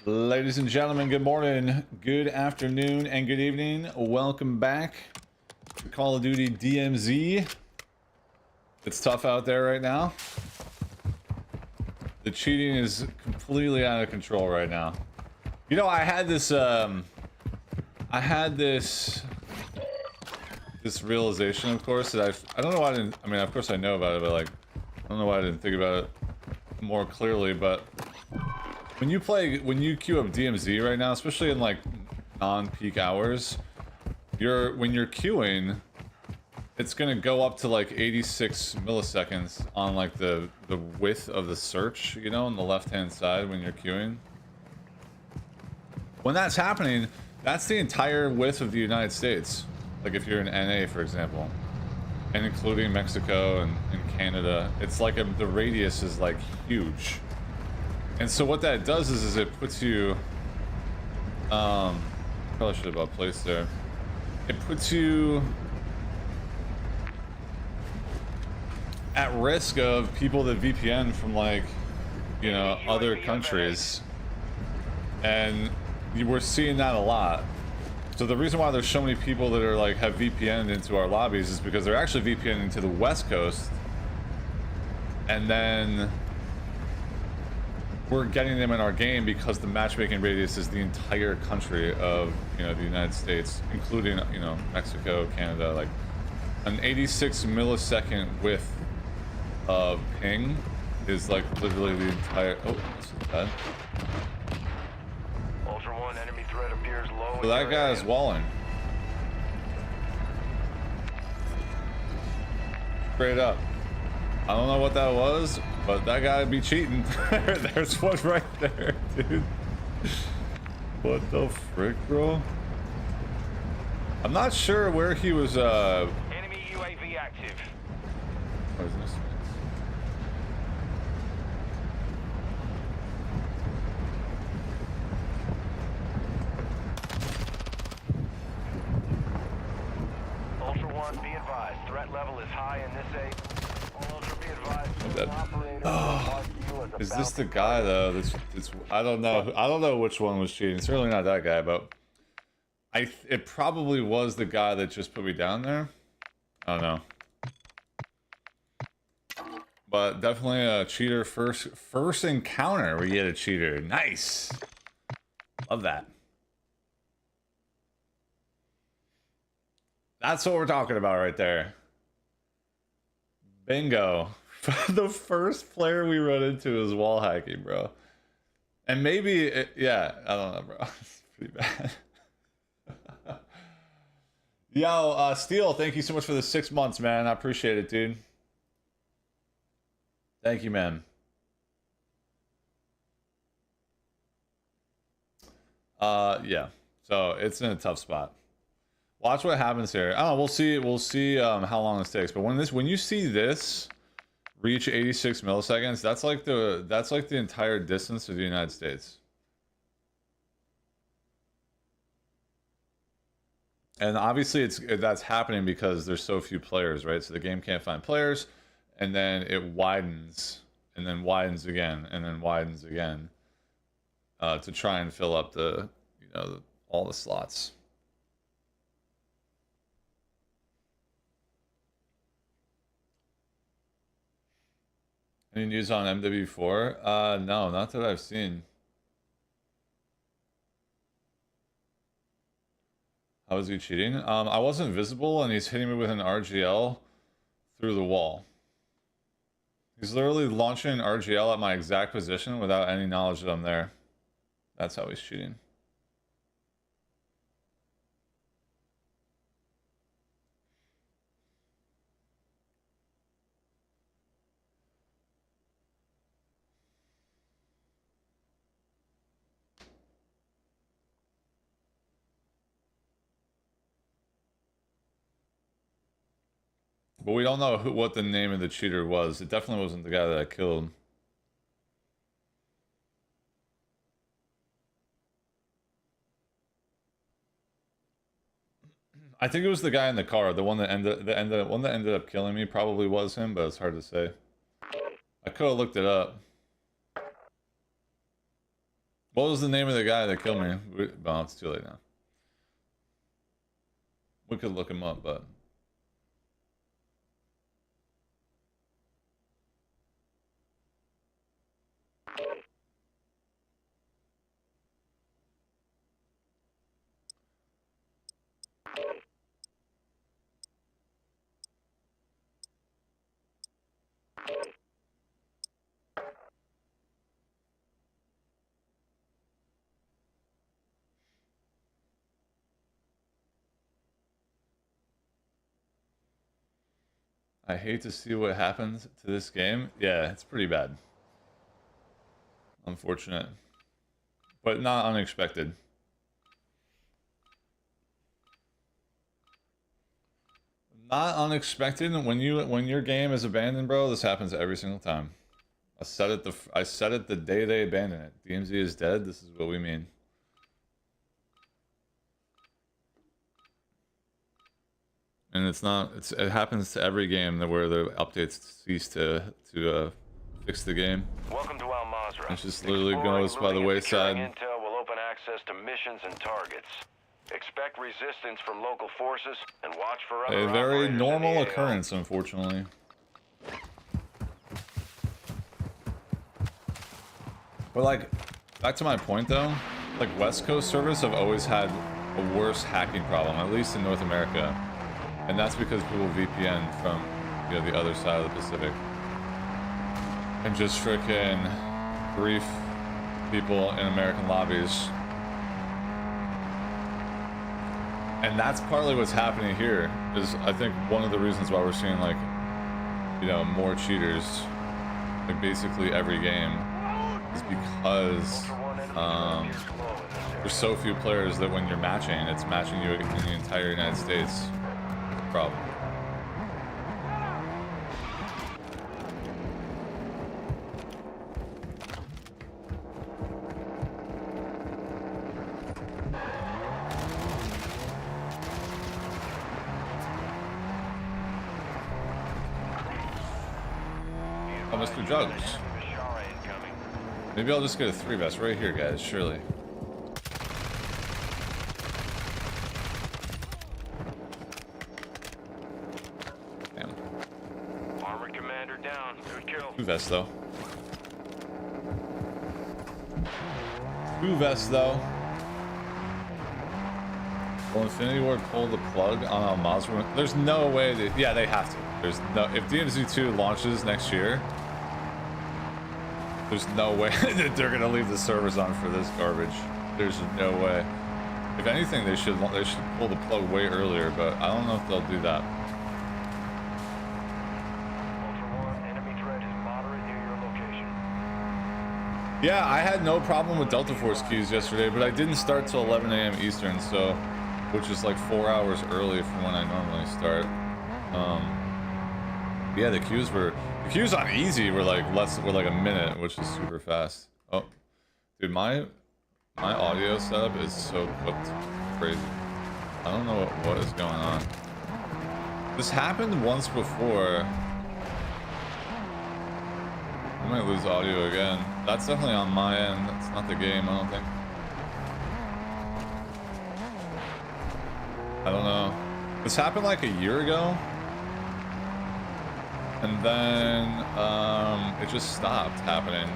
Ladies and gentlemen, good morning, good afternoon, and good evening. Welcome back to Call of Duty DMZ. It's tough out there right now. The cheating is completely out of control right now. You know, I had this realization, of course, that I don't know why I didn't, I mean, of course I know about it, but like, I don't know why I didn't think about it more clearly, but when you queue up DMZ right now, especially in like non-peak hours, when you're queuing, it's gonna go up to like 86 milliseconds on like the width of the search, you know, on the left-hand side when you're queuing. When that's happening, that's the entire width of the United States. Like if you're in NA, for example, and including Mexico and Canada, it's like the radius is like huge. And so what that does is it puts you, probably should have placed there. It puts you at risk of people that VPN from like, you know, other countries. And we're seeing that a lot. So the reason why there's so many people that are like have VPN'd into our lobbies is because they're actually VPN'ing to the West Coast. And then we're getting them in our game because the matchmaking radius is the entire country of, you know, the United States, including, you know, Mexico, Canada. Like an 86 millisecond width of ping is like literally the entire. Oh, this is bad. Ultra One, enemy threat appears low. So that guy is walling. Straight up. I don't know what that was, but that guy would be cheating. There's one right there, dude. What the frick, bro? I'm not sure where he was, Enemy UAV active. What is this? Ultra One, be advised. Threat level is high in this area. Ultra, be advised. Oh, is this the guy though? That's I don't know. I don't know which one was cheating. It's certainly not that guy, but it probably was the guy that just put me down there. I don't know. But definitely a cheater first encounter where you get a cheater. Nice. Love that. That's what we're talking about right there. Bingo. The first player we run into is wall hacking, bro. And maybe, yeah, I don't know, bro. It's pretty bad. Yo, Steel, thank you so much for the 6 months, man. I appreciate it, dude. Thank you, man. Yeah. So it's in a tough spot. Watch what happens here. Oh, we'll see. We'll see how long this takes. But when you see this reach 86 milliseconds, that's like the entire distance of the United States. And obviously that's happening because there's so few players, right? So the game can't find players, and then it widens, and then widens again, and then widens again, to try and fill up the, you know, all the slots. Any news on MW4? No, not that I've seen. How is he cheating? I wasn't visible, and he's hitting me with an RGL through the wall. He's literally launching an RGL at my exact position without any knowledge that I'm there. That's how he's cheating. But we don't know what the name of the cheater was. It definitely wasn't the guy that I killed. I think it was the guy in the car, the one that ended up killing me. Probably was him, but it's hard to say. I could have looked it up. What was the name of the guy that killed me? Well, it's too late now. We could look him up, but... I hate to see what happens to this game. Yeah, it's pretty bad. Unfortunate. But not unexpected. Not unexpected. When your game is abandoned, bro, this happens every single time. I said it the day they abandon it. DMZ is dead. This is what we mean. And it happens to every game where the updates cease to fix the game. Welcome to Al Mazrah. It's just literally goes by the wayside. Intel will open access to missions and targets. Expect resistance from local forces and watch for other A very operators in normal the AO. occurrence, unfortunately. But like, back to my point though, like West Coast servers have always had a worse hacking problem, at least in North America. And that's because people VPN from, you know, the other side of the Pacific. And just frickin' brief people in American lobbies. And that's partly what's happening here, is I think one of the reasons why we're seeing, like, you know, more cheaters, like basically every game, is because there's so few players that when you're matching, it's matching you in the entire United States. Problem. Oh, Mr. Jugs. Maybe I'll just get a 3 vest right here, guys, surely. Damn. Armored commander down. Good kill. 2 vests, though. 2 vests, though. Will Infinity Ward pull the plug on Al Mazrah? There's no way that... Yeah, they have to. There's no... If DMZ2 launches next year, there's no way that they're gonna leave the servers on for this garbage. There's no way. If anything, they should pull the plug way earlier, but I don't know if they'll do that. Ultra One, enemy threat is moderate near your location. Yeah, I had no problem with Delta Force queues yesterday, but I didn't start till 11 a.m. Eastern, so which is like 4 hours early from when I normally start. Yeah, the queues on easy were like a minute, which is super fast. Oh, dude, my audio setup is so cooked, crazy. I don't know what is going on. This happened once before. I might lose audio again. That's definitely on my end. That's not the game, I don't think. I don't know. This happened like a year ago. And then it just stopped happening.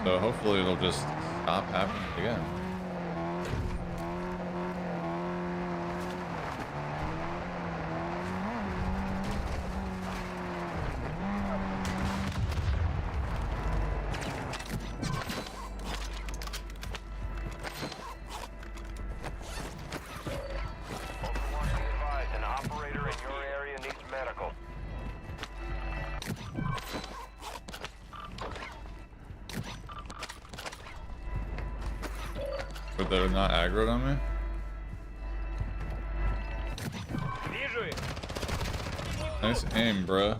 So hopefully it'll just stop happening again. But they're not aggroed on me? Nice aim, bruh.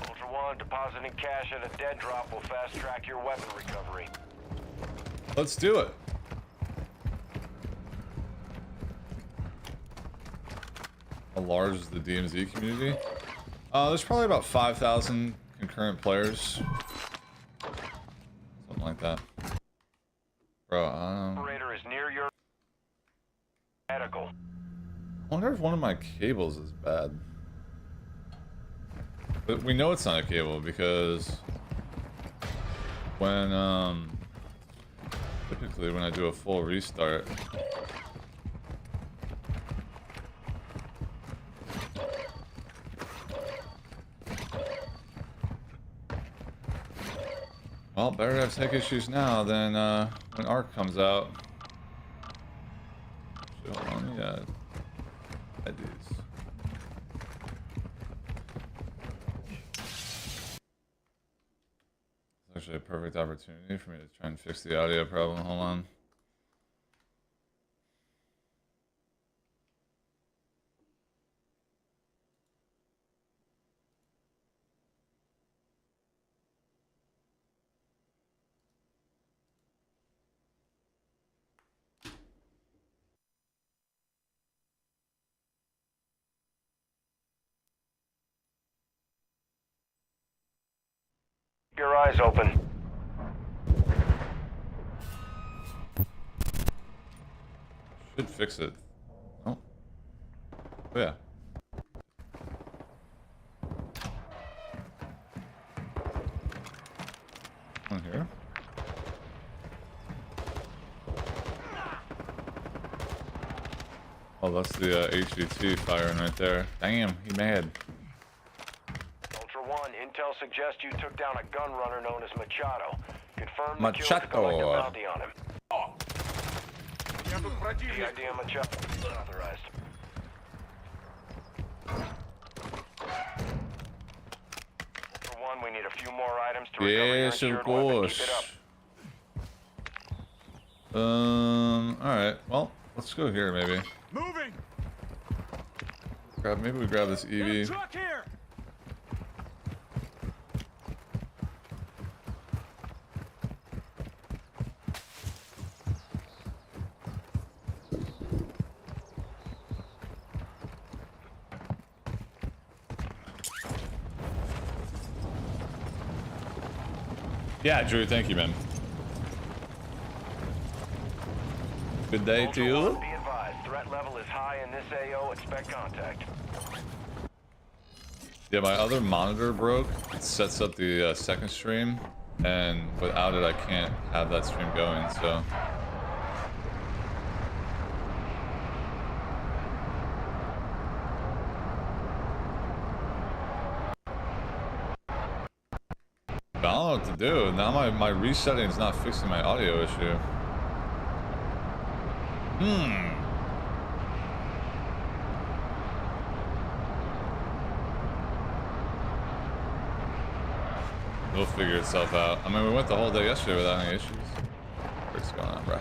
Ultra One, depositing cash at a dead drop will fast track your weapon recovery. Let's do it. How large is the DMZ community? There's probably about 5,000 concurrent players. like that. Bro, Operator is near your medical. I wonder if one of my cables is bad. But we know it's not a cable because when typically when I do a full restart, well, better to have tech issues now than when ARC comes out. So hold on, yeah, IDs. It's actually a perfect opportunity for me to try and fix the audio problem. Hold on. Your eyes open. Should fix it. Oh. Oh yeah. On here. Oh, that's the HVT firing right there. Damn, he mad. Ultra One, intel suggests you took down a gun runner known as Machado. Confirm the Machado. kill to collect a bounty on him. The idea Machado authorized. Ultra One, we need a few more items to recover your Yes, of insured weapon. course. Keep it up. Alright, well, let's go here maybe. Moving. Maybe we grab this EV. Truck here. Yeah, Drew, thank you, man. Good day to Ultra you. One, be advised, threat level is high in this AO. Expect contact. Yeah, my other monitor broke. It sets up the second stream, and without it, I can't have that stream going, so. But I don't know what to do. Now my resetting is not fixing my audio issue. It'll figure itself out. I mean, we went the whole day yesterday without any issues. What's going on, bro?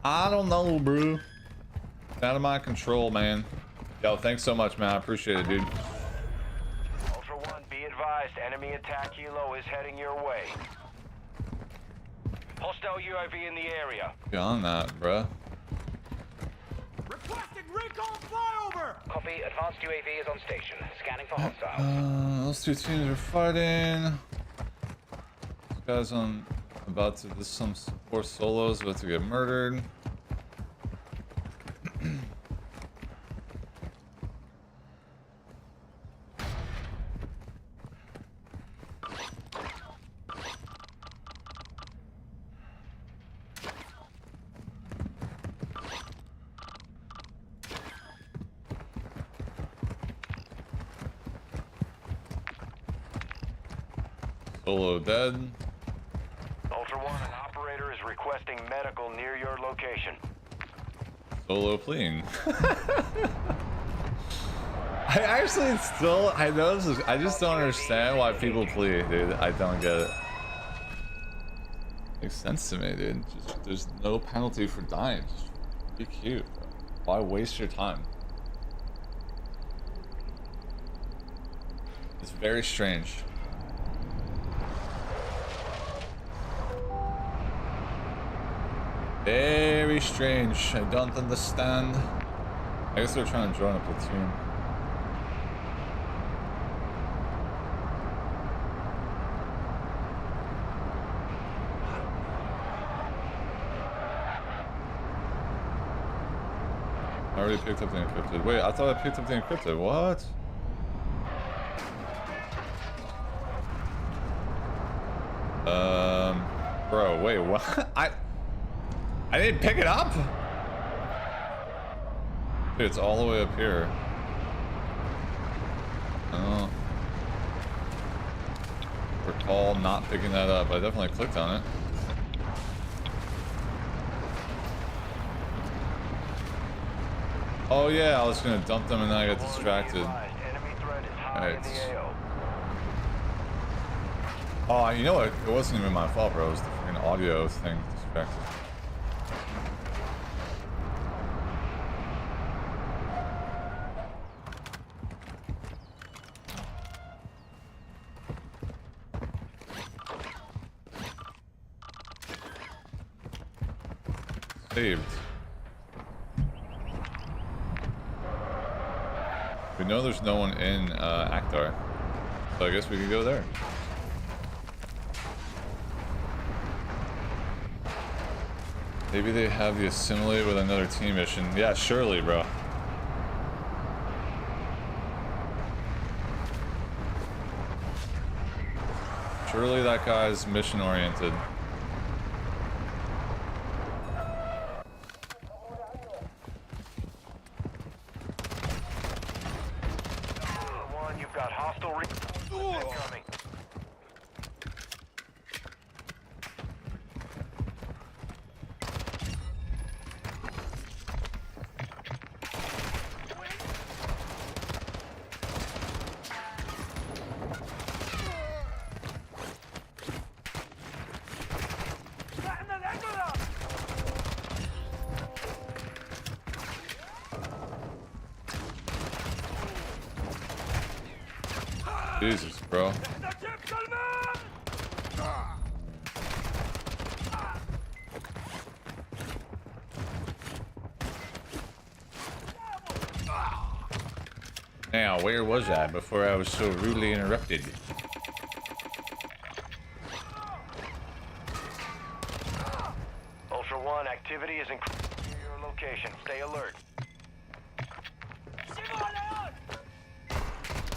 I don't know, bro. It's out of my control, man. Yo, thanks so much, man. I appreciate it, dude. Ultra One, be advised, enemy attack helo is heading your way. Hostile UAV in the area. Get on that, bro. Requesting recon flyover. Copy. Advanced UAV is on station. Scanning for hostiles. Those two teams are fighting. This guy's about to do some poor solos, about to get murdered. Solo dead. Ultra One, an operator is requesting medical near your location. Solo pleading. I actually still, I know this is, I just don't understand why people plead, dude. I don't get it. Makes sense to me, dude. Just, there's no penalty for dying. Just be cute, bro. Why waste your time? It's very strange. Very strange. I don't understand. I guess they're trying to join a platoon. I already picked up the encrypted. Wait, I thought I picked up the encrypted. What? Bro, wait, what? I didn't pick it up? Dude, it's all the way up here. Oh. Recall not picking that up. I definitely clicked on it. Oh yeah, I was gonna dump them and then I got distracted. Alright. Oh, you know what? It wasn't even my fault, bro. It was the freaking audio thing distracted. Saved. We know there's no one in Aktar, so I guess we can go there. Maybe they have the assimilate with another team mission. Yeah, surely, bro. Surely that guy's mission oriented. You've got hostile incoming. Jesus, bro. Now, where was I before I was so rudely interrupted? Ultra One, activity is increasing near your location. Stay alert.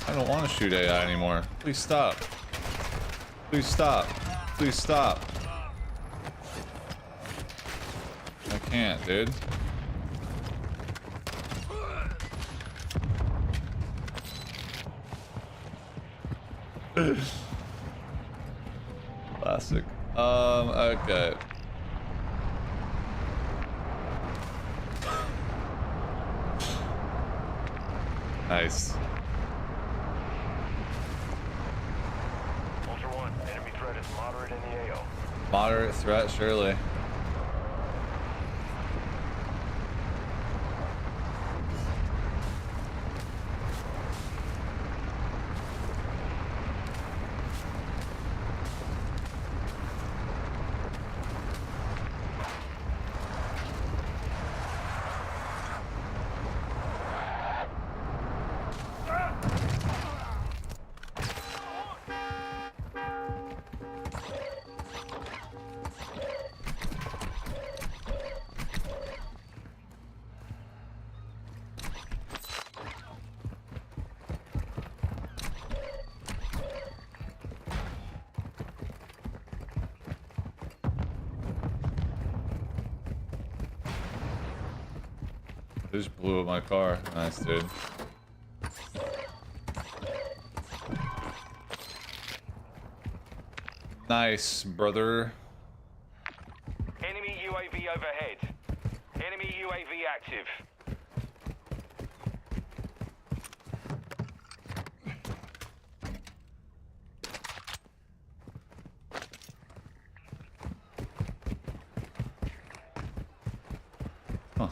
I don't want to shoot AI anymore. Please stop. Please stop. Please stop. I can't, dude. Classic. Okay. Nice. Ultra One, enemy threat is moderate in the AO. Moderate threat, surely. Just blew up my car. Nice, dude. Nice, brother. Enemy UAV overhead. Enemy UAV active. Huh.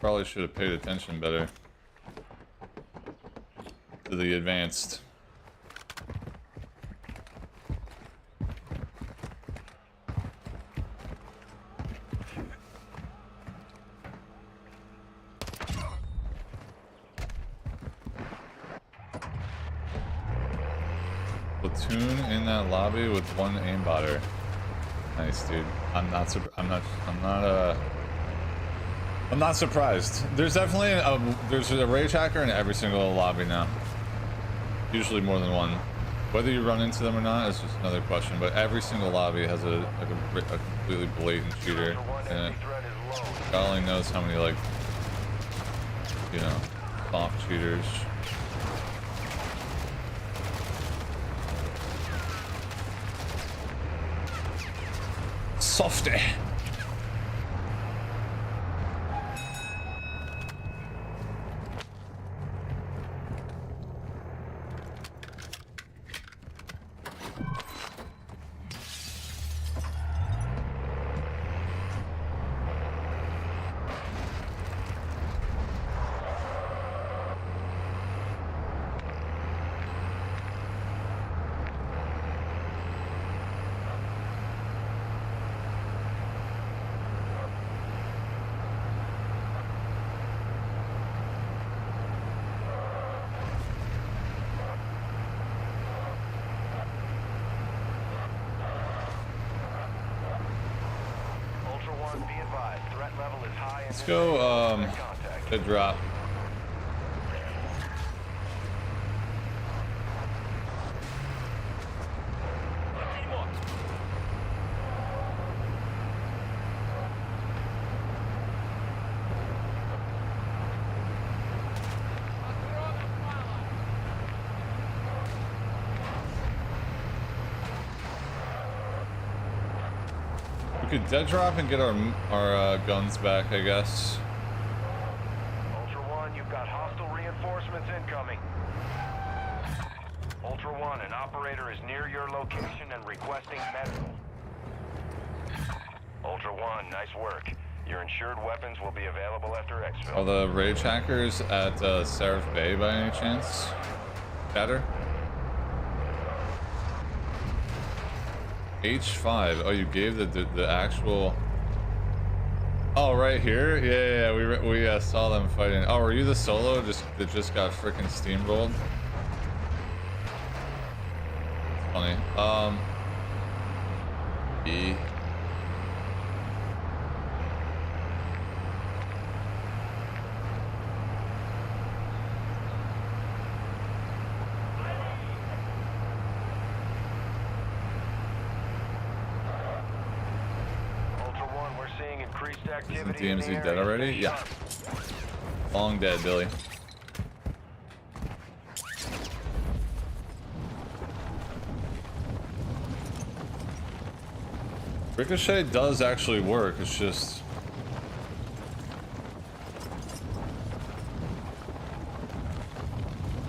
Probably should have paid attention better to the advanced. Platoon in that lobby with one aimbotter. Nice, dude. I'm not surprised. There's definitely there's a rage hacker in every single lobby now. Usually more than one. Whether you run into them or not is just another question. But every single lobby has a completely blatant cheater in it. God only knows how many, like, you know, soft cheaters. Softy. Let's go, the drop. We could dead drop and get our guns back, I guess. Ultra One, you've got hostile reinforcements incoming. Ultra One, an operator is near your location and requesting medical. Ultra One, nice work. Your insured weapons will be available after exfil. Are the rage hackers at Seraph Bay by any chance? Better? H5. Oh, you gave the actual. Oh, right here. Yeah. We saw them fighting. Oh, were you the solo that just got freaking steamrolled? Funny. E. Isn't DMZ dead already? Yeah. Long dead, Billy. Ricochet does actually work, it's just...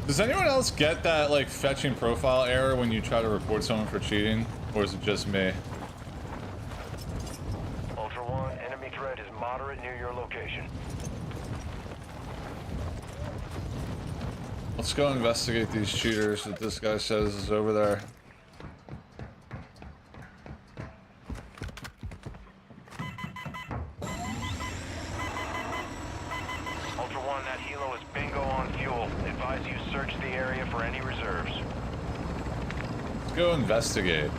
Does anyone else get that, like, fetching profile error when you try to report someone for cheating? Or is it just me? Let's go investigate these cheaters that this guy says is over there. Ultra One, that helo is bingo on fuel. Advise you search the area for any reserves. Let's go investigate.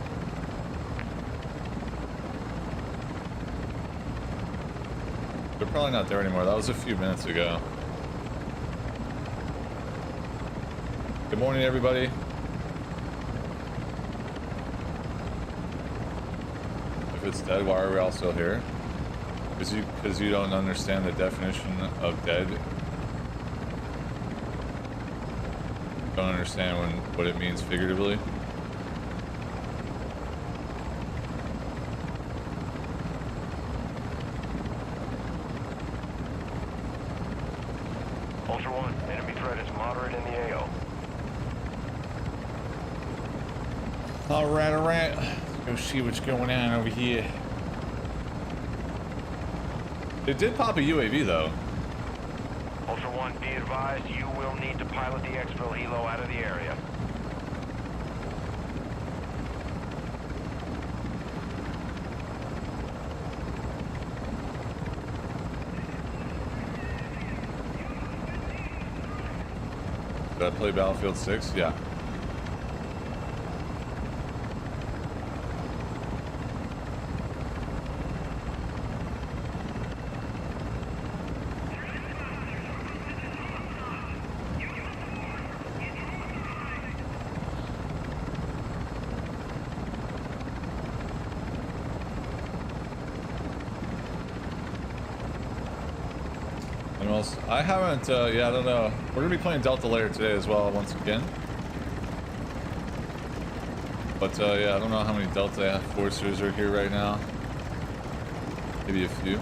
They're probably not there anymore. That was a few minutes ago. Good morning, everybody. If it's dead, why are we all still here? Because you don't understand the definition of dead. Don't understand what it means figuratively. Ultra One, enemy threat is moderate in the AO. Alright. Let's go see what's going on over here. It did pop a UAV though. Ultra One, be advised you will need to pilot the exfil helo out of the area. Did I play Battlefield 6? Yeah. Animals. I haven't, yeah, I don't know. We're gonna be playing Delta Layer today as well, once again. But, yeah, I don't know how many Delta Forcers are here right now. Maybe a few.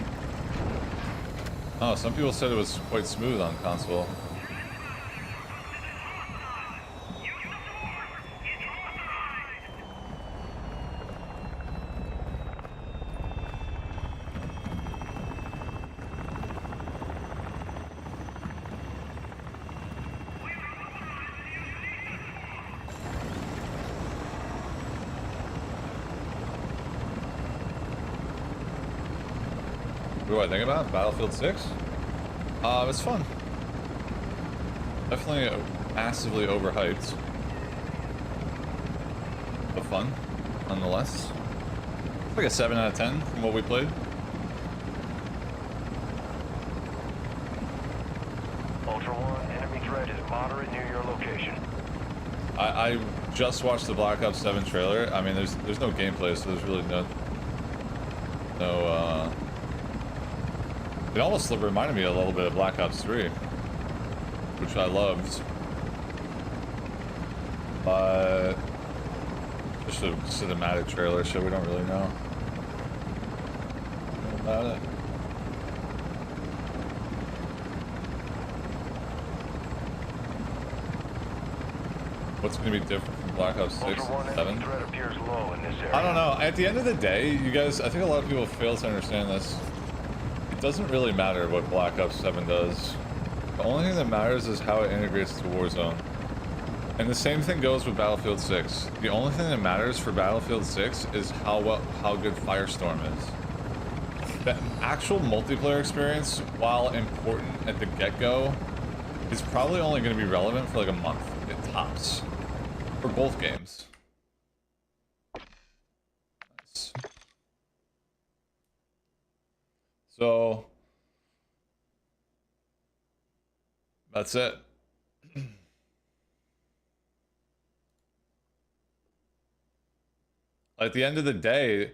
Oh, some people said it was quite smooth on console. What do I think about Battlefield 6? It's fun. Definitely massively overhyped. But fun, nonetheless. It's like a 7 out of 10 from what we played. Ultra One, enemy threat is moderate near your location. I just watched the Black Ops 7 trailer. I mean, there's no gameplay, so there's really no it almost reminded me a little bit of Black Ops 3, which I loved. But just a cinematic trailer, so we don't really know about it. What's going to be different from Black Ops 6 and 7? Threat appears low in this area. I don't know. At the end of the day, you guys, I think a lot of people fail to understand this. It doesn't really matter what Black Ops 7 does. The only thing that matters is how it integrates to Warzone. And the same thing goes with Battlefield 6. The only thing that matters for Battlefield 6 is how good Firestorm is. The actual multiplayer experience, while important at the get-go, is probably only going to be relevant for like a month at tops. For both games. Nice. So that's it. At the end of the day,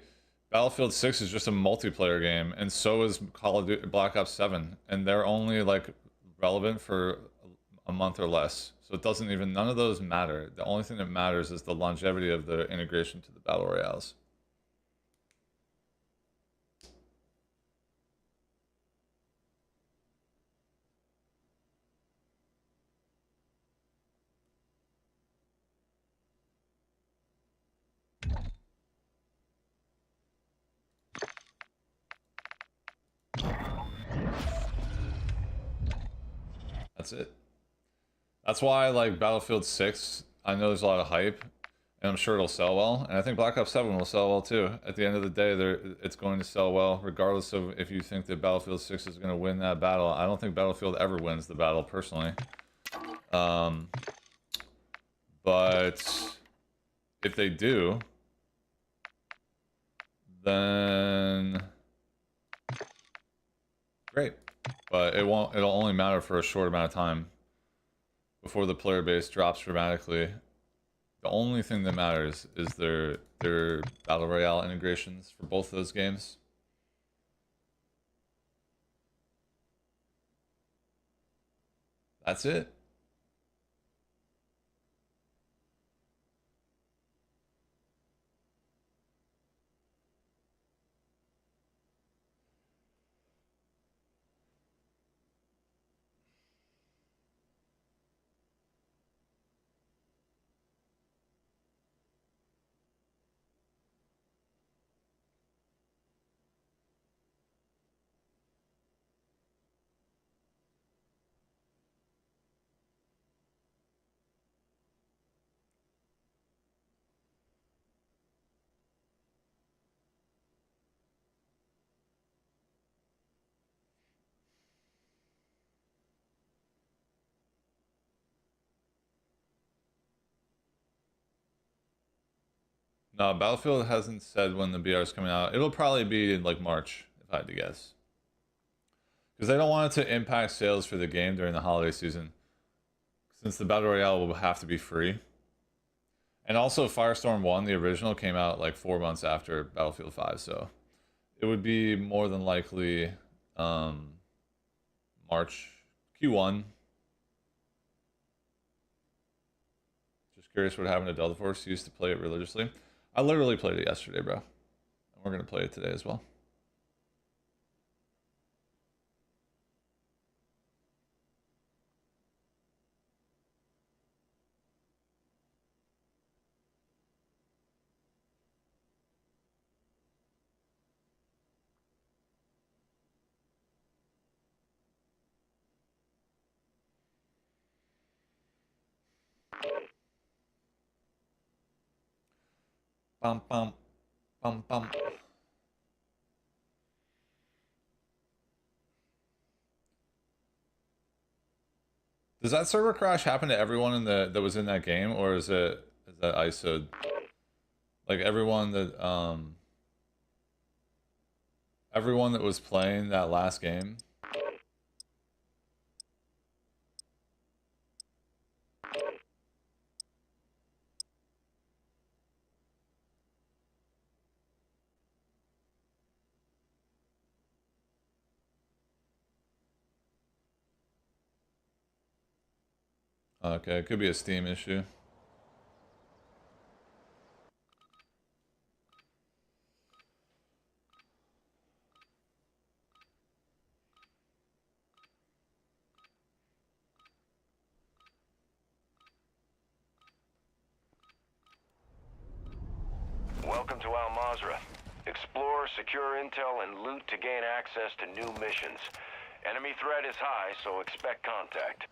Battlefield 6 is just a multiplayer game, and so is Call of Duty Black Ops 7, and they're only like relevant for a month or less. So it doesn't even, none of those matter. The only thing that matters is the longevity of the integration to the Battle Royales. That's it. That's why, like, Battlefield 6, I know there's a lot of hype, and I'm sure it'll sell well, and I think Black Ops 7 will sell well too. At the end of the day, it's going to sell well, regardless of if you think that Battlefield 6 is going to win that battle. I don't think Battlefield ever wins the battle, personally. But if they do, then great. But it'll only matter for a short amount of time before the player base drops dramatically. The only thing that matters is their Battle Royale integrations for both those games. That's it. No, Battlefield hasn't said when the BR is coming out. It'll probably be in like March, if I had to guess. Because they don't want it to impact sales for the game during the holiday season. Since the Battle Royale will have to be free. And also Firestorm 1, the original, came out like 4 months after Battlefield 5, so it would be more than likely March, Q1. Just curious what happened to Delta Force. Used to play it religiously. I literally played it yesterday, bro. And we're gonna play it today as well. Bum bum bum bum. Does that server crash happen to everyone in the that was in that game, or is that ISO'd? Like everyone that was playing that last game? Okay, it could be a Steam issue. Welcome to Al Mazrah. Explore, secure intel, and loot to gain access to new missions. Enemy threat is high, so expect contact.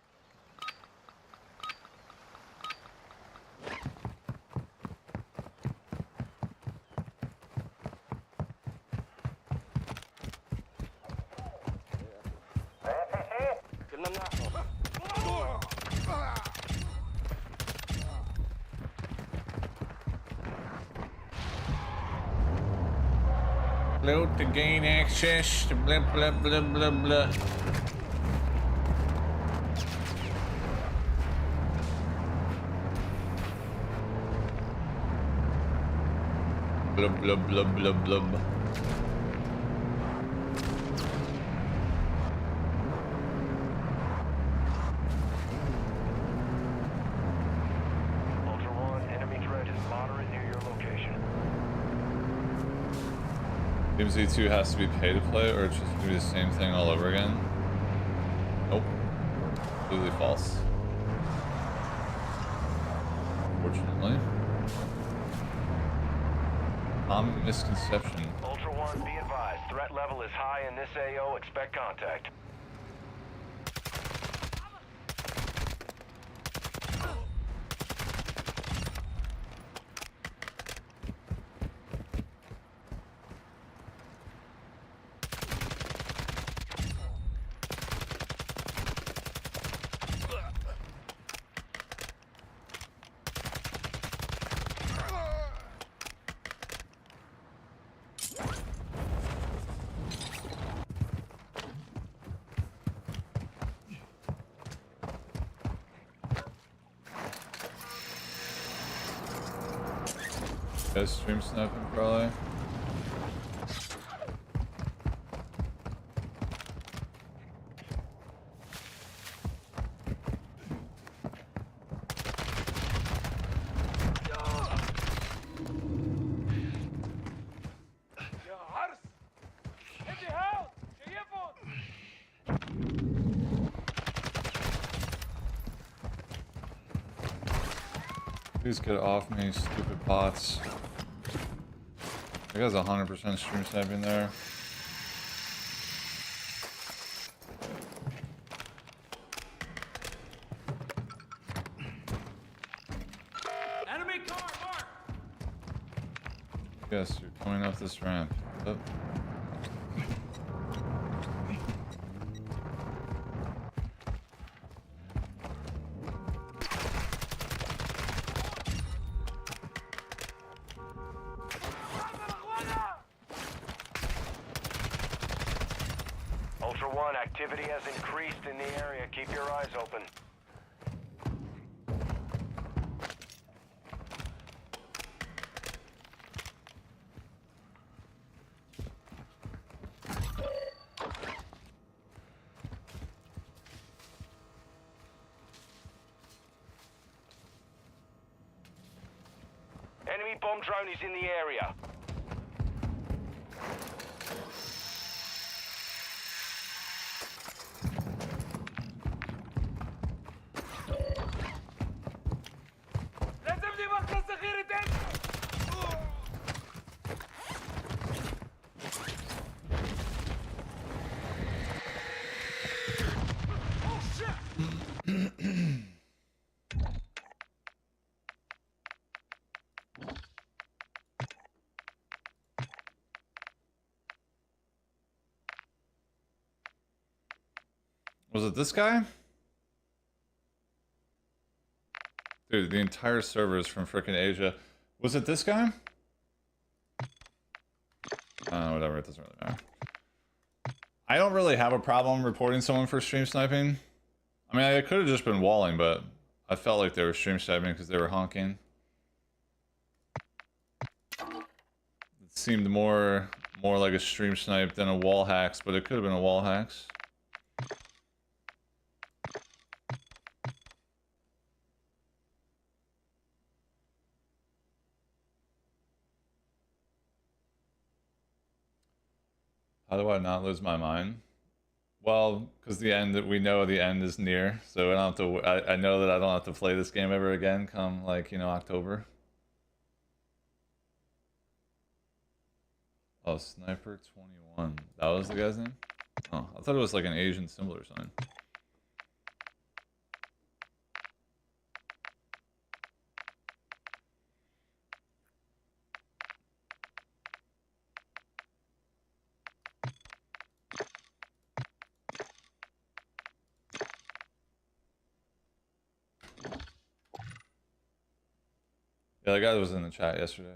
Load to gain access to blah blah blah blah blah. Blah blah blah blah blah. Ultra One, enemy threat is moderate near your location. DMZ2 has to be pay to play, or it's just gonna be the same thing all over again? Nope. Completely false. Unfortunately. Common misconception. Ultra One, be advised. Threat level is high in this AO. Expect contact. Guys stream sniping probably. Please get off me, stupid bots. I guess 100% stream sniping there. Enemy car, mark! Yes, you're coming up this ramp. Oh. Ultra One, activity has increased in the area. Keep your eyes open. bomb drone is in the area. لازم لي مقصد صغير تاني. Oh shit! Was it this guy? Dude, the entire server is from frickin' Asia. Was it this guy? Whatever, it doesn't really matter. I don't really have a problem reporting someone for stream sniping. I mean, I could have just been walling, but I felt like they were stream sniping because they were honking. It seemed more like a stream snipe than a wall hacks, but it could have been a wall hacks. How do I not lose my mind? Well, because we know the end is near, so I don't have to. I know that I don't have to play this game ever again come, like, you know, October. Oh, Sniper 21. That was the guy's name? Oh, I thought it was like an Asian symbol or something. Yeah, the guy that was in the chat yesterday.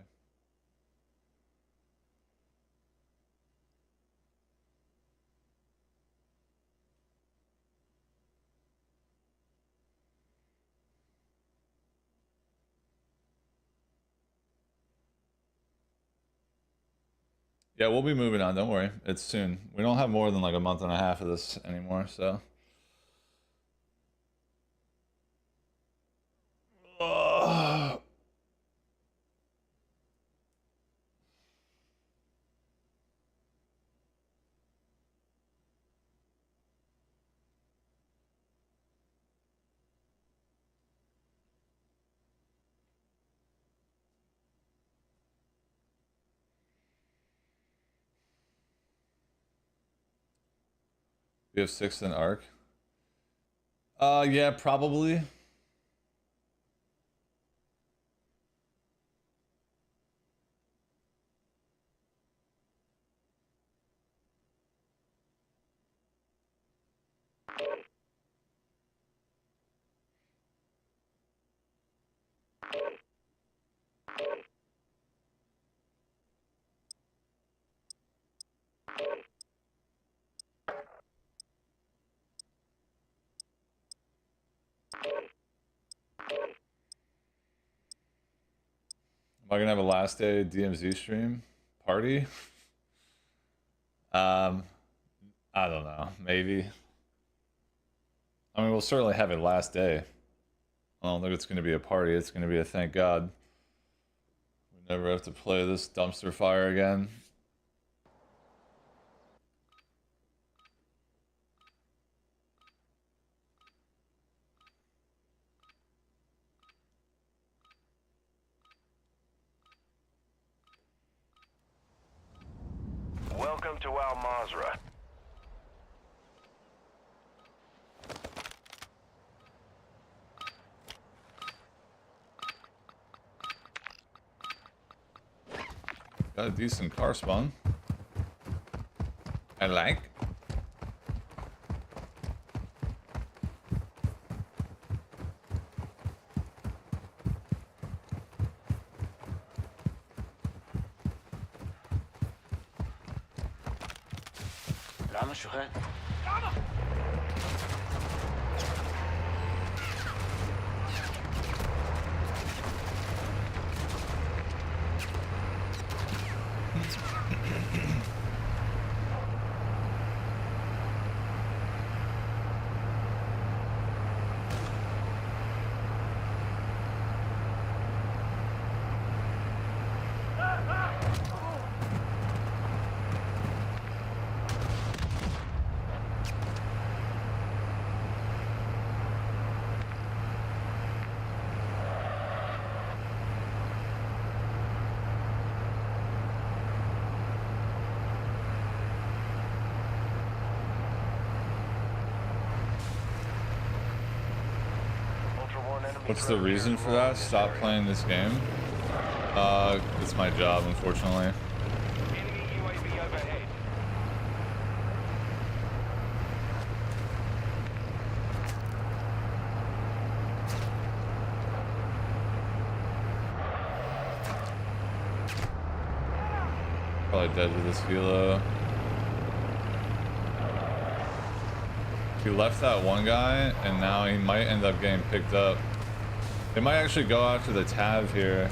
Yeah, we'll be moving on, don't worry. It's soon. We don't have more than like a month and a half of this anymore, so. Ugh. We have 6th in arc. Yeah, probably. Am I gonna have a last day DMZ stream party? I don't know. Maybe. I mean, we'll certainly have it last day. I don't think it's gonna be a party. It's gonna be a thank God. We never have to play this dumpster fire again. Welcome to Al Mazrah. Got a decent car spawn. I like. العمل شغال. What's the reason for that? Stop playing this game? It's my job, unfortunately. Enemy UAV overhead. Probably dead with this helo. He left that one guy, and now he might end up getting picked up. They might actually go after the tab here.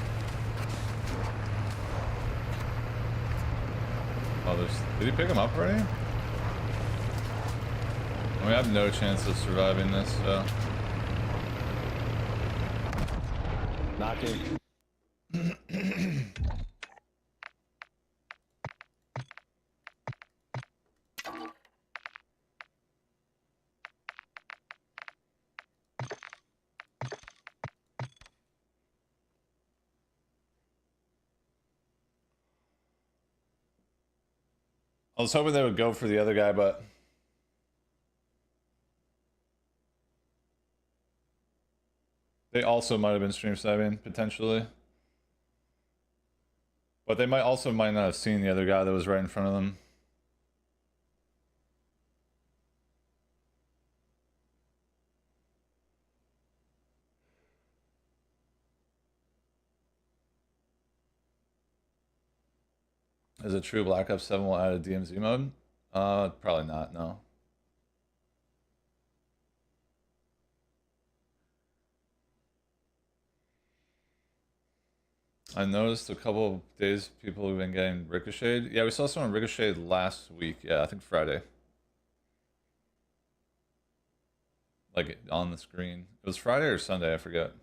Oh, did he pick him up already? We have no chance of surviving this, so. Knocking. I was hoping they would go for the other guy, but they also might have been stream sniping, potentially. But they might not have seen the other guy that was right in front of them. Is it true Black Ops 7 will add a DMZ mode? Probably not, no. I noticed a couple of days people have been getting ricocheted. Yeah, we saw someone ricocheted last week. Yeah, I think Friday. Like on the screen. It was Friday or Sunday, I forget.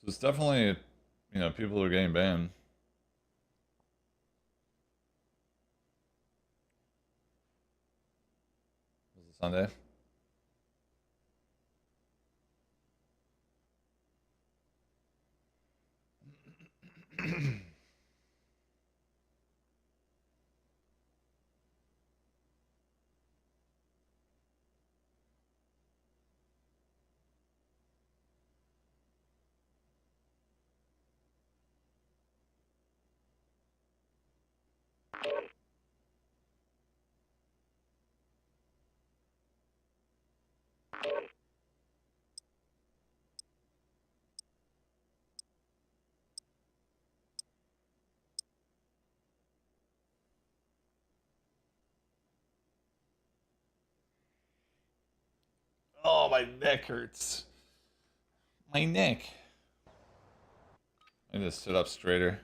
So it's definitely, you know, people are getting banned. Was it Sunday? Oh, my neck hurts. My neck. I need to sit up straighter.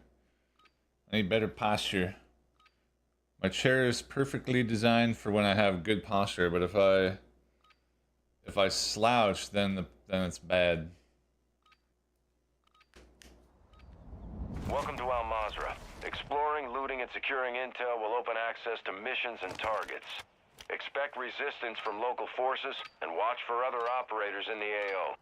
I need better posture. My chair is perfectly designed for when I have good posture, but if I slouch, then it's bad. Welcome to Al Mazrah. Exploring, looting, and securing intel will open access to missions and targets. Expect resistance from local forces and watch for other operators in the AO.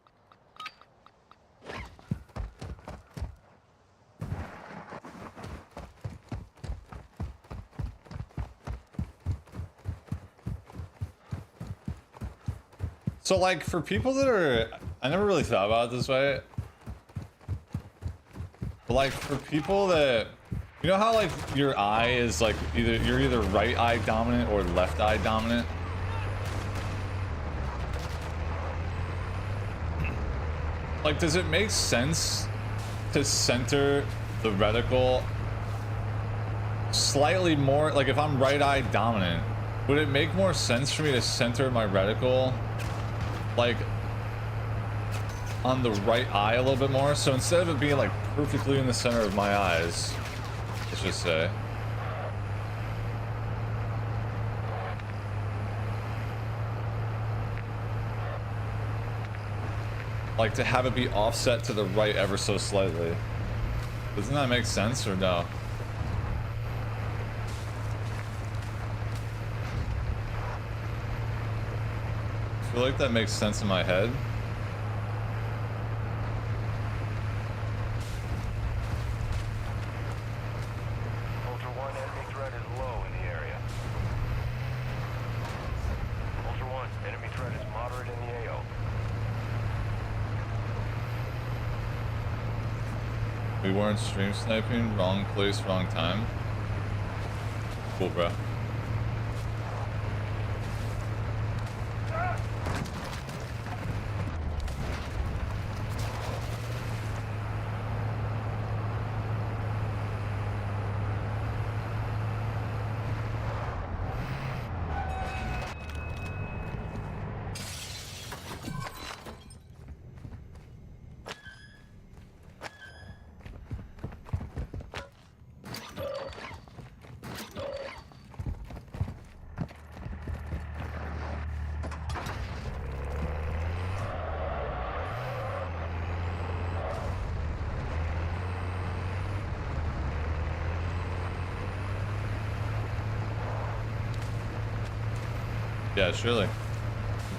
So, like, for people that are... I never really thought about it this way. But, like, for people that... You know how, like, your eye is, like, you're either right eye dominant or left eye dominant? Like, does it make sense to center the reticle slightly more... Like, if I'm right eye dominant, would it make more sense for me to center my reticle like on the right eye a little bit more? So instead of it being like perfectly in the center of my eyes, let's just say, like to have it be offset to the right ever so slightly. Doesn't that make sense or no? I feel like that makes sense in my head. Ultra One, enemy threat is low in the area. Ultra One, We weren't stream sniping. Wrong place, wrong time. Cool, bro. Yeah, surely. No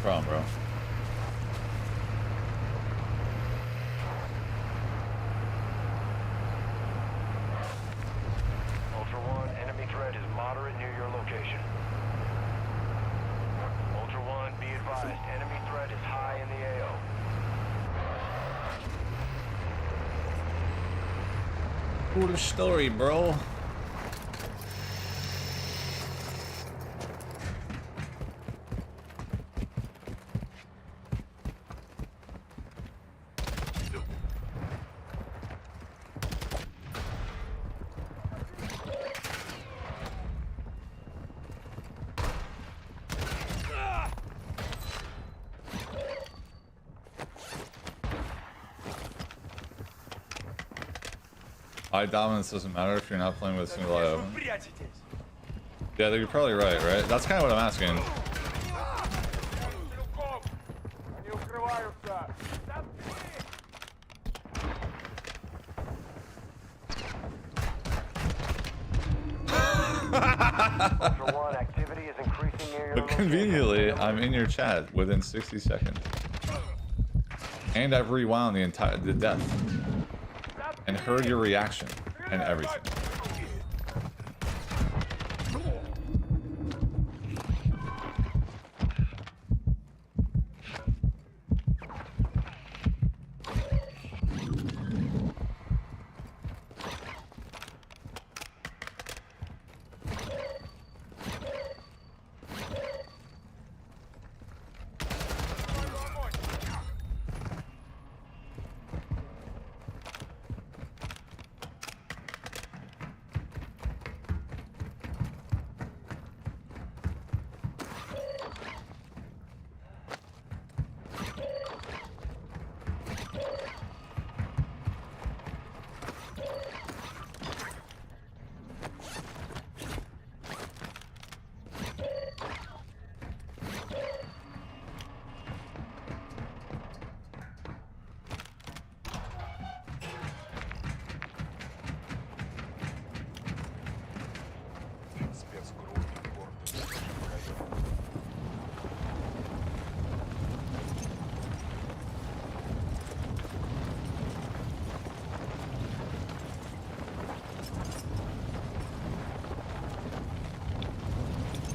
problem, bro. Ultra One, enemy threat is moderate near your location. Ultra One, be advised, enemy threat is high in the AO. Cool story, bro. Eye dominance doesn't matter if you're not playing with a single eye open. Yeah, you're probably right? That's kind of what I'm asking. Они укрываются. Ultra One, activity is increasing near your But location. conveniently, I'm in your chat within 60 seconds. And I've rewound the death. And heard your reaction and everything.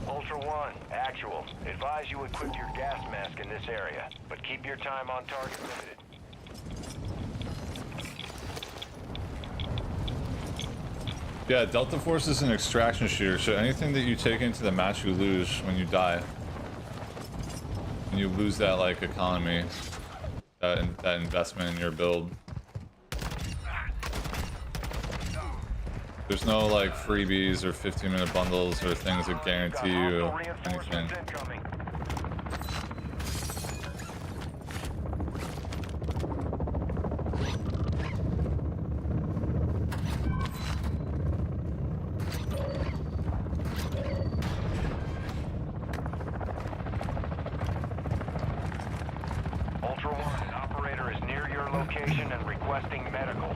Ultra One, actual. Advise you equip your gas mask in this area, but keep your time on target limited. Yeah, Delta Force is an extraction shooter, so anything that you take into the match you lose when you die. And you lose that like economy, that investment in your build. There's no like freebies or 15-minute bundles or things that guarantee you anything. Ultra One, an operator is near your location and requesting medical.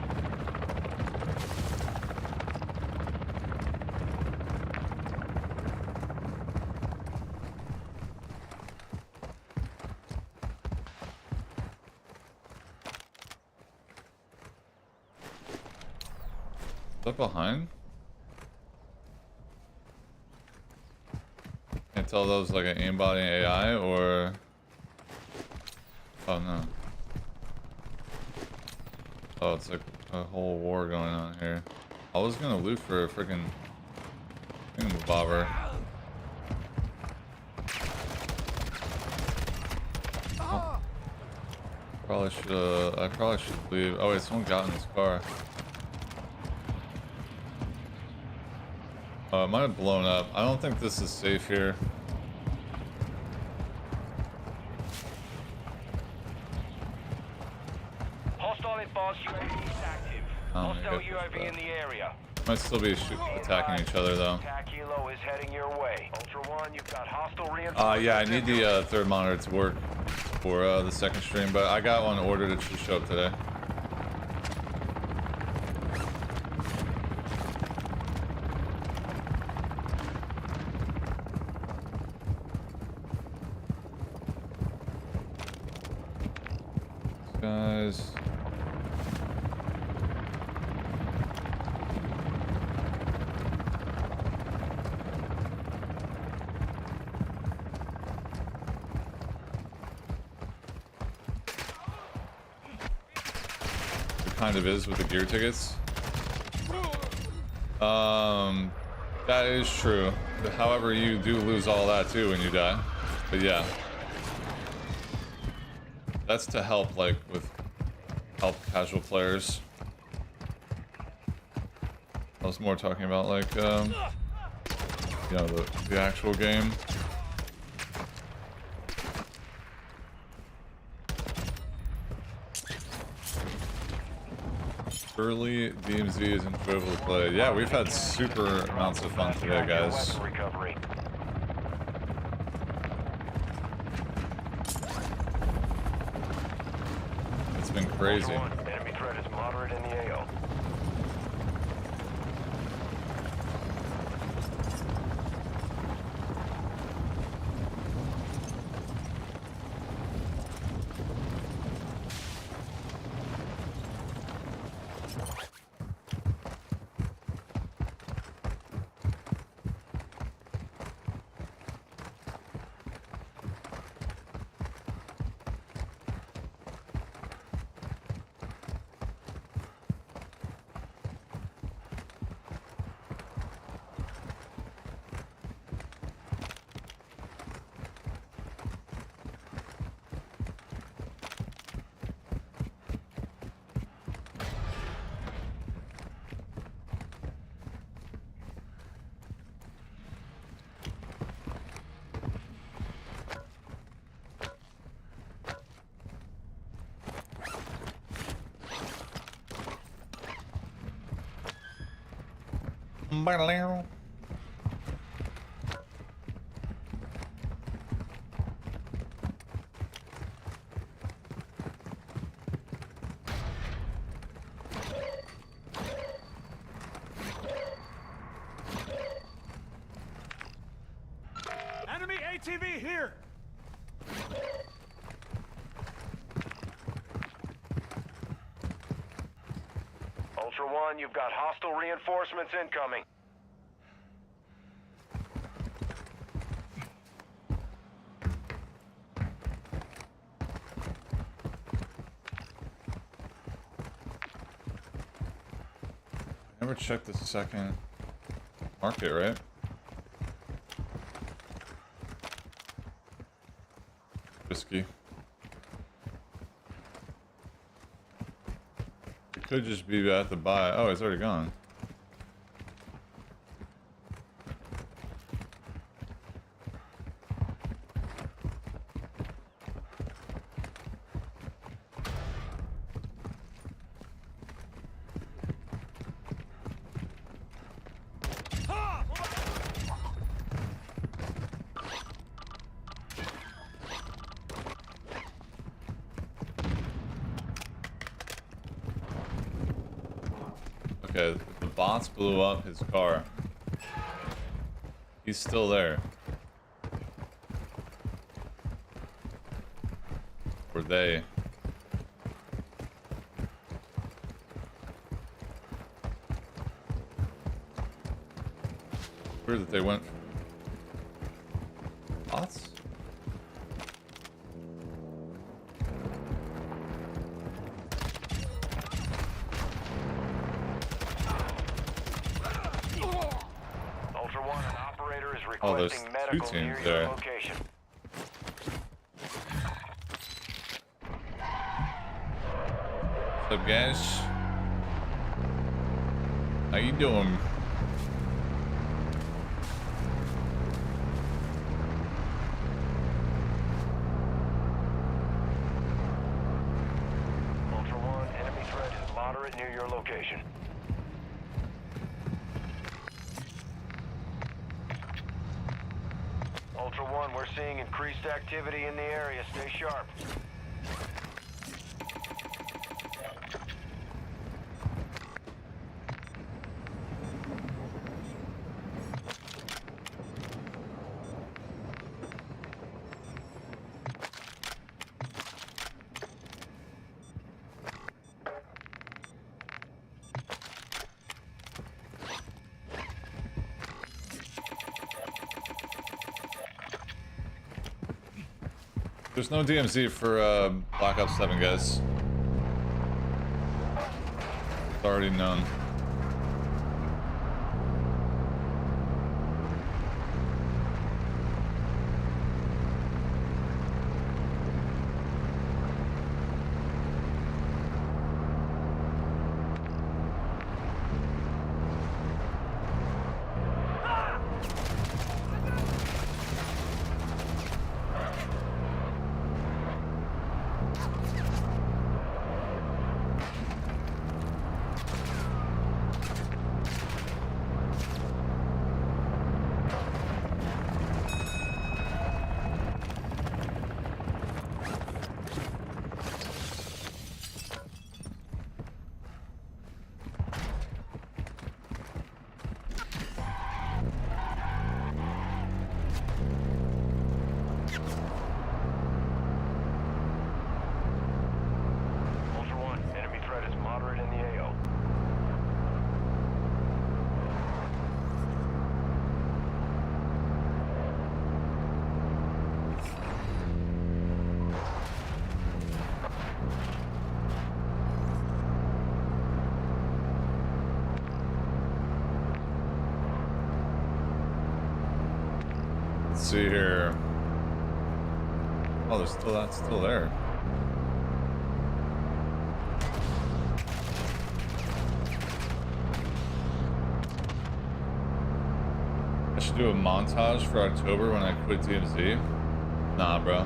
Is that behind? Can't tell those like an aimbot AI or... Oh no. Oh, it's like a whole war going on here. I was gonna loot for a freaking bobber. I probably should leave. Oh wait, someone got in this car. It might have blown up. I don't think this is safe here. Hostile advanced UAV is active. Hostile UAV in the area. Might still be attacking each other though. Attack helo is heading your way. Ultra One, you've got hostile reinforcements. Yeah, I need the third monitor to work for the second stream, but I got one ordered. It should show up today. Guys. Kind of is with the gear tickets. That is true. However, you do lose all that too when you die. But yeah, that's to help, like, with help casual players. I was more talking about, like, you know, the actual game. Early DMZ is enjoyable to play. Yeah, we've had super amounts of fun today, guys. It's been crazy. Enemy threat is moderate in the AO. Enemy ATV here! Ultra One, you've got hostile reinforcements incoming. I never checked the second market, right? Risky. It could just be at the buy. Oh, it's already gone. Okay, the bots blew up his car. He's still there. Or they. Weird that they went. Bots? Oh, there's requesting two medical teams near your there. location. What's up, guys? How you doing? Ultra One, enemy threat is moderate near your location. Ultra One, we're seeing increased activity in the area. Stay sharp. There's no DMZ for Black Ops 7, guys. It's already known. Ultra One, enemy threat is moderate in the AO. Let's see here. Oh, there's still that's still there. I should do a montage for October when I quit DMZ. Nah, bro.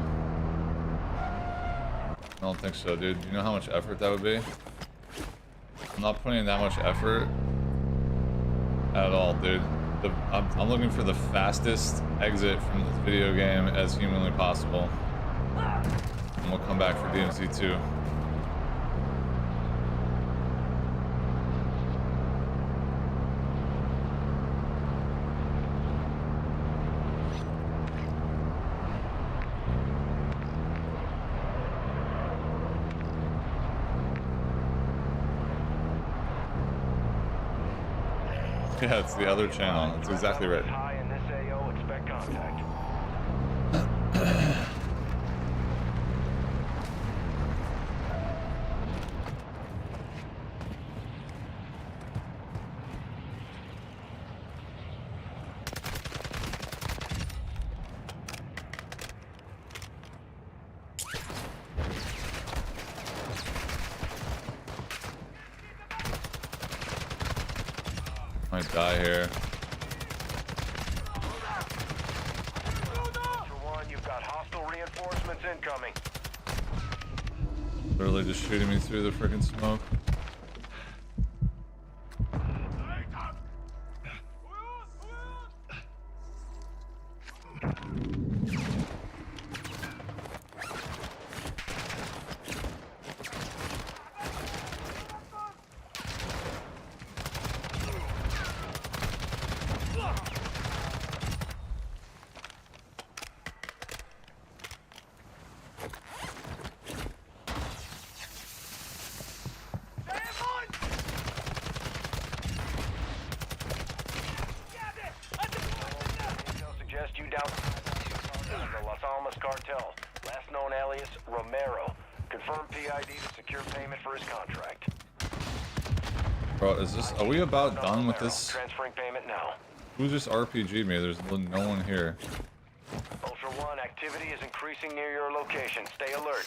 I don't think so, dude. You know how much effort that would be? I'm not putting in that much effort at all, dude. I'm looking for the fastest exit from this video game as humanly possible. And we'll come back for DMZ 2. Yeah, it's the other channel. That's exactly right. High in this AO, expect contact. Might die here. One, you've got hostile reinforcements incoming. Literally just shooting me through the freaking smoke. Suggest you down the Las Almas cartel. Last known alias, Romero. Confirmed PID to secure payment for his contract. Bro, is this... Are we about done with this? Transferring payment now. Who just RPG'd me? There's no one here. Ultra One, activity is increasing near your location. Stay alert.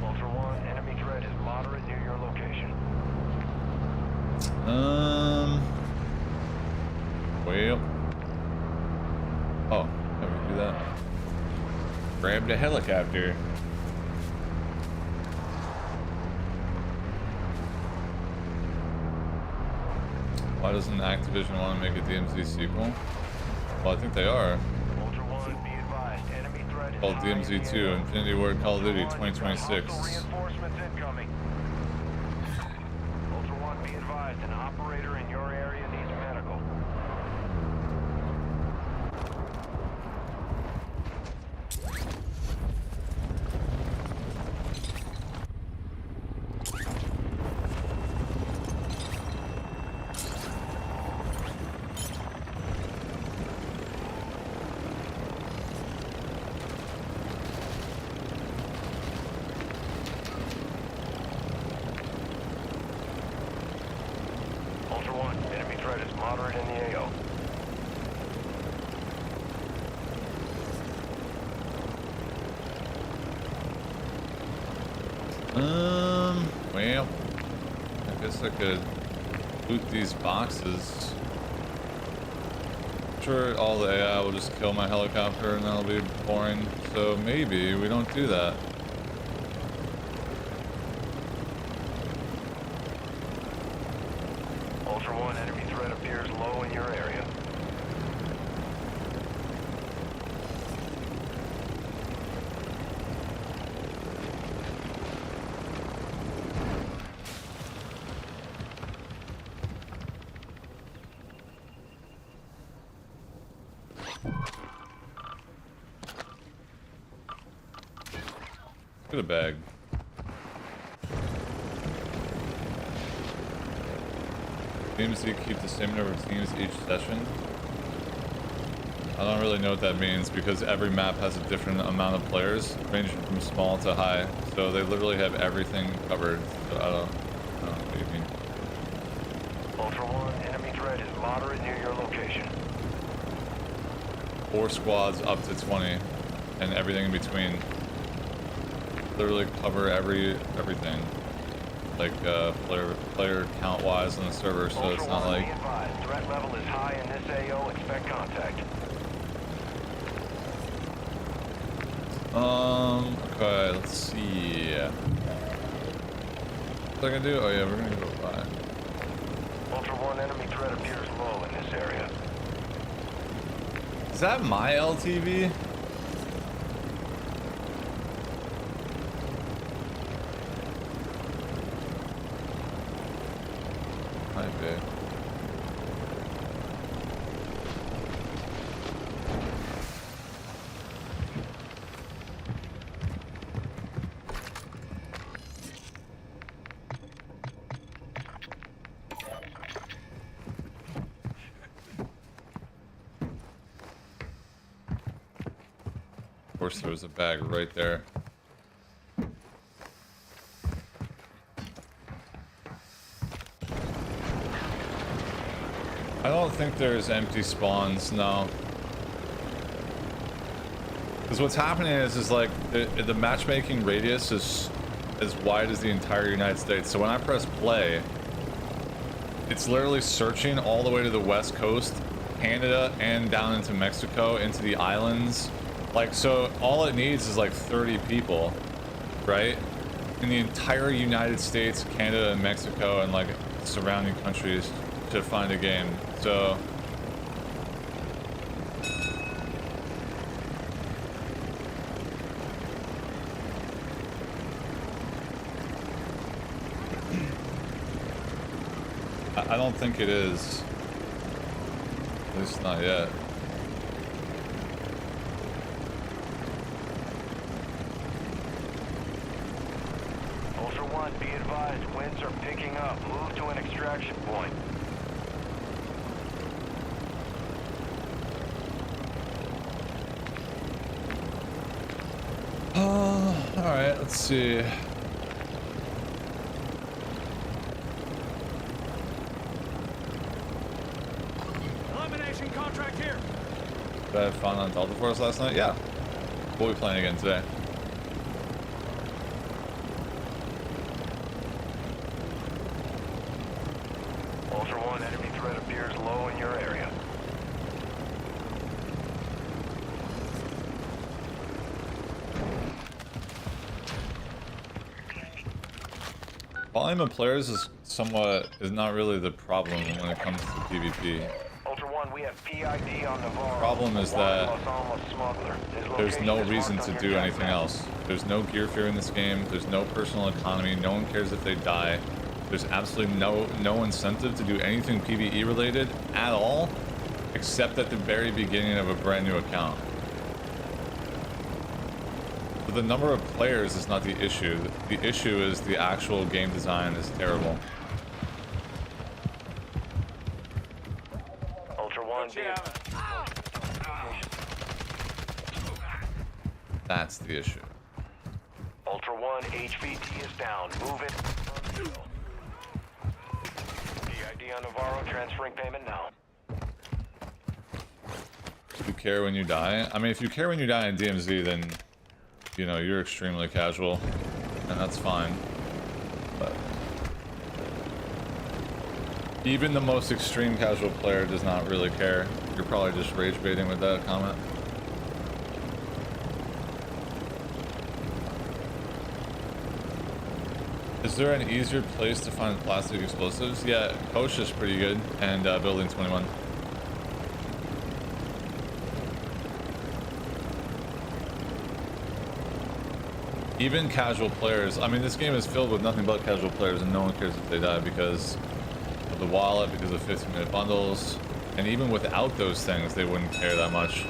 Ultra One, enemy threat is moderate near your location. Well. Oh, how do we do that? Grab the helicopter. Why doesn't Activision want to make a DMZ sequel? Well, I think they are. Ultra One, be advised, enemy threat is Called high in the DMZ2, area. Infinity Ward Call of Duty Ultra One, you've got 2026. hostile reinforcements incoming. Ultra One, be advised, an operator in your area needs medical. Ultra One, enemy threat is moderate in the AO. Well, I guess I could loot these boxes. I'm sure all the AI will just kill my helicopter and that'll be boring. So maybe we don't do that. Ultra One, enemy threat appears low in your area. Get a bag. DMZ keep the same number of teams each session. I don't really know what that means because every map has a different amount of players, ranging from small to high. So they literally have everything covered. So I don't know what you mean. Ultra One, enemy threat is moderate near your location. 4 squads up to 20, and everything in between. Literally cover everything, like player count wise on the server. So Ultra it's not One, like. be advised, threat level is high in this AO. Expect contact. Okay, let's see. What's I gonna do? Oh yeah, we're gonna go by. Ultra One, enemy threat appears low in this area. Is that my LTV? Might be. Of course, there was a bag right there. I don't think there's empty spawns, no. Because what's happening is like the matchmaking radius is as wide as the entire United States. So when I press play, it's literally searching all the way to the West Coast, Canada, and down into Mexico, into the islands. Like, so all it needs is like 30 people, right? In the entire United States, Canada, and Mexico, and like surrounding countries to find a game. So I don't think it is. At least not yet. Ultra One, be advised, winds are picking up. Move to an extraction point. All right, let's see. Elimination contract here. Did I have fun on Delta Force last night? Yeah. What are we playing again today? Ultra One, enemy threat appears low in your area. Volume of players is not really the problem when it comes to PvP. Ultra One, we have PID on Navarro. Problem is that Los Alamos smuggler. His there's location no is reason marked to on do your anything map. else. There's no gear fear in this game. There's no personal economy. No one cares if they die. There's absolutely no incentive to do anything PvE related at all, except at the very beginning of a brand new account. But the number of players is not the issue. The issue is the actual game design is terrible. Ultra One, That's the issue. Ultra One, HVT is down. Move it. PID on Navarro, transferring payment now. Do you care when you die? I mean, if you care when you die in DMZ, then, you know, you're extremely casual, and that's fine. But even the most extreme casual player does not really care. You're probably just rage baiting with that comment. Is there an easier place to find plastic explosives? Yeah, Kosh is pretty good, and Building 21. Even casual players, I mean, this game is filled with nothing but casual players, and no one cares if they die because of the wallet, because of 15-minute bundles, and even without those things, they wouldn't care that much.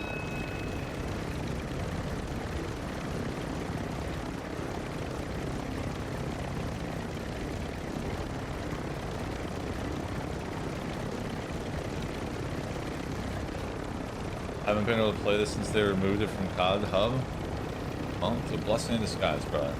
I haven't been able to play this since they removed it from COD Hub. Well, it's a blessing in disguise, bro.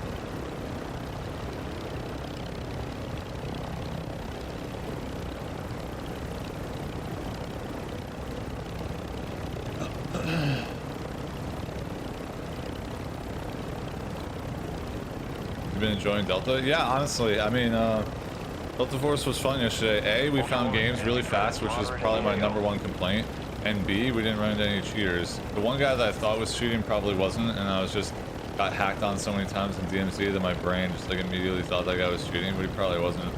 You been enjoying Delta? Yeah, honestly, I mean, Delta Force was fun yesterday. A, we found games really fast, which was probably my #1 complaint. And B, we didn't run into any cheaters. The one guy that I thought was cheating probably wasn't, and I was just got hacked on so many times in DMZ that my brain just like immediately thought that guy was cheating, but he probably wasn't.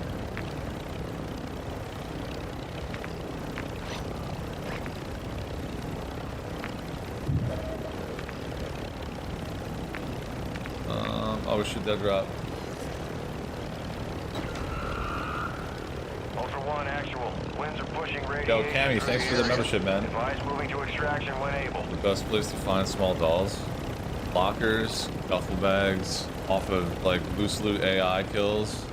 Oh, we should dead drop. Ultra One, actual. Winds are pushing radiation. Yo, Cammy, thanks for the membership, man. Advise moving to extraction when able. The best place to find small dolls. Lockers, duffel bags, off of like loose loot AI kills.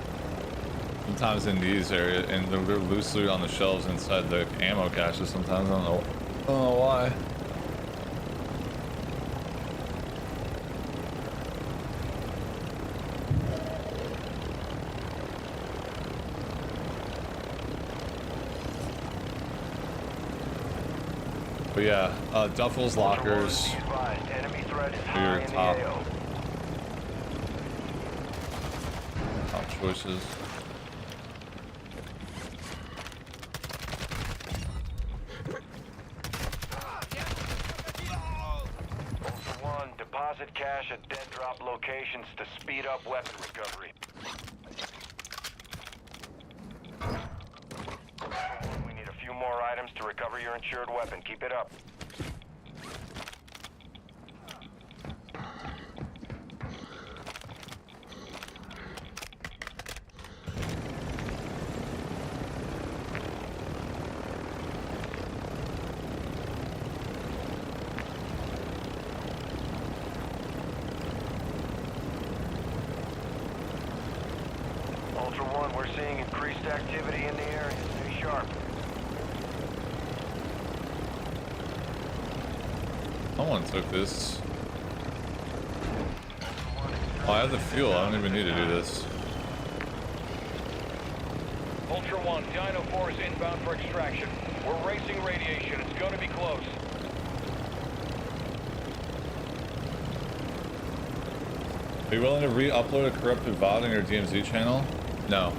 Sometimes in these areas, and they're loose loot on the shelves inside the ammo caches sometimes. I don't know why. But yeah, duffels, lockers, Enemy threat is are high your in the top AO. choices. Ultra One, deposit cash at dead drop locations to speed up weapon recovery. Ultra One, we need a few more items to recover your insured weapon. Keep it up. Ultra One, we're seeing increased activity in the area. Stay sharp. Someone took this. Oh, I have the fuel. I don't even need to do this. Ultra One, Dino 4 is inbound for extraction. We're racing radiation. It's going to be close. Are you willing to re-upload a corrupted VOD on your DMZ channel? No.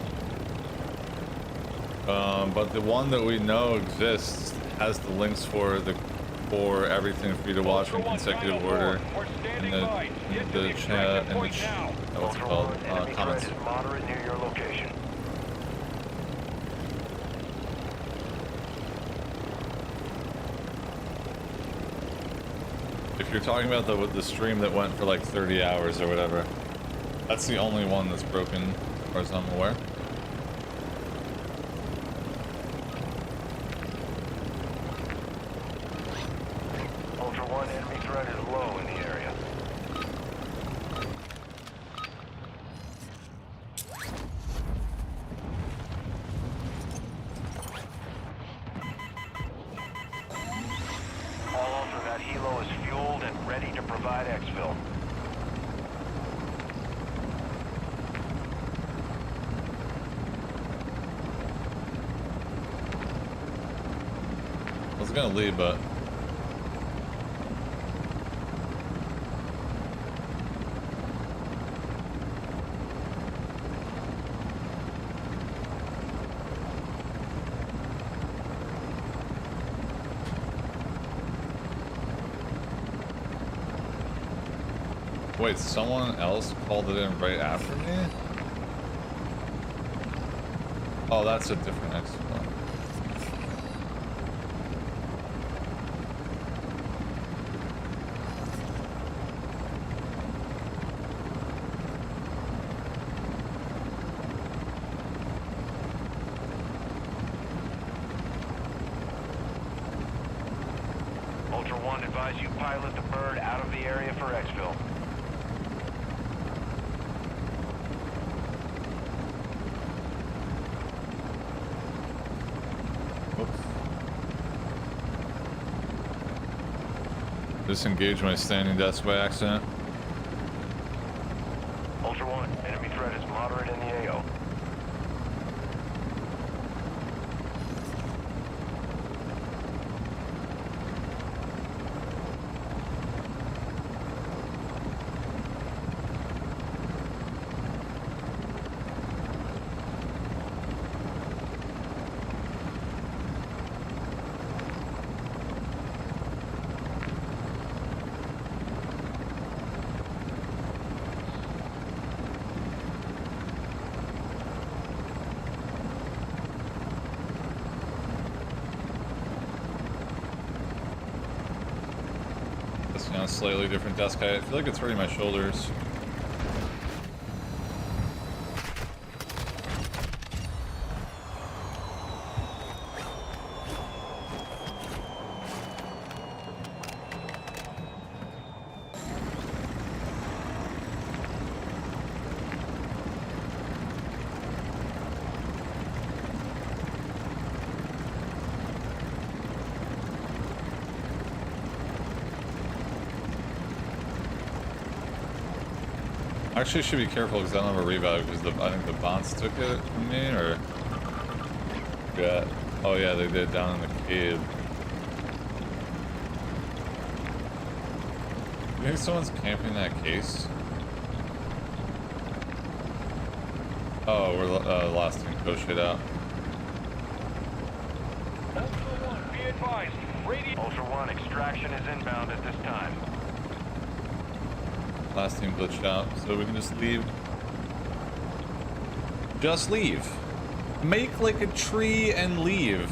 But the one that we know exists has the links for everything for you to watch in consecutive order in the chat and what's it called? Comments. Moderate near your location. If you're talking about the stream that went for like 30 hours or whatever, that's the only one that's broken as far as I'm aware. Ultra One, enemy threat is low in the area. All Ultra, that helo is fueled and ready to provide exfil. I was gonna leave, but wait, someone else called it in right after me? Oh, that's a different exfil. Ultra One, advise you pilot the bird out of the area for exfil. Disengage my standing desk by accident. Ultra One, enemy threat is moderate in the AO. On a slightly different desk. I feel like it's hurting my shoulders. Actually, should be careful because I don't have a revive because I think the bots took it from me, or yeah. Oh yeah, they did down in the cave. You think someone's camping that case? Oh, we're last team push it out. Ultra One, be advised. Ultra One, extraction is inbound at this time. Last team glitched out, so we can just leave. Just leave. Make like a tree and leave.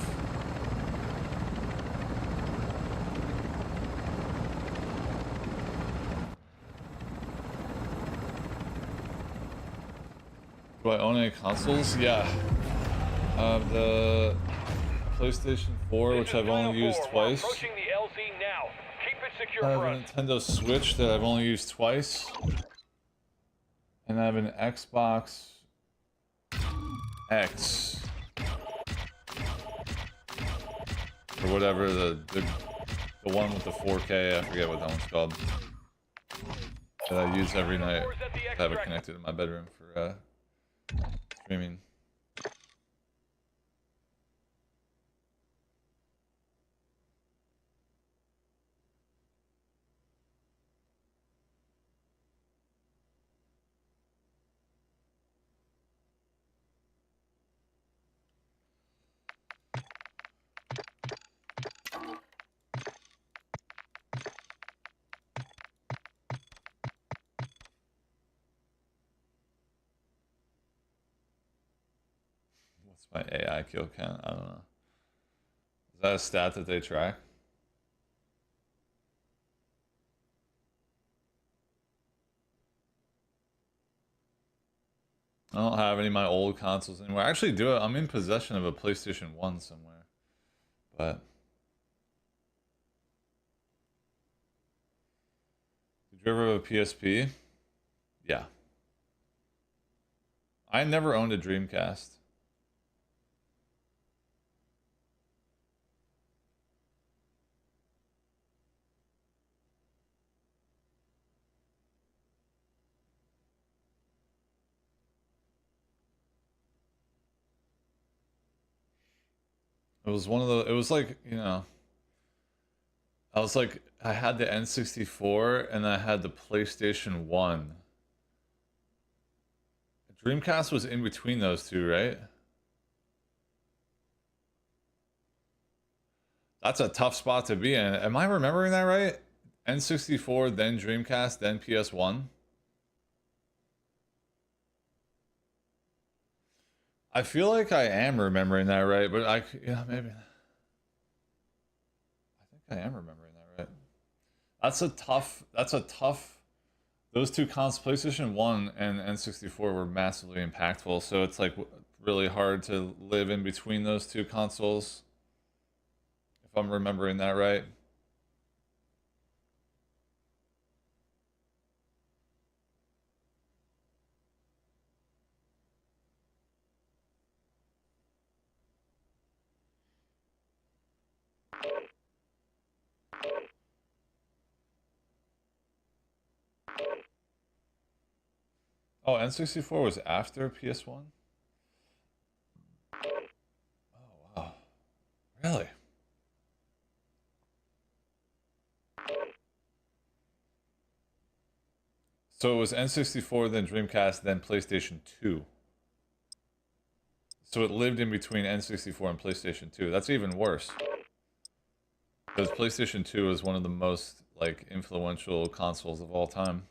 Do I own any consoles? Yeah. The PlayStation 4, which I've only used twice. Approaching the LZ now. Keep it secure I have for a us. Nintendo Switch that I've only used twice. And I have an Xbox X. Or whatever, the one with the 4K, I forget what that one's called. that I use every night. Force at the I have it extract. connected in my bedroom for streaming. What's my AI kill count? I don't know. Is that a stat that they track? I don't have any of my old consoles anymore. I actually do. I'm in possession of a PlayStation 1 somewhere. But did you ever have a PSP? Yeah. I never owned a Dreamcast. It was one of the, it was like, you know, I was like, I had the N64 and I had the PlayStation 1. Dreamcast was in between those two, right? That's a tough spot to be in. Am I remembering that right? N64, then Dreamcast, then PS1? I feel like I am remembering that right, but yeah, maybe. I think I am remembering that right. That's a tough, those two consoles, PlayStation 1 and N64 were massively impactful, so it's like really hard to live in between those two consoles, if I'm remembering that right. Oh, N64 was after PS1? Oh, wow. Really? So it was N64, then Dreamcast, then PlayStation 2. So it lived in between N64 and PlayStation 2. That's even worse. Because PlayStation 2 is one of the most, like, influential consoles of all time.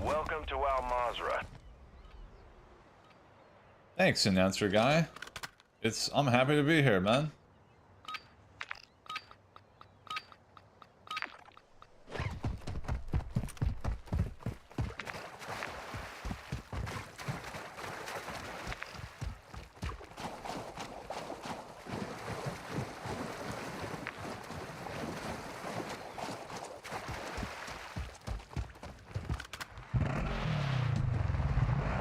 Welcome to Al Mazrah. Thanks, announcer guy. I'm happy to be here, man.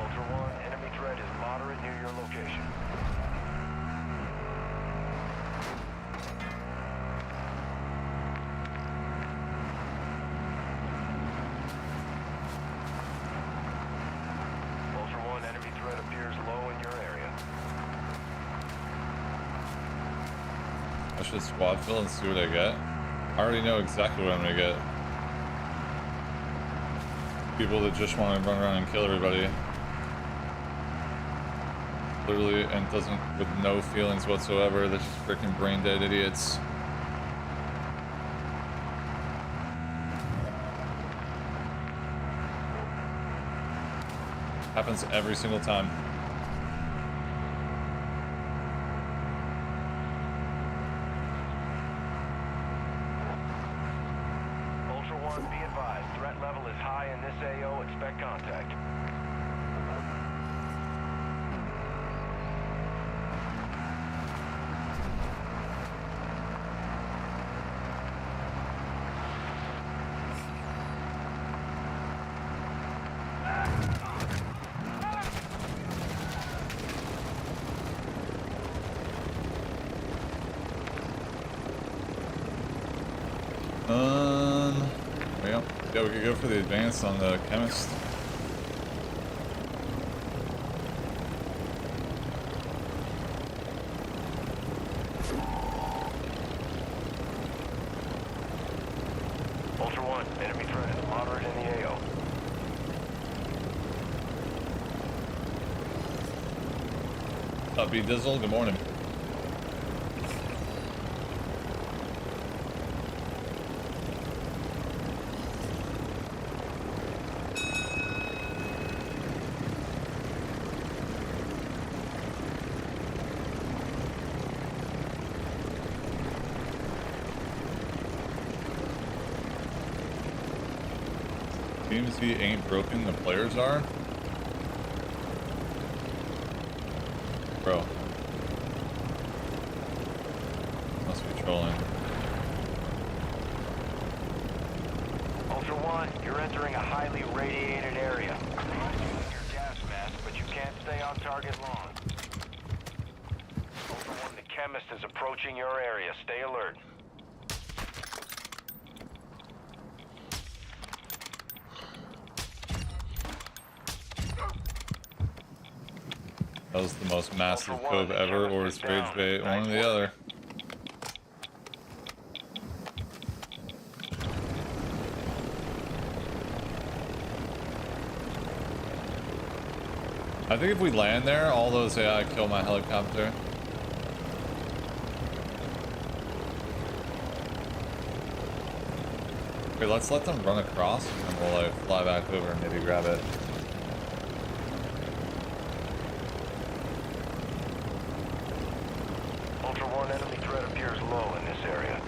Ultra One, enemy threat is moderate near your location. Ultra One, enemy threat appears low in your area. I should squad fill and see what I get. I already know exactly what I'm gonna get. People that just want to run around and kill everybody. Literally, and with no feelings whatsoever. They're just freaking brain dead idiots. Happens every single time. Threat level is high in this AO. Expect contact. Yeah, we could go for the advance on the chemist. Ultra One, enemy threat is moderate in the AO. What's up, B-Dizzle? Good morning. DMZ ain't broken, the players are. Bro. Must be trolling. Ultra One, you're entering a highly radiated area. Your gas mask, but you can't stay on target long. Ultra One, the chemist is approaching your area. Stay alert. That was the most massive cove ever, or it's rage bait, one or the other. I think if we land there, all those AI kill my helicopter. Okay, let's let them run across, and we'll like fly back over and maybe grab it. Ultra One, enemy threat appears low in this area.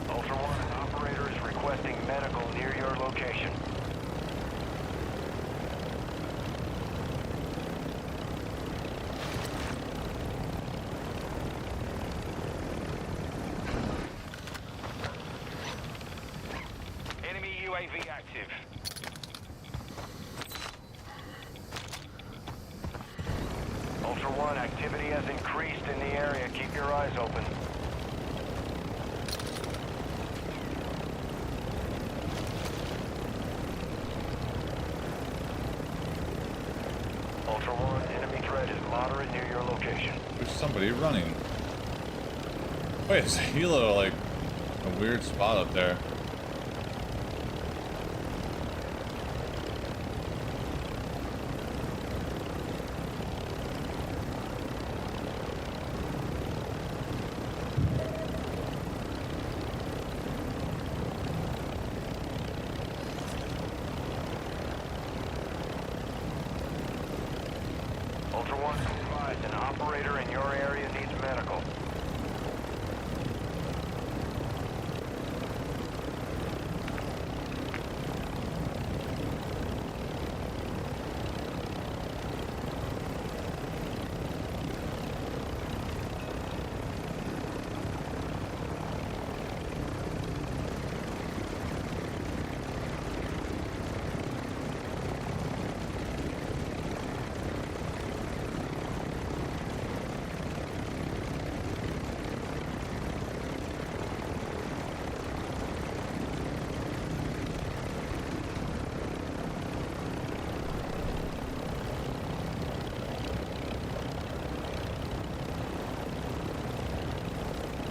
Ultra One, an operator is requesting medical near your location. Enemy UAV active. Ultra One, activity has increased in the area. Keep your eyes open. Ultra One, enemy threat is moderate near your location. There's somebody running. Wait, is Hilo like a weird spot up there? Ultra One, advised an operator in your area needs medical.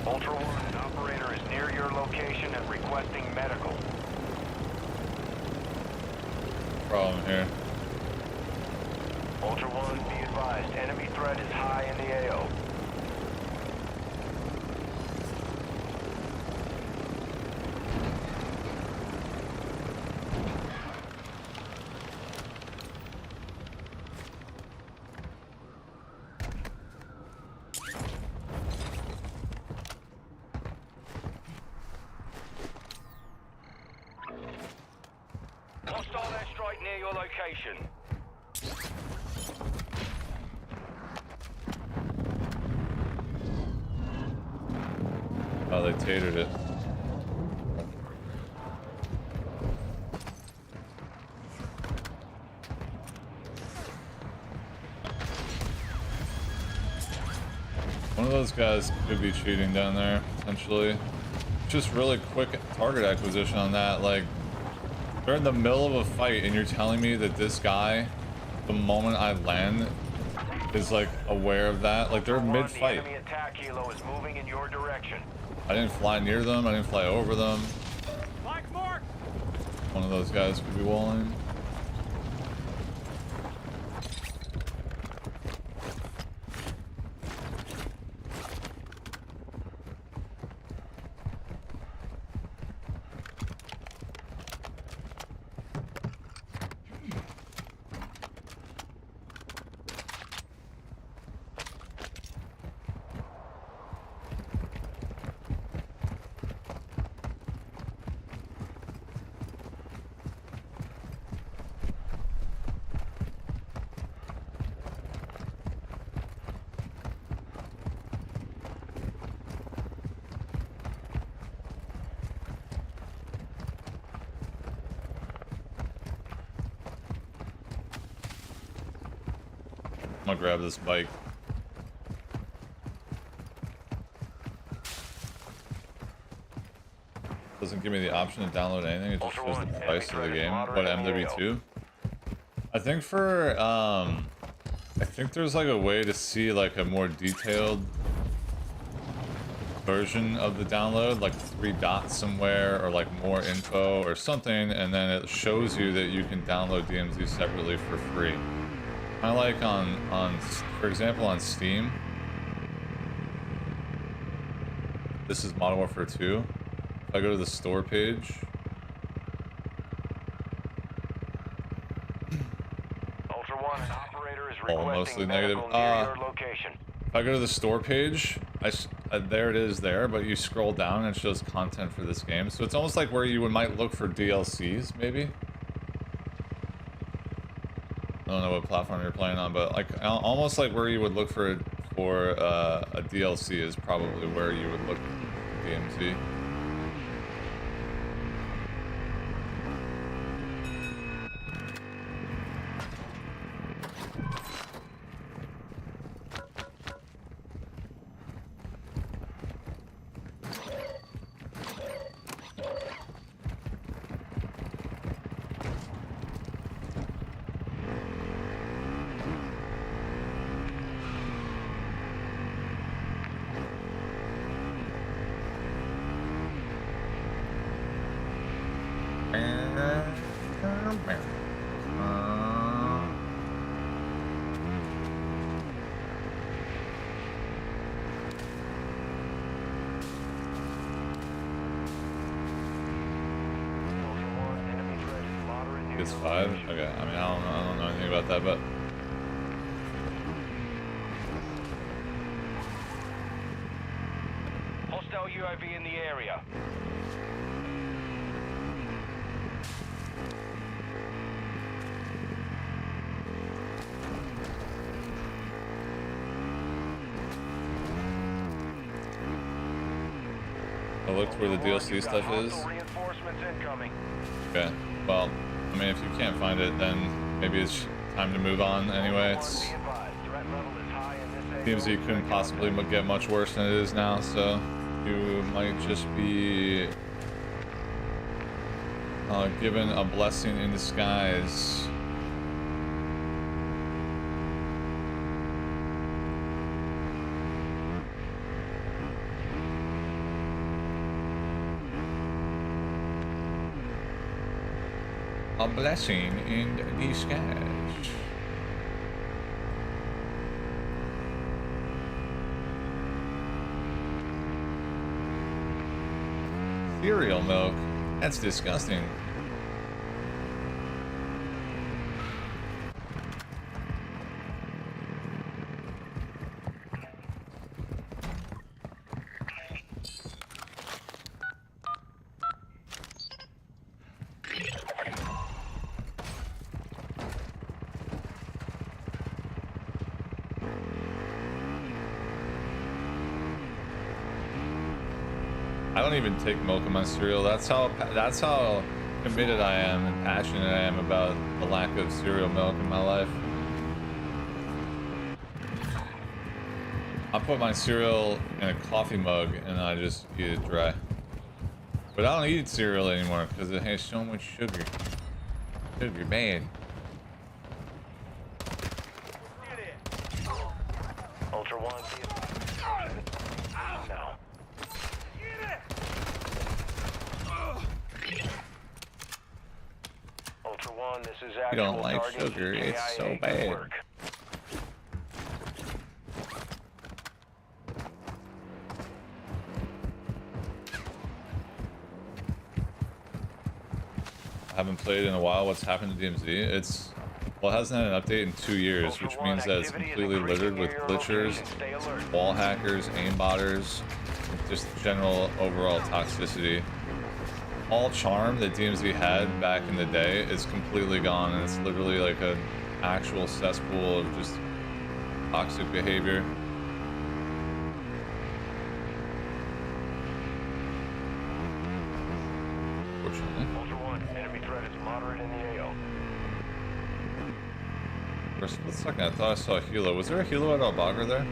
Ultra One, an operator is near your location and requesting medical. Problem here. Ultra One, be advised, enemy threat is high in the AO. near your location. Oh, they tatered it. One of those guys could be cheating down there, potentially. Just really quick target acquisition on that. Like, they're in the middle of a fight and you're telling me that this guy, the moment I land, is like aware of that. Like, they're mid-fight. The enemy attack helo is moving in your direction. I didn't fly near them, I didn't fly over them. Mike Mark! One of those guys could be walling. I'm gonna grab this bike. Doesn't give me the option to download anything, it just shows the price of the game. What, MW2? I think for, I think there's like a way to see like a more detailed version of the download, like 3 dots somewhere, or like more info or something, and then it shows you that you can download DMZ separately for free. I like on, for example, on Steam. This is Modern Warfare 2. If I go to the store page, Ultra One, an operator is all requesting mostly negative. medical near your location. If I go to the store page, there it is there, but you scroll down and it shows content for this game. So it's almost like where you might look for DLCs, maybe. I don't know what platform you're playing on, but like almost like where you would look for a DLC is probably where you would look for DMZ. It's 5? Okay, I mean, I don't know anything about that, but... Hostile UAV in the area. I looked where the DLC stuff is. Reinforcements incoming. Okay, well, I mean, if you can't find it, then maybe it's time to move on anyway. It's... DMZ couldn't possibly get much worse than it is now, so you might just be given a blessing in disguise. A blessing in disguise. Cereal milk? That's disgusting. I don't even take milk in my cereal. That's how committed I am and passionate I am about the lack of cereal milk in my life. I put my cereal in a coffee mug and I just eat it dry. But I don't eat cereal anymore because it has so much sugar. Sugar bad. Ultra One. No. Ultra One, this is You actual don't like target sugar, it's so KIA bad. work. I haven't played in a while. What's happened to DMZ? Well, it hasn't had an update in 2 years, which means that it's completely littered with glitchers, wall hackers, aimbotters, just general overall toxicity. All charm that DMZ had back in the day is completely gone, and it's literally like an actual cesspool of just toxic behavior. Fortunately. Ultra One, enemy threat is moderate in the AO. For a split second, I thought I saw a helo. Was there a helo at Al-Baghr there?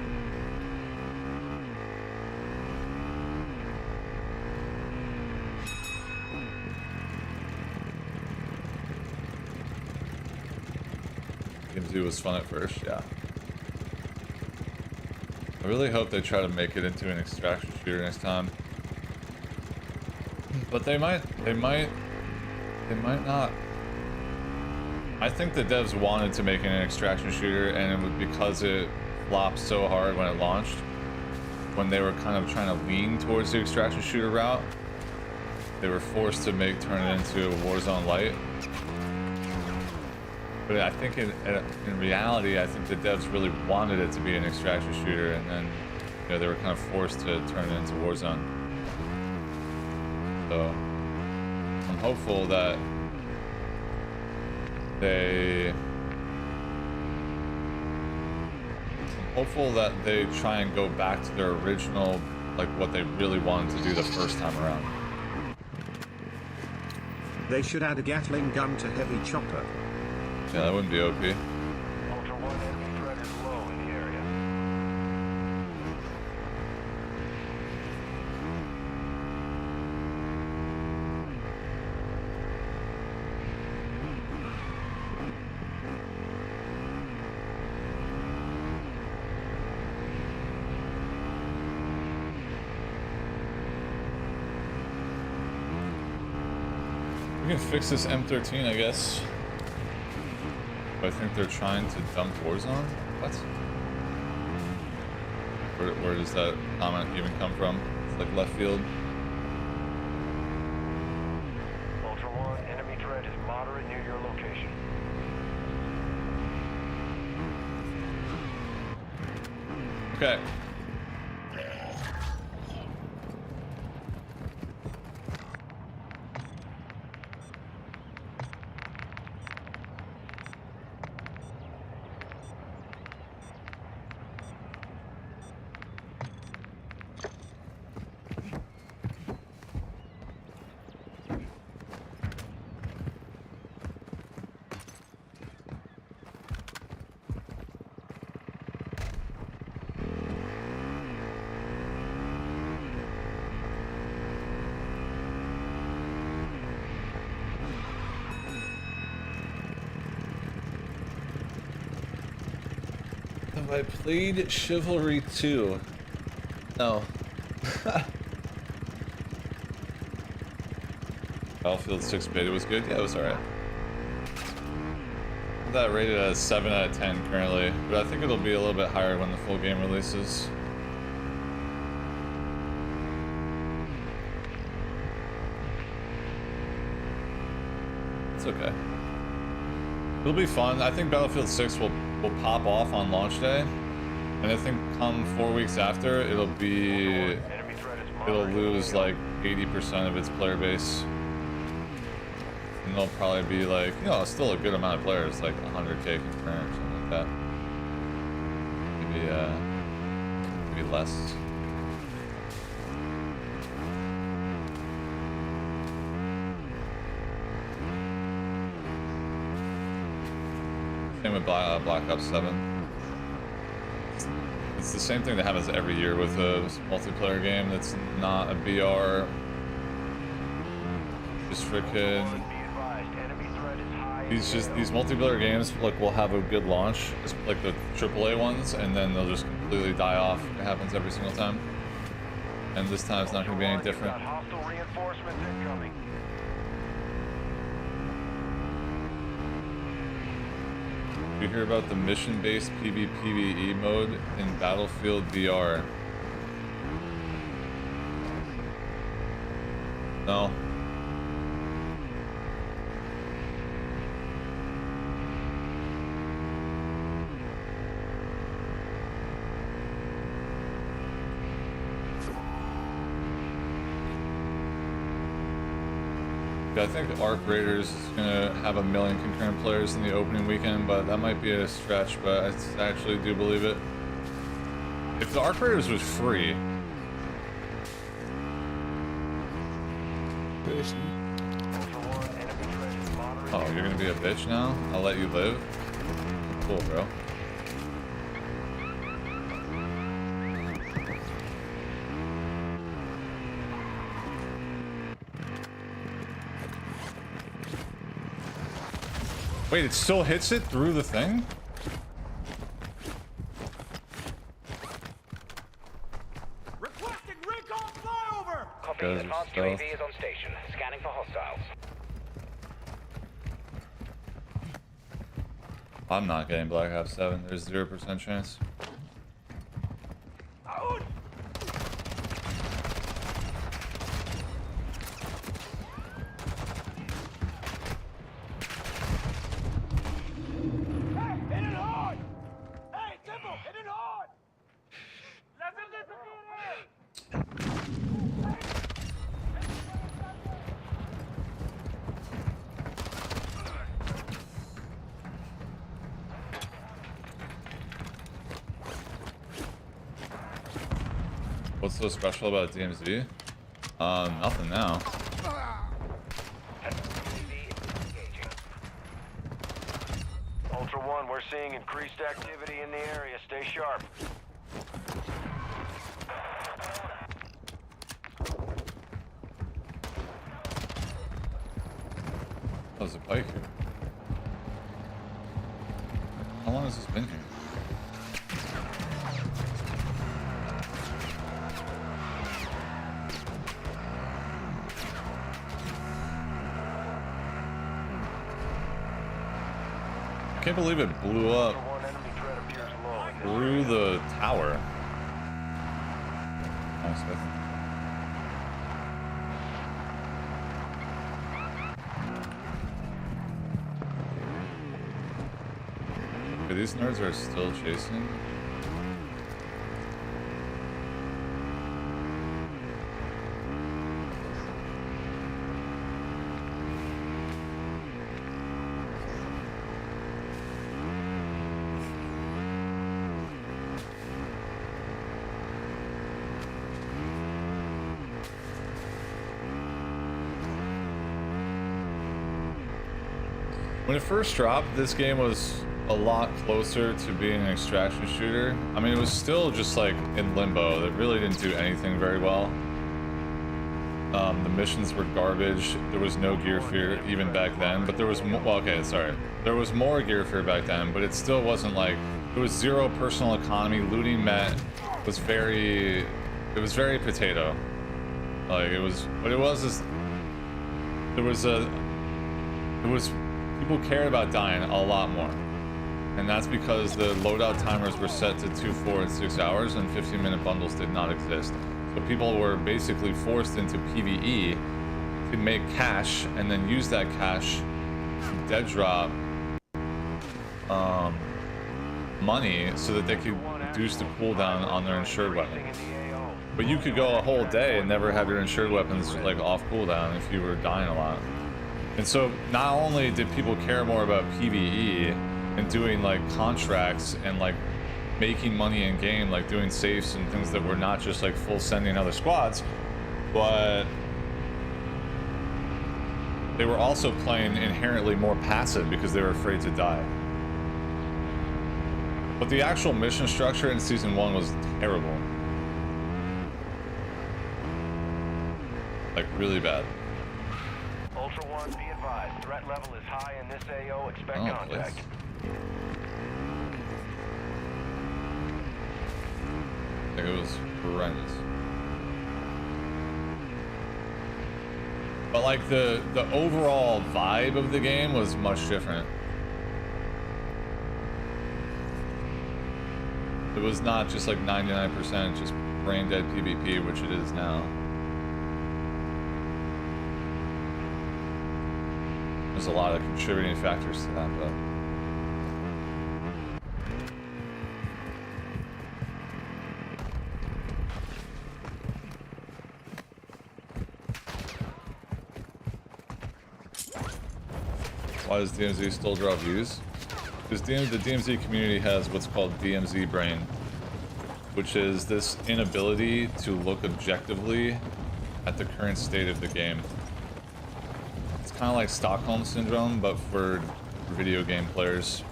DMZ was fun at first, yeah. I really hope they try to make it into an extraction shooter next time. But they might not. I think the devs wanted to make it an extraction shooter, and it was because it flopped so hard when it launched. When they were kind of trying to lean towards the extraction shooter route, they were forced to turn it into a Warzone light. But I think in reality, I think the devs really wanted it to be an extraction shooter, and then they were kind of forced to turn it into Warzone. So I'm hopeful that they try and go back to their original, like what they really wanted to do the first time around. They should add a Gatling gun to heavy chopper. Yeah, that wouldn't be OP. Ultra One, enemy threat is low in the area. We can fix this M13, I guess. I think they're trying to dump Warzone? What? Where does that comment even come from? It's like left field. Ultra One, enemy threat is moderate near your location. Okay. Have I played Chivalry 2? No. Battlefield 6 beta was good? Yeah, it was alright. That rated as 7 out of 10 currently, but I think it'll be a little bit higher when the full game releases. It's okay. It'll be fun. I think Battlefield 6 will pop off on launch day, and I think come 4 weeks after, it'll lose like 80% of its player base. And there'll probably be like, still a good amount of players, like 100k concurrent or something like that. Maybe less. Same with Black Ops 7. It's the same thing that happens every year with a multiplayer game that's not a BR. Just freaking. These multiplayer games like will have a good launch, like the AAA ones, and then they'll just completely die off. It happens every single time. And this time it's not going to be any different. Hostile reinforcements incoming. Did you hear about the mission-based PvPvE mode in Battlefield VR? No. I think Arc Raiders is gonna have 1 million concurrent players in the opening weekend, but that might be a stretch, but I actually do believe it. If the Arc Raiders was free... Oh, you're gonna be a bitch now? I'll let you live? Cool, bro. Wait, it still hits it through the thing? Requesting recon flyover! Copy. Advanced UAV is on station. Scanning for hostiles. I'm not getting Black Ops 7. There's 0% chance. Out! Hey, hit it hard! Hey, Temple, hit it hard! لازم تسخير! What's so special about DMZ? Nothing now. Ultra One, we're seeing increased activity in the area. Stay sharp. Oh, there's a bike here. How long has this been here? I can't believe it blew up Ultra One, enemy threat appears low. through the tower. Nice, okay, these nerds are still chasing. When it first dropped, this game was a lot closer to being an extraction shooter. I mean, it was still just like in limbo. It really didn't do anything very well. The missions were garbage. There was no gear fear even back then, but there was well, okay, sorry. There was more gear fear back then, but it still wasn't like, it was zero personal economy. Looting met was very, it was very potato. Like it was, what it was is, people cared about dying a lot more. And that's because the loadout timers were set to 2, 4, and 6 hours, and 15-minute bundles did not exist. So people were basically forced into PvE to make cash, and then use that cash to dead drop money so that they could reduce the cooldown on their insured weapons. But you could go a whole day and never have your insured weapons like off cooldown if you were dying a lot. And so not only did people care more about PvE and doing like contracts and like making money in game, like doing safes and things that were not just like full sending other squads, but they were also playing inherently more passive because they were afraid to die. But the actual mission structure in Season 1 was terrible. Like, really bad. Ultra One, be advised. Threat level is high in this AO. Expect Oh, contact. Like, it was horrendous. But like the overall vibe of the game was much different. It was not just like 99% just brain dead PvP, which it is now. There's a lot of contributing factors to that, but why does DMZ still draw views? Because the DMZ community has what's called DMZ brain, which is this inability to look objectively at the current state of the game. It's kind of like Stockholm Syndrome, but for video game players.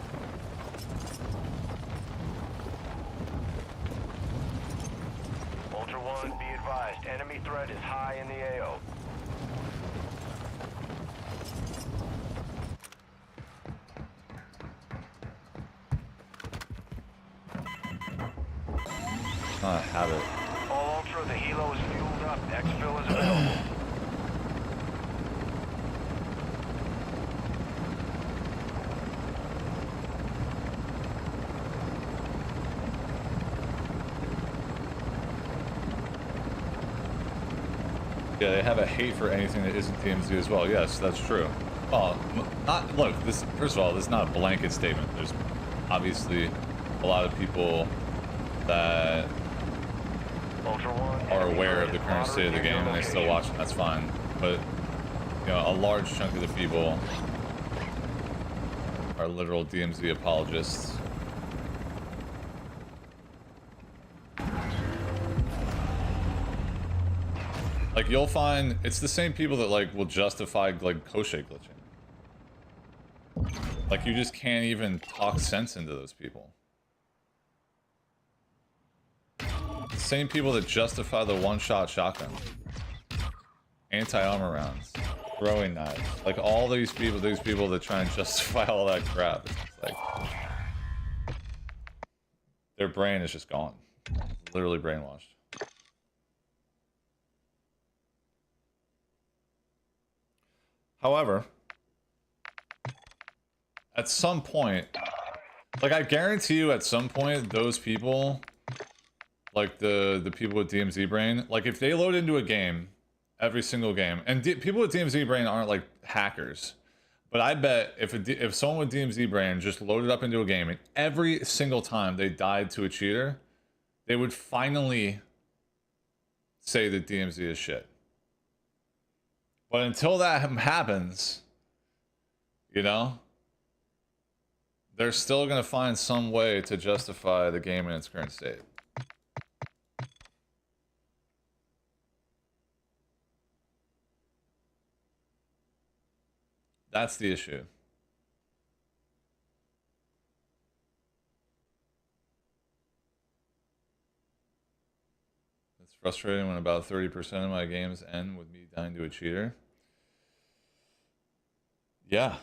Ultra One, be advised. Enemy threat is high in the AO. Not a habit. All Ultra, the helo is fueled up. Exfil is available. Yeah, they have a hate for anything that isn't DMZ as well. Yes, that's true. Well, not look. This first of all, this is not a blanket statement. There's obviously a lot of people that are aware of the current state of the game and they still watch it. That's fine. But you know, a large chunk of the people are literal DMZ apologists. Like, you'll find it's the same people that like will justify like Koshé glitching. Like, you just can't even talk sense into those people. Same people that justify the one-shot shotgun, anti-armor rounds, throwing knives. Like, all these people that try and justify all that crap. It's like their brain is just gone. Literally brainwashed. However, at some point, like, I guarantee you at some point, those people, like the people with DMZ brain, like, if they load into a game, every single game, and people with DMZ brain aren't like hackers, but I bet if someone with DMZ brain just loaded up into a game and every single time they died to a cheater, they would finally say that DMZ is shit. But until that happens, you know, they're still going to find some way to justify the game in its current state. That's the issue. It's frustrating when about 30% of my games end with me dying to a cheater. Yeah.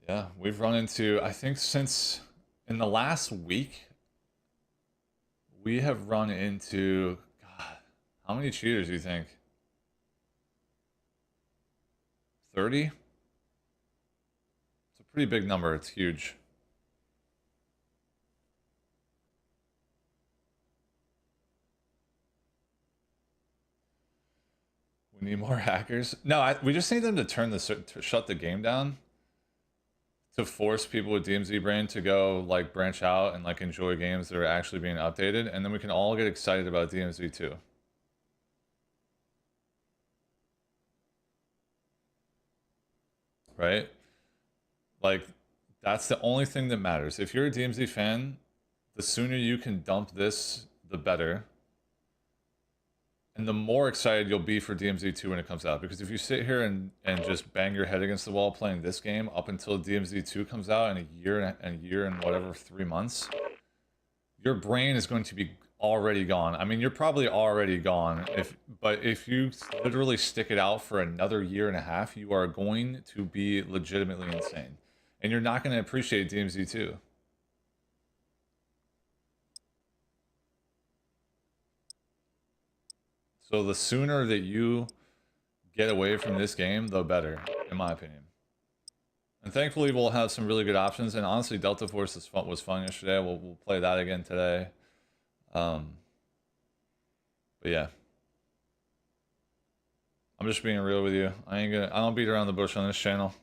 Yeah, we've run into, I think since in the last week, we have run into, God, how many cheaters do you think? 30? It's a pretty big number. It's huge. We need more hackers. No, we just need them to to shut the game down. To force people with DMZ brain to go like branch out and like enjoy games that are actually being updated, and then we can all get excited about DMZ 2. Right? Like, that's the only thing that matters. If you're a DMZ fan, the sooner you can dump this, the better. And the more excited you'll be for DMZ 2 when it comes out. Because if you sit here and just bang your head against the wall playing this game up until DMZ 2 comes out in a year and whatever, 3 months, your brain is going to be already gone. I mean, you're probably already gone, but if you literally stick it out for another year and a half, you are going to be legitimately insane. And you're not going to appreciate DMZ 2. So the sooner that you get away from this game, the better, in my opinion. And thankfully, we'll have some really good options. And honestly, Delta Force was fun yesterday. We'll play that again today. But yeah, I'm just being real with you. I don't beat around the bush on this channel.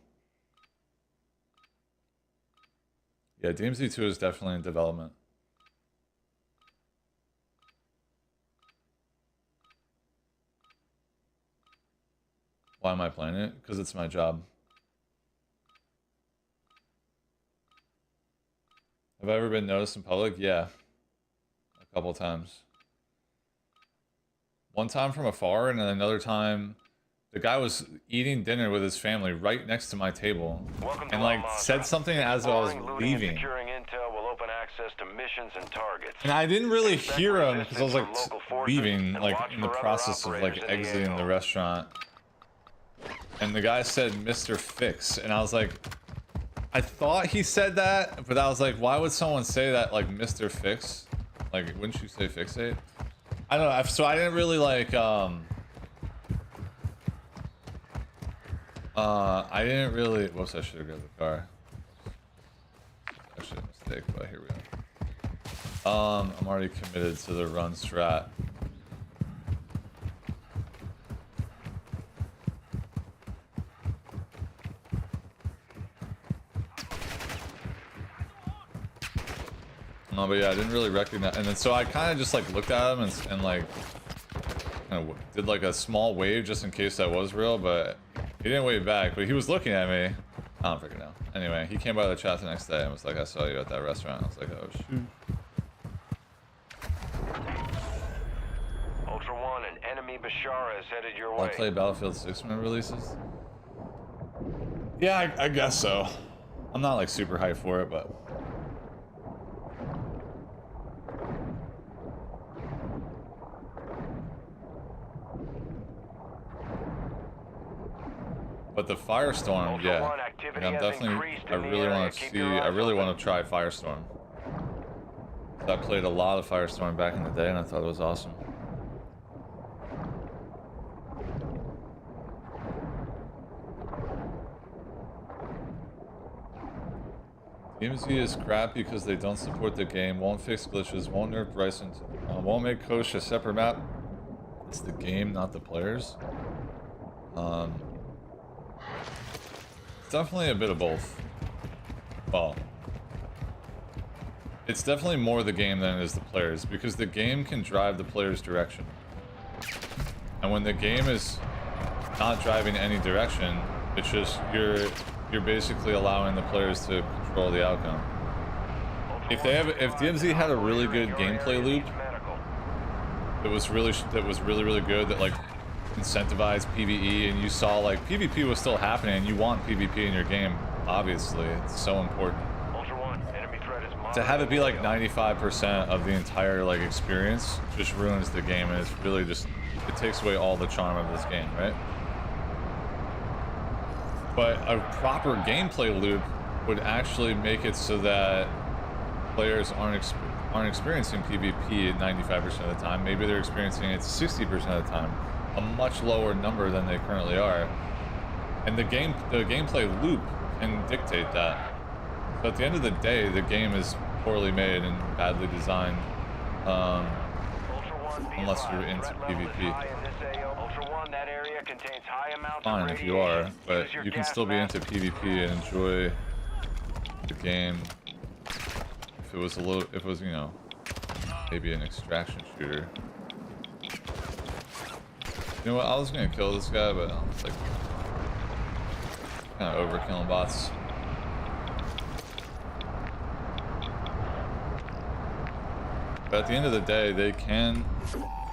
Yeah, DMZ 2 is definitely in development. Why am I playing it? Because it's my job. Have I ever been noticed in public? Yeah. A couple times. One time from afar, and then another time, the guy was eating dinner with his family right next to my table. And like said something as I was leaving. Securing intel will open access to missions and targets. And I didn't really hear him because I was like leaving, like in the process of like exiting the restaurant. And the guy said Mr. Fix, and I was like, I thought he said that, but I was like, why would someone say that, like Mr. Fix? Like, wouldn't you say Phixate? I don't know. So I didn't really like, I didn't really. Whoops! I should have grabbed the car. Actually, a mistake, but here we are. I'm already committed to the run strat. No, but yeah, I didn't really recognize, and then so I kind of just like looked at him and like kind of did like a small wave just in case that was real, but he didn't wave back. But he was looking at me. I don't freaking know. Anyway, he came by the chat the next day and was like, "I saw you at that restaurant." I was like, "Oh shoot." Ultra One, an enemy Bashara is headed your I'll way. play Battlefield 6 when it releases. Yeah, I guess so. I'm not like super hyped for it, but. But the Firestorm, yeah. Like, I'm definitely. I really want to see. I really want to try Firestorm. I played a lot of Firestorm back in the day, and I thought it was awesome. DMZ is crap because they don't support the game, won't fix glitches, won't nerf Bryson, won't make Kosh a separate map. It's the game, not the players. Definitely a bit of both. Well, it's definitely more the game than it is the players, because the game can drive the players' direction. And when the game is not driving any direction, it's just you're basically allowing the players to control the outcome. If DMZ had a really good gameplay loop that was really good, that like incentivized PvE, and you saw like PvP was still happening, and you want PvP in your game, obviously it's so important. To have it be like 95% of the entire like experience just ruins the game, and it's really just, it takes away all the charm of this game, right? But a proper gameplay loop would actually make it so that players aren't experiencing PvP at 95% of the time. Maybe they're experiencing it 60% of the time, a much lower number than they currently are. And the gameplay loop can dictate that. So at the end of the day, the game is poorly made and badly designed, unless you're into PvP. Fine if you are, but you can still be into PvP and enjoy the game. If it was, you know, maybe an extraction shooter. You know what, I was gonna kill this guy, but I was like, kind of overkilling bots. But at the end of the day, they can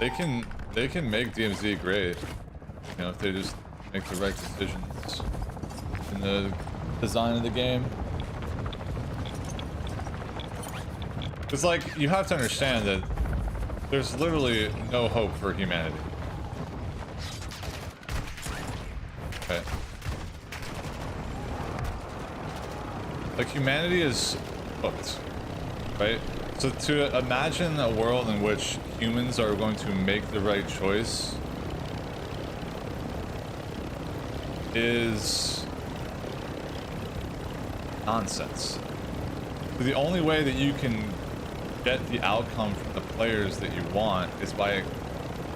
make DMZ great. You know, if they just make the right decisions in the design of the game. It's like, you have to understand that there's literally no hope for humanity. Okay. Like, humanity is hooked, right? So to imagine a world in which humans are going to make the right choice is nonsense. The only way that you can get the outcome from the players that you want is by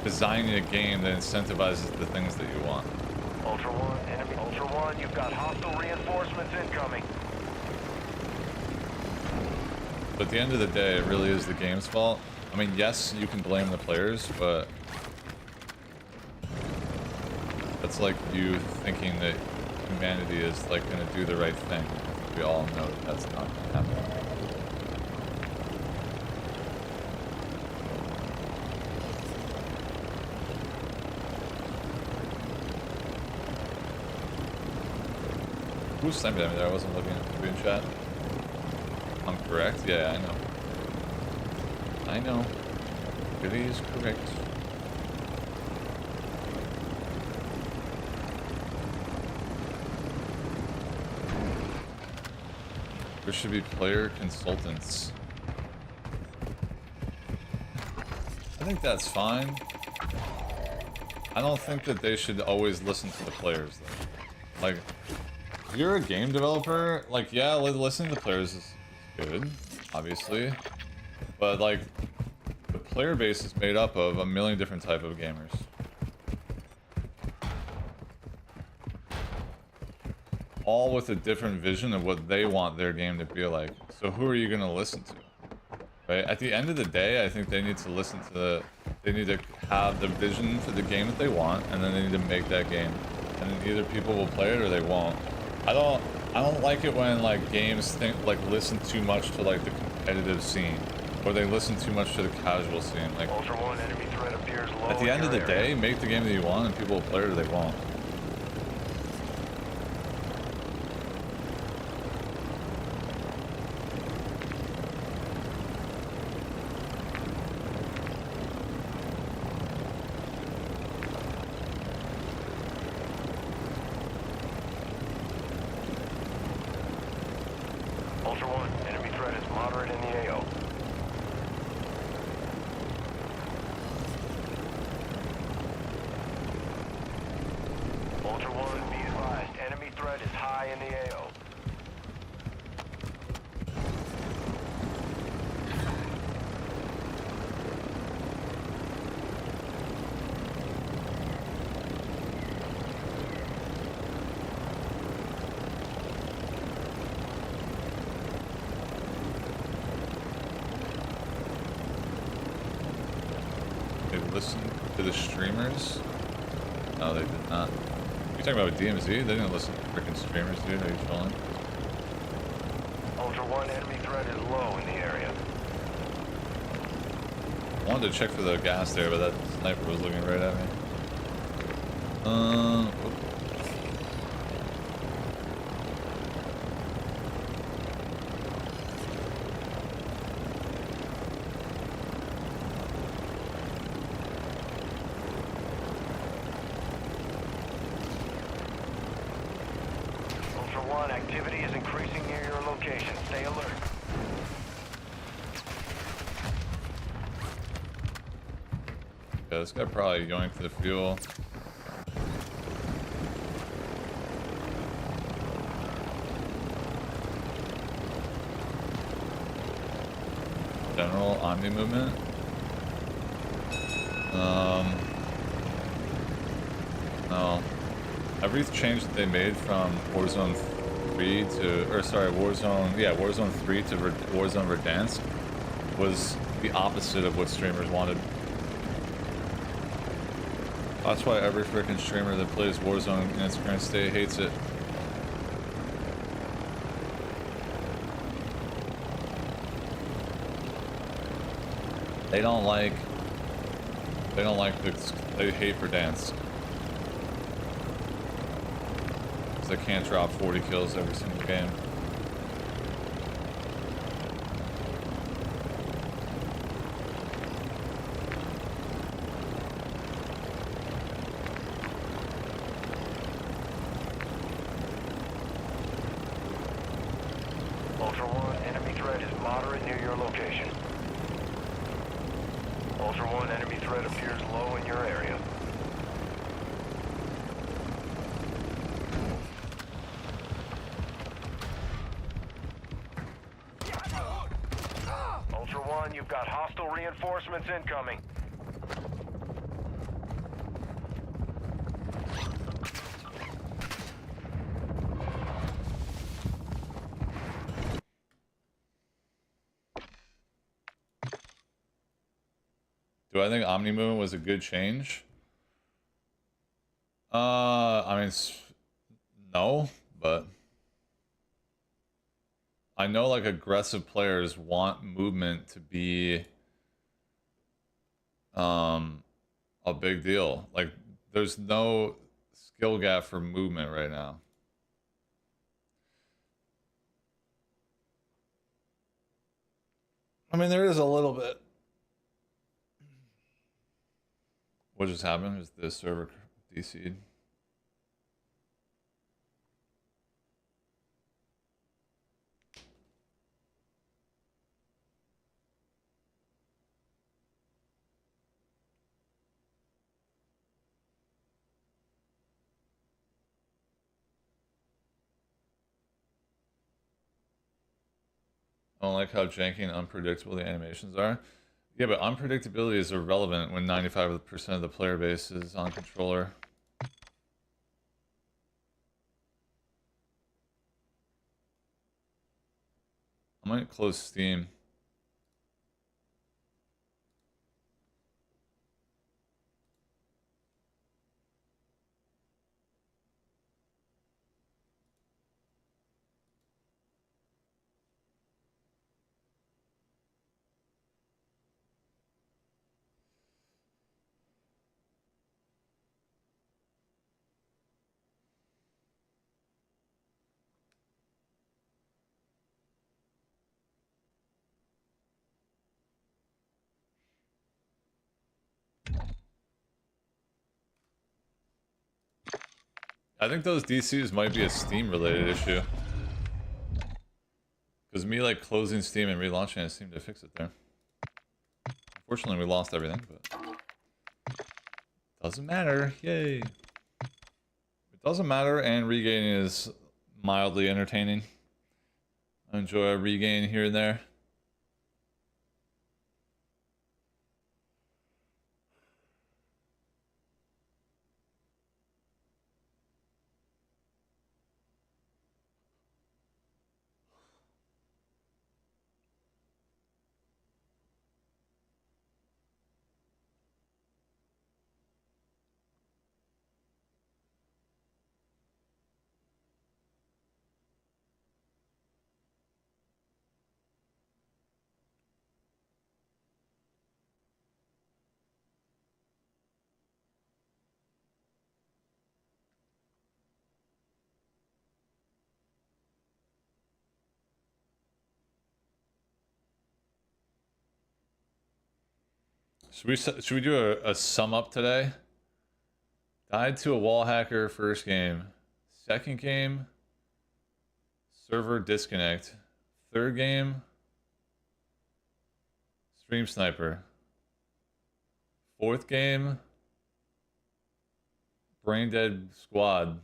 designing a game that incentivizes the things that you want. Ultra One, enemy. Ultra One, you've got hostile reinforcements incoming. But at the end of the day, it really is the game's fault. I mean, yes, you can blame the players, but that's like you thinking that humanity is like going to do the right thing. I think we all know that that's not going to happen. Who sent me that there? I wasn't looking at the green chat. I'm correct? Yeah, I know. I know. Billy is correct. There should be player consultants. I think that's fine. I don't think that they should always listen to the players, though. Like, if you're a game developer, like, yeah, listening to the players is good, obviously. But, like, the player base is made up of a million different type of gamers. All with a different vision of what they want their game to be like. So who are you going to listen to? Right? At the end of the day, I think they need to listen to they need to have the vision for the game that they want, and then they need to make that game. And then either people will play it or they won't. I don't like it when like games listen too much to like the competitive scene, or they listen too much to the casual scene. Like, Ultra One, enemy threat appears low. at the end of the day, make the game that you want, and people will play it or they won't. Ultra One, enemy threat is moderate in the AO. Ultra One, be advised, enemy threat is high in the AO. They listened to the streamers? No, they did not. You talking about DMZ? They didn't listen to freaking streamers, dude. Are you trolling? Ultra One, enemy threat is low in the area. I wanted to check for the gas there, but that sniper was looking right at me. Whoop. Ultra One, activity is increasing near your location. Stay alert. Yeah, this guy probably yoinked the fuel. General Omni movement. No. Every change that they made from Warzone 3 to, or sorry, Warzone 3 to Warzone Verdansk was the opposite of what streamers wanted. That's why every freaking streamer that plays Warzone in its current state hates it. They hate Verdansk. Because they can't drop 40 kills every single game. Ultra One, enemy threat is moderate near your location. Ultra One, enemy threat appears low in your area. Ultra One, you've got hostile reinforcements incoming. Do I think Omni Movement was a good change? I mean, no, but I know like aggressive players want movement to be a big deal. Like there's no skill gap for movement right now. I mean, there is a little bit. What just happened? Is the server DC'd? I don't like how janky and unpredictable the animations are. Yeah, but unpredictability is irrelevant when 95% of the player base is on controller. I might close Steam. I think those DCs might be a Steam related issue. Because me like closing Steam and relaunching it seemed to fix it there. Unfortunately we lost everything, but doesn't matter. Yay. It doesn't matter, and regaining is mildly entertaining. I enjoy a regain here and there. Should we do a sum up today? Died to a wall hacker first game. Second game, server disconnect. Third game, stream sniper. Fourth game, brain dead squad.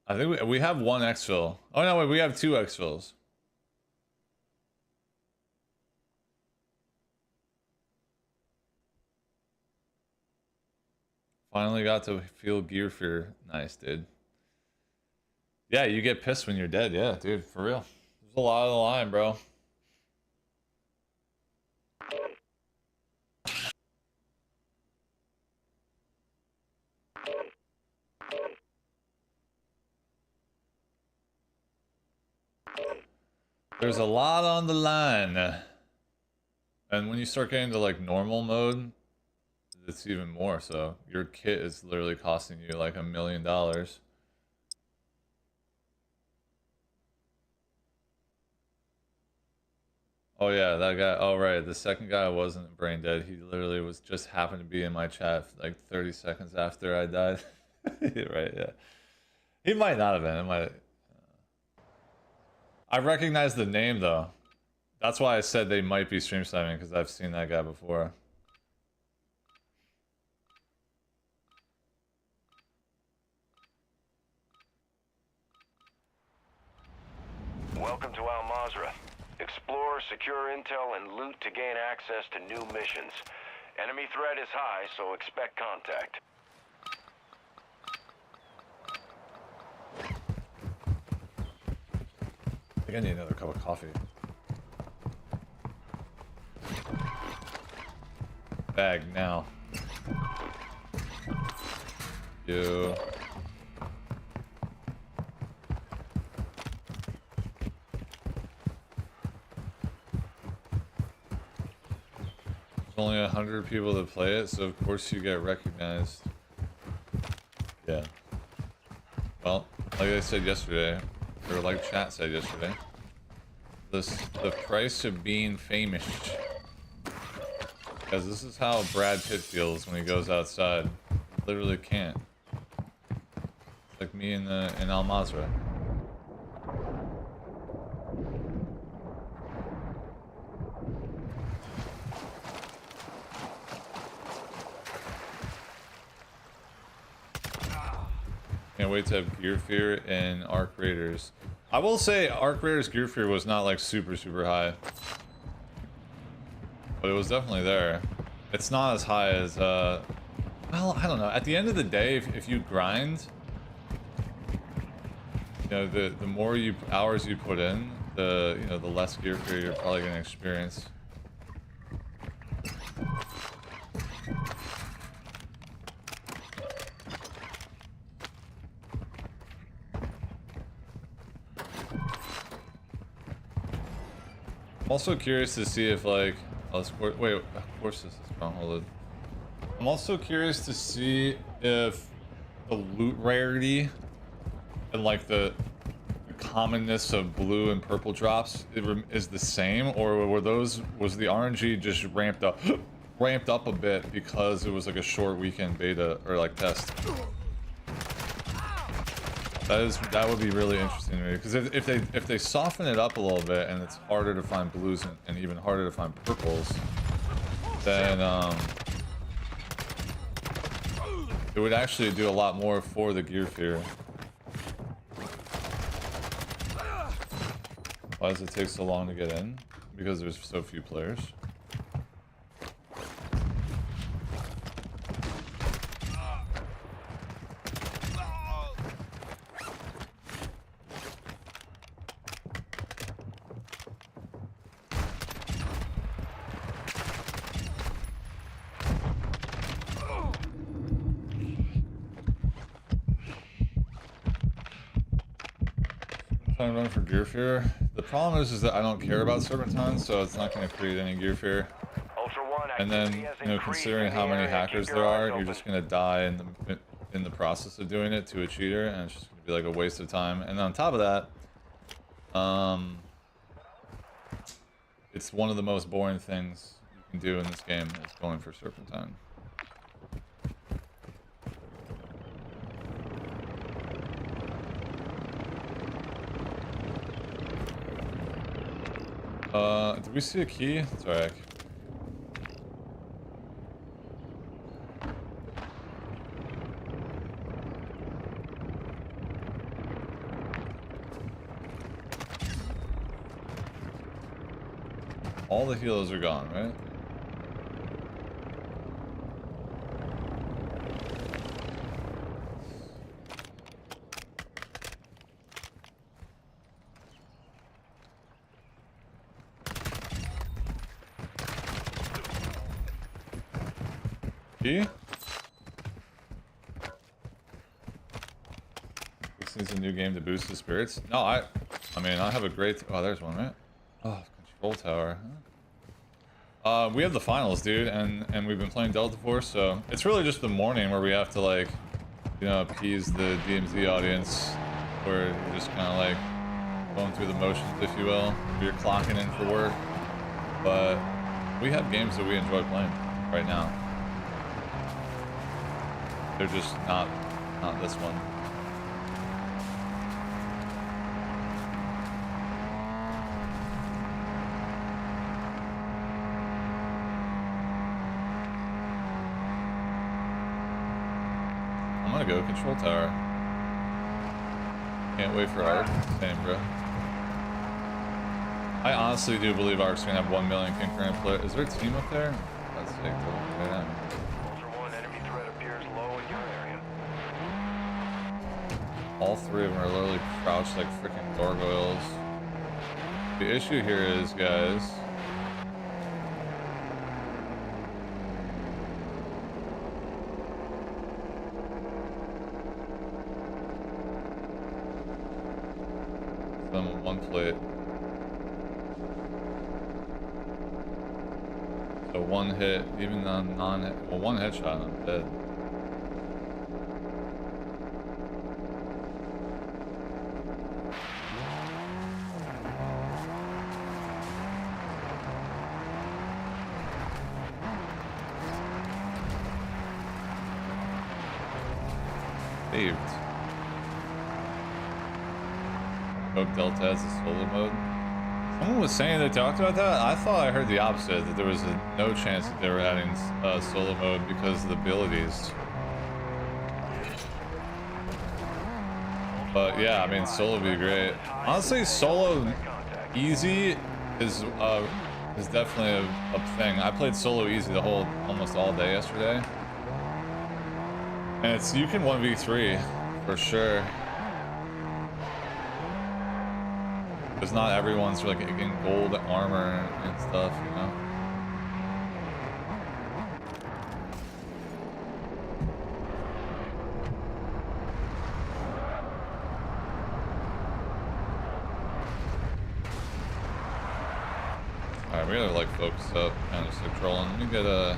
I think we have one exfil. Oh no, wait, we have two exfils. Finally got to feel gear fear. Nice, dude. Yeah, you get pissed when you're dead. Yeah, dude, for real. There's a lot on the line, bro. There's a lot on the line. And when you start getting to like normal mode, it's even more. So your kit is literally costing you like $1 million. Oh yeah, that guy. Oh right, the second guy wasn't brain dead. He literally was just happened to be in my chat like 30 seconds after I died. Right, yeah. He might not have been. It might. I recognize the name though. That's why I said they might be stream sniping, because I've seen that guy before. Welcome to Al Mazrah. Explore, secure intel, and loot to gain access to new missions. Enemy threat is high, so expect contact. I think I need another cup of coffee. Bag now. You. There's only 100 people that play it, so of course you get recognized. Yeah. Well, like I said yesterday, or like chat said yesterday, the price of being famous. Because this is how Brad Pitt feels when he goes outside. He literally can't. It's like me in Al Mazrah. Can't wait to have Gear Fear and Arc Raiders. I will say Arc Raiders Gear Fear was not like super high. But it was definitely there. It's not as high as, well, I don't know. At the end of the day, if you grind, you know, the more hours you put in, the less gear fear you're probably gonna experience. I'm also curious to see if like, wait, of course this is strongholded. I'm also curious to see if the loot rarity and like the commonness of blue and purple drops is the same, or was the RNG just ramped up a bit because it was like a short weekend beta or like test? That would be really interesting to me, because if they soften it up a little bit and it's harder to find blues and even harder to find purples, then it would actually do a lot more for the gear fear. Why does it take so long to get in? Because there's so few players. I'm running for gear fear. The problem is that I don't care about Serpentine, so it's not going to create any gear fear. Ultra One, And then, you know, considering how many hackers there are, you're just going to die in the process of doing it to a cheater, and it's just going to be like a waste of time. And on top of that, it's one of the most boring things you can do in this game is going for Serpentine. Did we see a key? Sorry. All the healers are gone, right? Key? This needs a new game to boost the spirits. No, I mean, I have a great... Oh, there's one, right? Oh, control tower. We have the finals, dude, and we've been playing Delta Force, so it's really just the morning where we have to, like, you know, appease the DMZ audience, where you're just kind of like going through the motions, if you will. You're clocking in for work, but we have games that we enjoy playing right now. They're just not this one. want to go control tower. Can't wait for Ark. Same, bro. I honestly do believe Ark's gonna have 1 million concurrent players. Is there a team up there? That's sick. Yeah. Ultra One, enemy threat appears low in your area. All three of them are literally crouched like freaking gargoyles. The issue here is, guys, them on one plate. So one hit, even on non-hit, well, one headshot, I'm dead. Saved. Hope Delta has a solo mode. Someone was saying they talked about that. I thought I heard the opposite, that there was no chance that they were adding solo mode because of the abilities. But yeah, I mean, solo would be great. Honestly, solo easy is definitely a thing. I played solo easy the whole almost all day yesterday, and it's you can 1v3 for sure. Because not everyone's like getting gold armor and stuff, you know. Alright, we gotta like focus up, kind of just like trolling. Let me get a.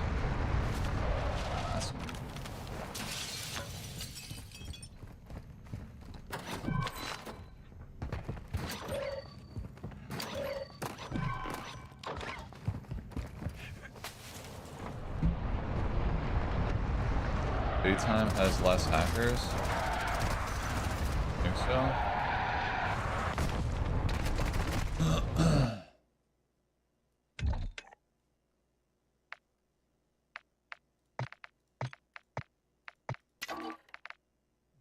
Daytime has less hackers. I think so.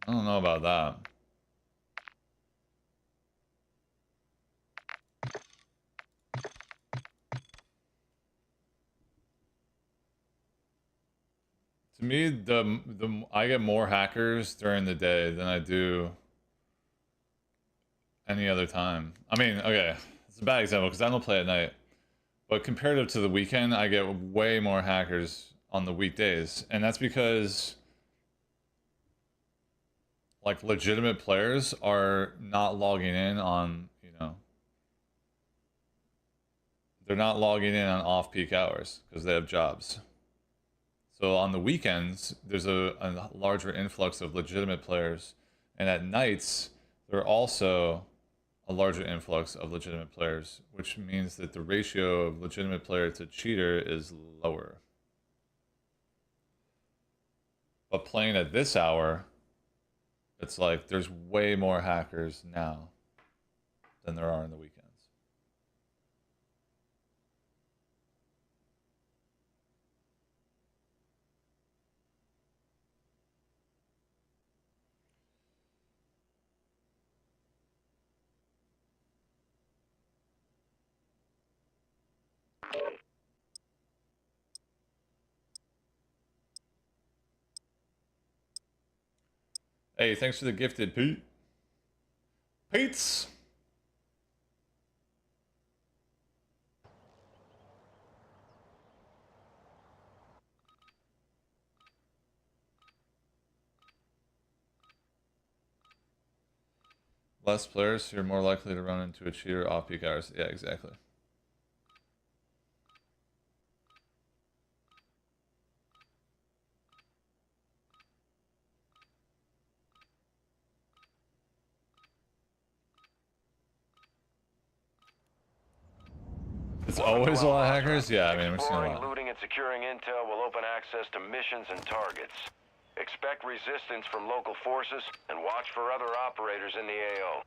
I don't know about that. To me, the I get more hackers during the day than I do any other time. I mean, okay, it's a bad example because I don't play at night. But comparative to the weekend, I get way more hackers on the weekdays. And that's because like legitimate players are not logging in on, you know, they're not logging in on off-peak hours because they have jobs. So on the weekends, there's a larger influx of legitimate players. And at nights, there are also a larger influx of legitimate players, which means that the ratio of legitimate player to cheater is lower. But playing at this hour, it's like there's way more hackers now than there are in the weekends. Hey, thanks for the gifted, Pete. Pete's. Less players, you're more likely to run into a cheater off-peak hours. Yeah, exactly. It's always a lot of hackers? Yeah, I mean, we're seeing a lot. Exploring, looting, and securing intel will open access to missions and targets. Expect resistance from local forces and watch for other operators in the AO.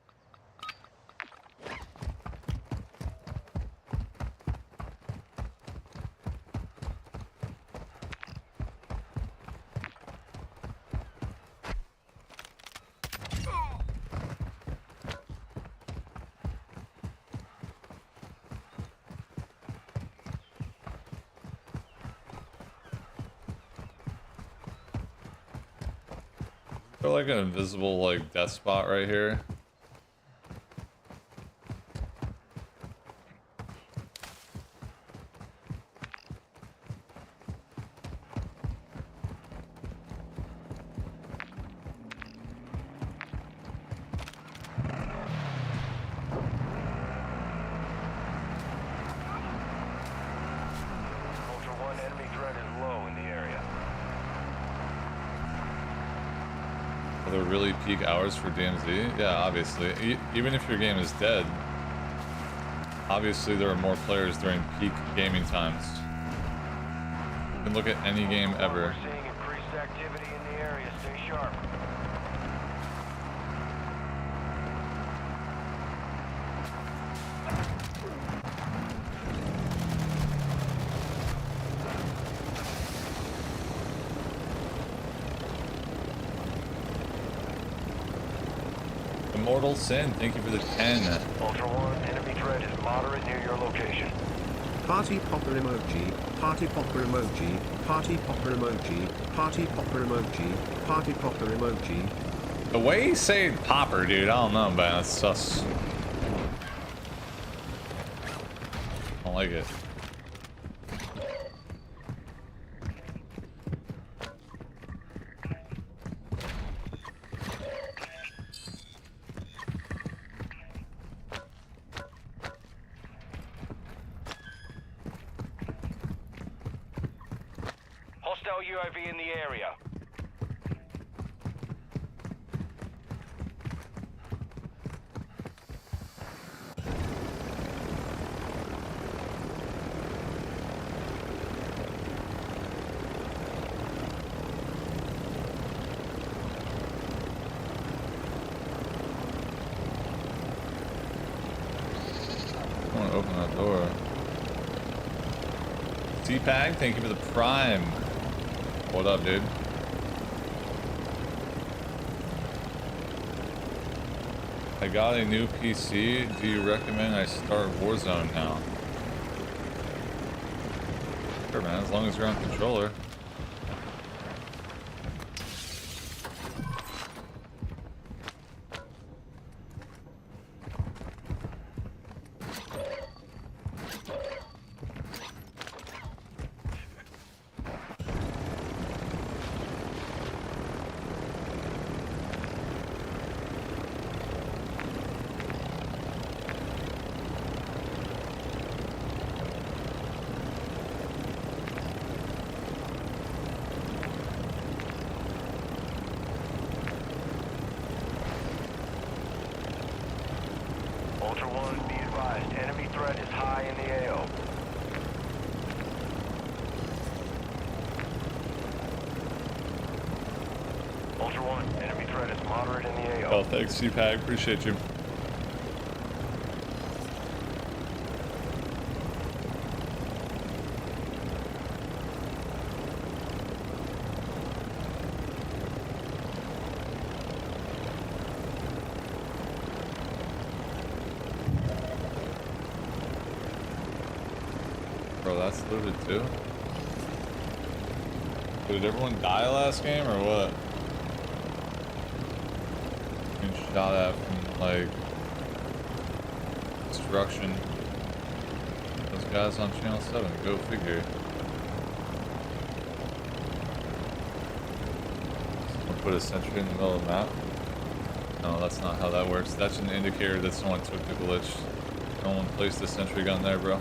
They're like an invisible like death spot right here. Ultra One, enemy threat is low in the area. Are there really peak hours for DMZ? Yeah, obviously. Even if your game is dead, obviously there are more players during peak gaming times. You can look at any game ever. We're seeing increased activity in the area. Stay sharp. Immortal Sin, thank you for the 10. Ultra One, enemy threat is moderate near your location. Party popper emoji, party popper emoji, party popper emoji, party popper emoji, party popper emoji. The way he's saying popper, dude, I don't know, man. That's sus. I don't like it. Hostile UAV in the area. I want to open that door. T-Pag, thank you for the prime. What up, dude? I got a new PC. Do you recommend I start Warzone now? Sure, man, as long as you're on controller. Ultra One, be advised, enemy threat is high in the AO. Ultra One, enemy threat is moderate in the AO. Oh, thanks, C-Pag. Appreciate you. Bro, that's looted too? Did everyone die last game or what? Being shot at from like destruction. Those guys on channel 7, go figure. Someone put a sentry in the middle of the map? No, that's not how that works. That's an indicator that someone took the glitch. No one placed a sentry gun there, bro.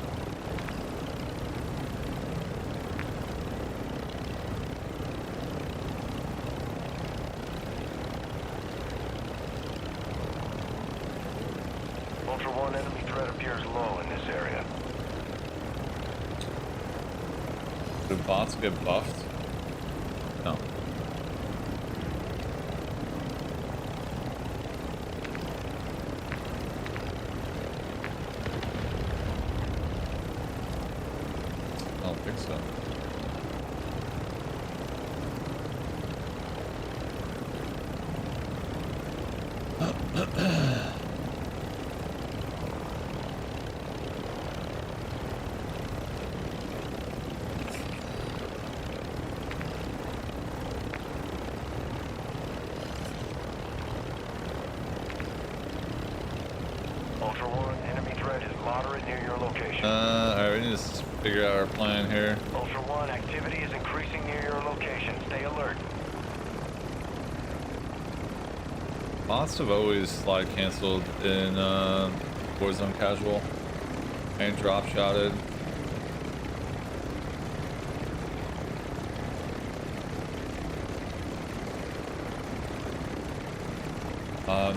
Ultra One, enemy threat appears low in this area. Do bots get buffed? No. I don't think so. Ultra One, enemy threat is moderate near your location. Alright, we need to figure out our plan here. Ultra One, activity is increasing near your location. Stay alert. Bots have always slide canceled in Warzone casual and drop shotted.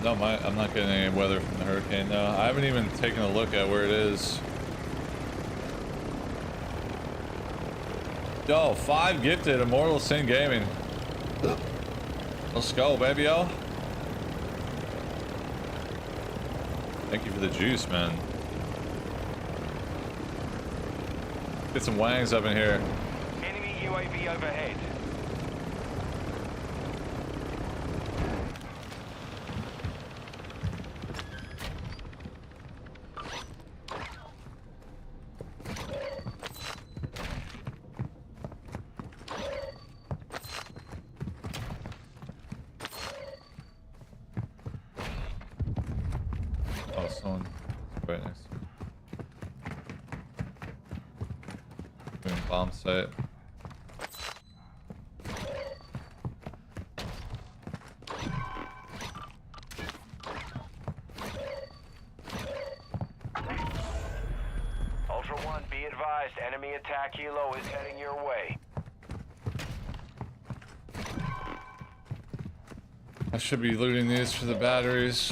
No, I'm not getting any weather from the hurricane. No, I haven't even taken a look at where it is. Yo, 5 gifted, Immortal Sin Gaming. Let's go, baby, yo. Thank you for the juice, man. Get some wangs up in here. Enemy UAV overhead. Oh, someone right next to me. Doing bomb site. Ultra One, be advised, enemy attack helo is heading your way. I should be looting these for the batteries.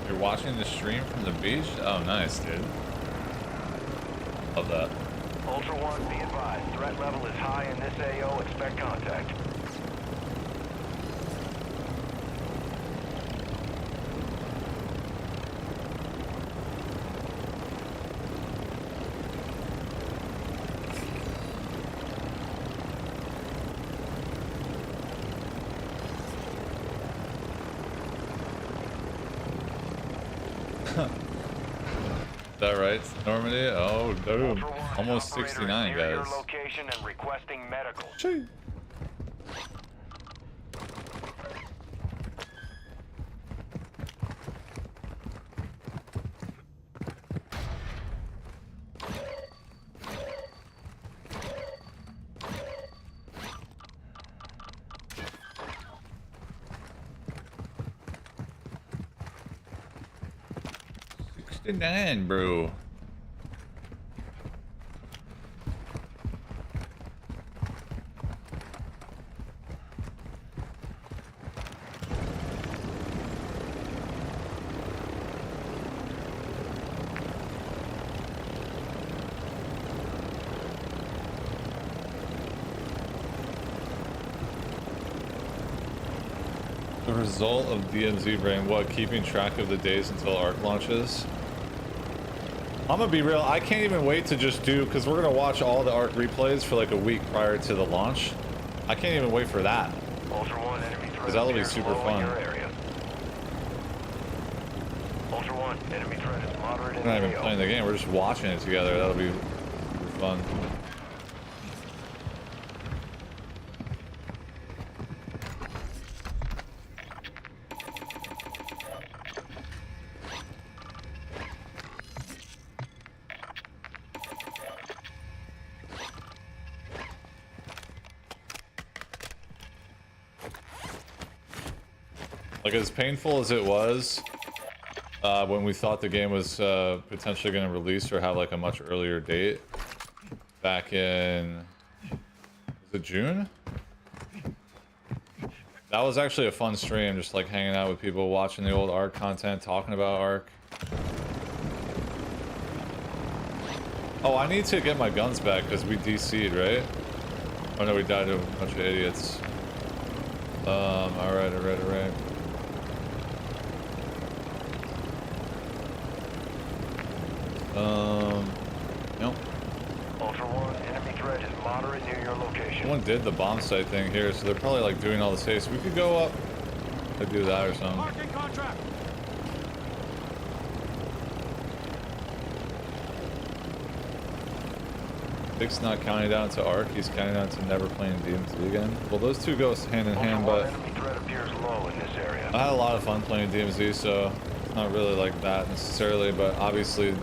You're watching the stream from the beach? Oh, nice, dude. Love that. Ultra One, be advised, threat level is high in this AO. Expect contact. Is that right, Normandy? Oh, dude. Ultra One, Almost operator is 69, near guys. your location and requesting medical. Chee. $69, bro. The result of DMZ brain, what? Keeping track of the days until ARC launches? I'm gonna be real, I can't even wait to just do, because we're gonna watch all the ARC replays for like a week prior to the launch. I can't even wait for that. Ultra One, enemy threat Because that'll be appears super low in fun. your area. Ultra One, enemy threat is moderate in We're not even the AO. playing the game, we're just watching it together. That'll be super fun. Like, as painful as it was when we thought the game was potentially going to release or have like a much earlier date back in, was it June? That was actually a fun stream, just like hanging out with people, watching the old ARC content, talking about ARC. Oh, I need to get my guns back because we DC'd, right? Oh no, we died to a bunch of idiots. Alright. Ultra Nope. Ultra One, enemy threat is moderate near your location. Someone did the bomb site thing here, so they're probably like doing all the safe. So we could go up and do that or something. Marking contract. Vic's not counting down to Arc, he's counting down to never playing DMZ again. Well, those two go hand in hand, Ultra One, but enemy threat appears low in this area. I had a lot of fun playing DMZ, so it's not really like that necessarily, but obviously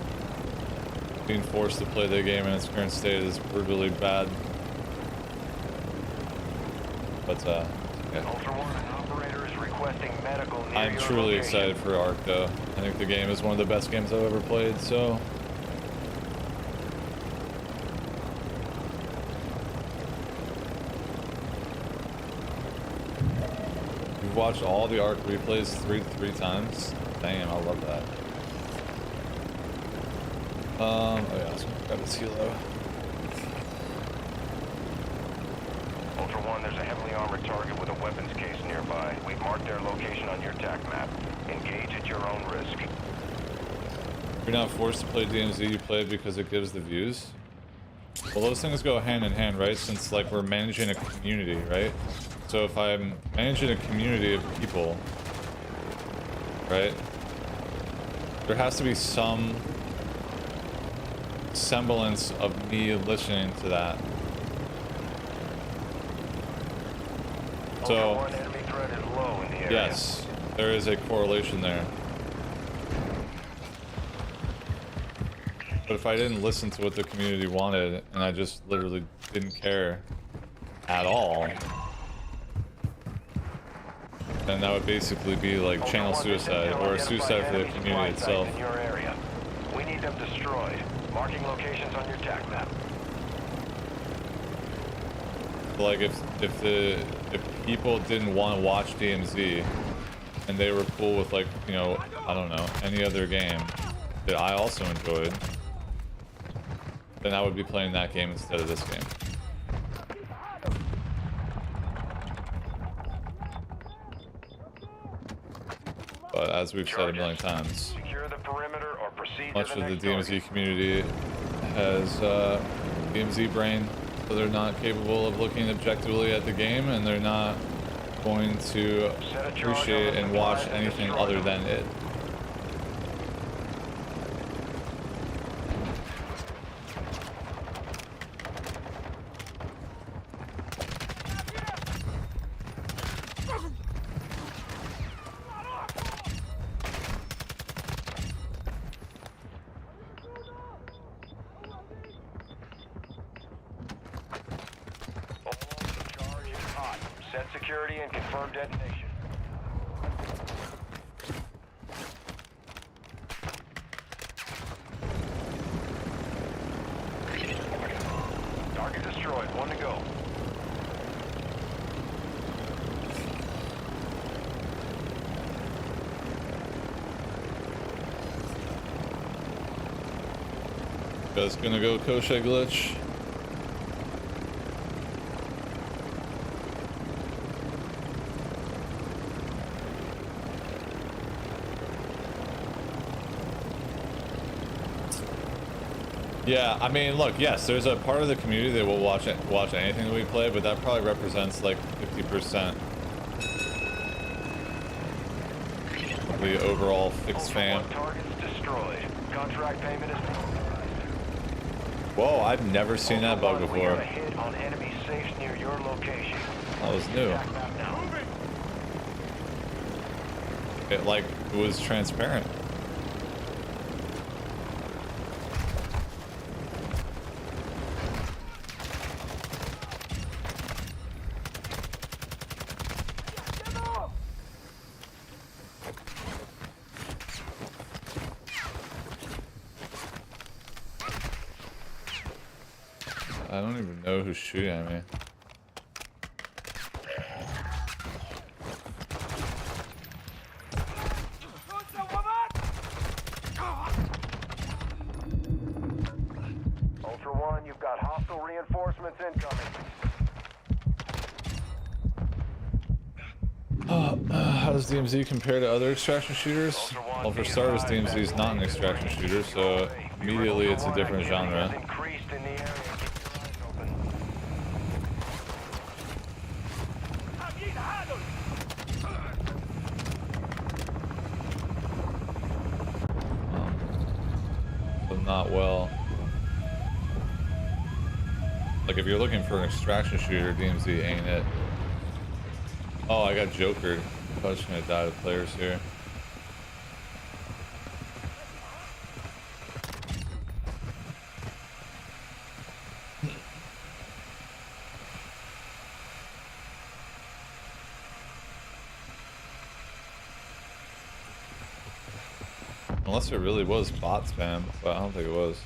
being forced to play the game in its current state is brutally bad. But, yeah. Ultra One, an operator is requesting medical near I'm your truly location. excited for Arc, though. I think the game is one of the best games I've ever played, so... You've watched all the Arc replays three times? Damn, I love that. Oh yeah, let's grab this helo. Ultra One, there's a heavily armored target with a weapons case nearby. We've marked their location on your TAC map. Engage at your own risk. You're not forced to play DMZ, you play it because it gives the views. Well, those things go hand in hand, right? Since, like, we're managing a community, right? So if I'm managing a community of people, right? There has to be some semblance of me listening to that. Ultra So, One, enemy threat is low in the area. yes, there is a correlation there. But if I didn't listen to what the community wanted, and I just literally didn't care at all, then that would basically be like Ultra channel One, suicide, intel or a identified suicide for the enemy community supply itself. sites in your area. We need them destroyed. Marking locations on your TAC map. Like if people didn't want to watch DMZ, and they were cool with, like, you know, I don't know, any other game that I also enjoyed, then I would be playing that game instead of this game. But as we've said a million times, Secure the perimeter or proceed much to the of the next DMZ target. community has DMZ brain, so they're not capable of looking objectively at the game, and they're not going to appreciate and watch anything other than it. Charge is hot. Set security and confirm detonation. Target destroyed. One to go. Guys gonna go Koshe glitch. Yeah, I mean, look, yes, there's a part of the community that will watch anything that we play, but that probably represents like 50% of the overall Fix Ultra fam. One, targets destroyed. Contract payment is Whoa, I've never seen that bug Ultra One, we got before. a hit on enemy safes near your location. That was new. TAC map now. It like was transparent. I don't even know who's shooting at me. Ultra One, you've got hostile reinforcements incoming. How does DMZ compare to other extraction shooters? Well, for starters, DMZ is not an extraction shooter, so immediately it's a different genre. Increased in the area. not well. Like if you're looking for an extraction shooter, DMZ ain't it. Oh, I got jokered. I was just gonna die to players here. Unless it really was bot spam, but I don't think it was.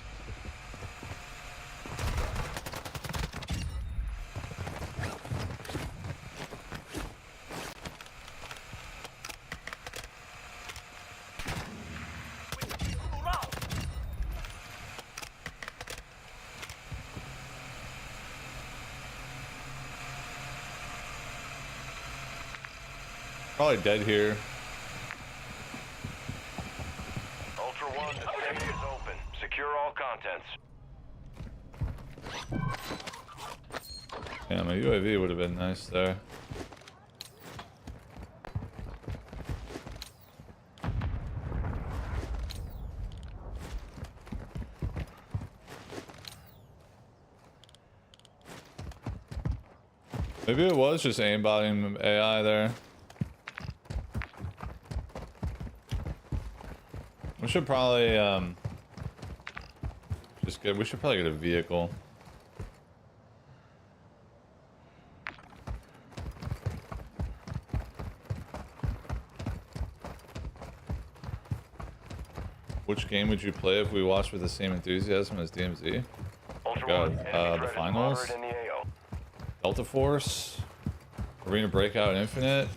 Probably dead here. Ultra One, the safe is open. Secure all contents. Yeah, my UAV would have been nice there. Maybe it was just aimbotting AI there. We should probably we should probably get a vehicle. Which game would you play if we watched with the same enthusiasm as DMZ? Ultra One, The finals, in the AO. Delta Force, Arena Breakout Infinite.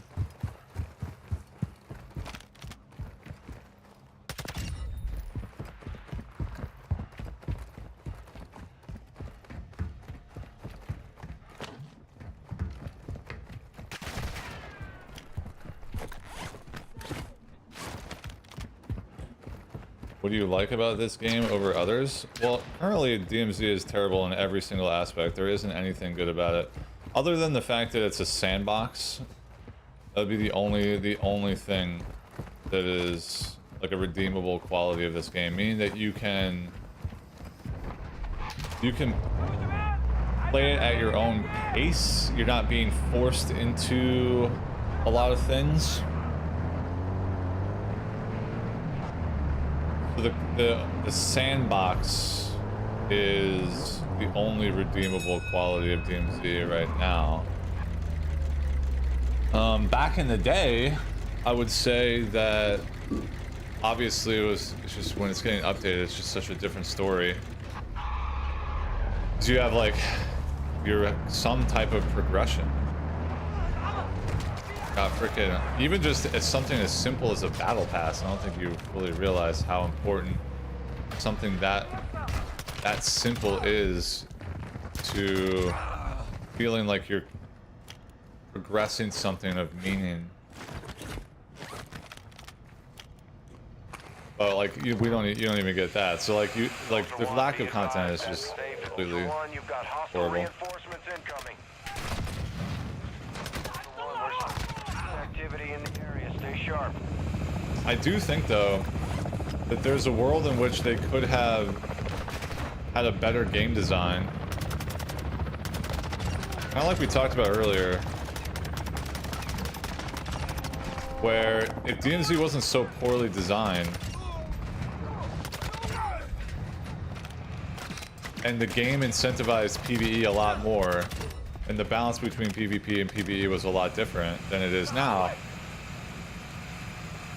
What do you like about this game over others? Well, currently DMZ is terrible in every single aspect. There isn't anything good about it. Other than the fact that it's a sandbox. That'd be the only thing that is like a redeemable quality of this game. Meaning that you can play it at your own pace. You're not being forced into a lot of things. The sandbox is the only redeemable quality of DMZ right now. Back in the day, I would say that obviously it's just when it's getting updated, it's just such a different story. So you have like some type of progression. God, freaking, even just as something as simple as a battle pass, I don't think you fully realize how important something that simple is to feeling like you're progressing something of meaning. But like you don't even get that. So like the lack of content is just completely horrible. Reinforcements incoming. Activity in the area. Stay sharp. I do think though that there's a world in which they could have had a better game design. Kind of like we talked about earlier, where if DMZ wasn't so poorly designed and the game incentivized PvE a lot more, and the balance between PvP and PvE was a lot different than it is now,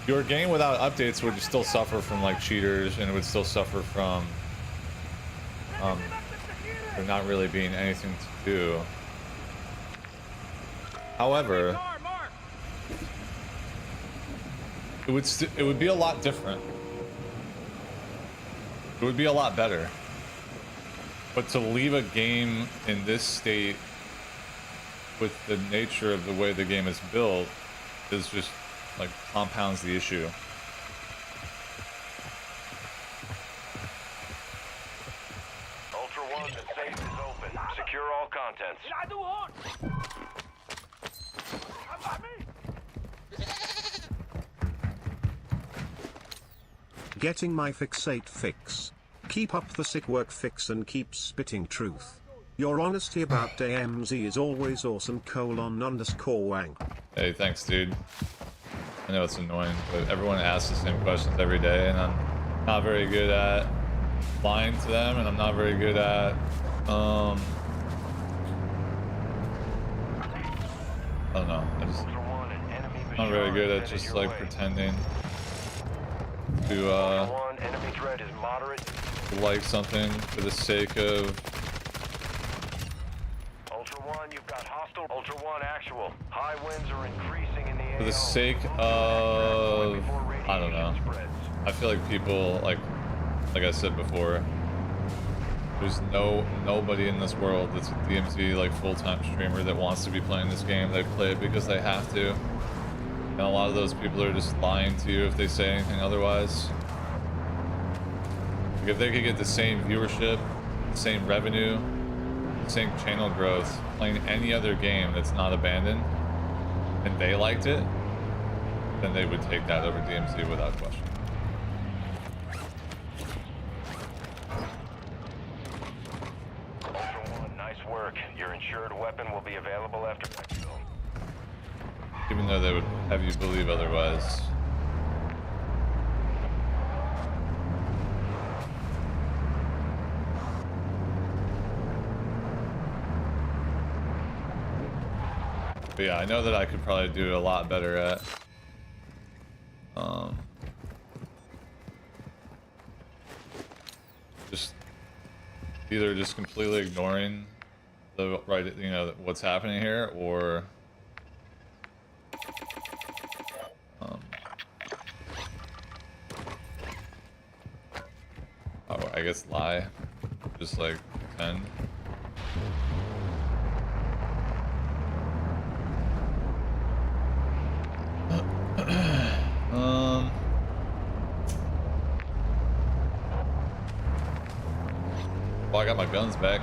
your game without updates would still suffer from like cheaters, and it would still suffer from there not really being anything to do. However, it would be a lot different. It would be a lot better. But to leave a game in this state with the nature of the way the game is built is just like compounds the issue. Ultra One, the safe is open. Secure all contents. Getting my Phixate fix. Keep up the sick work, Fix, and keep spitting truth. Your honesty about DMZ is always awesome. __wang. Hey, thanks, dude. I know it's annoying, but everyone asks the same questions every day, and I'm not very good at lying to them, and I'm not very good at, I don't know. I'm not very good at just like pretending to Enemy threat is moderate. like something for the sake of. Ultra One, you've got hostile. Ultra One, actual. High winds are increasing in the AO. For the sake of, I don't know. I feel like people, like I said before, there's nobody in this world that's a DMZ like full-time streamer that wants to be playing this game. They play it because they have to, and a lot of those people are just lying to you if they say anything otherwise. Like if they could get the same viewership, the same revenue, the same channel growth playing any other game that's not abandoned, and they liked it, then they would take that over DMZ without question. Ultra One, nice work. Your insured weapon will be available after backfill. Even though they would have you believe otherwise. But yeah, I know that I could probably do a lot better at just either just completely ignoring the what's happening here, or I guess lie, just like pretend. Well, I got my guns back.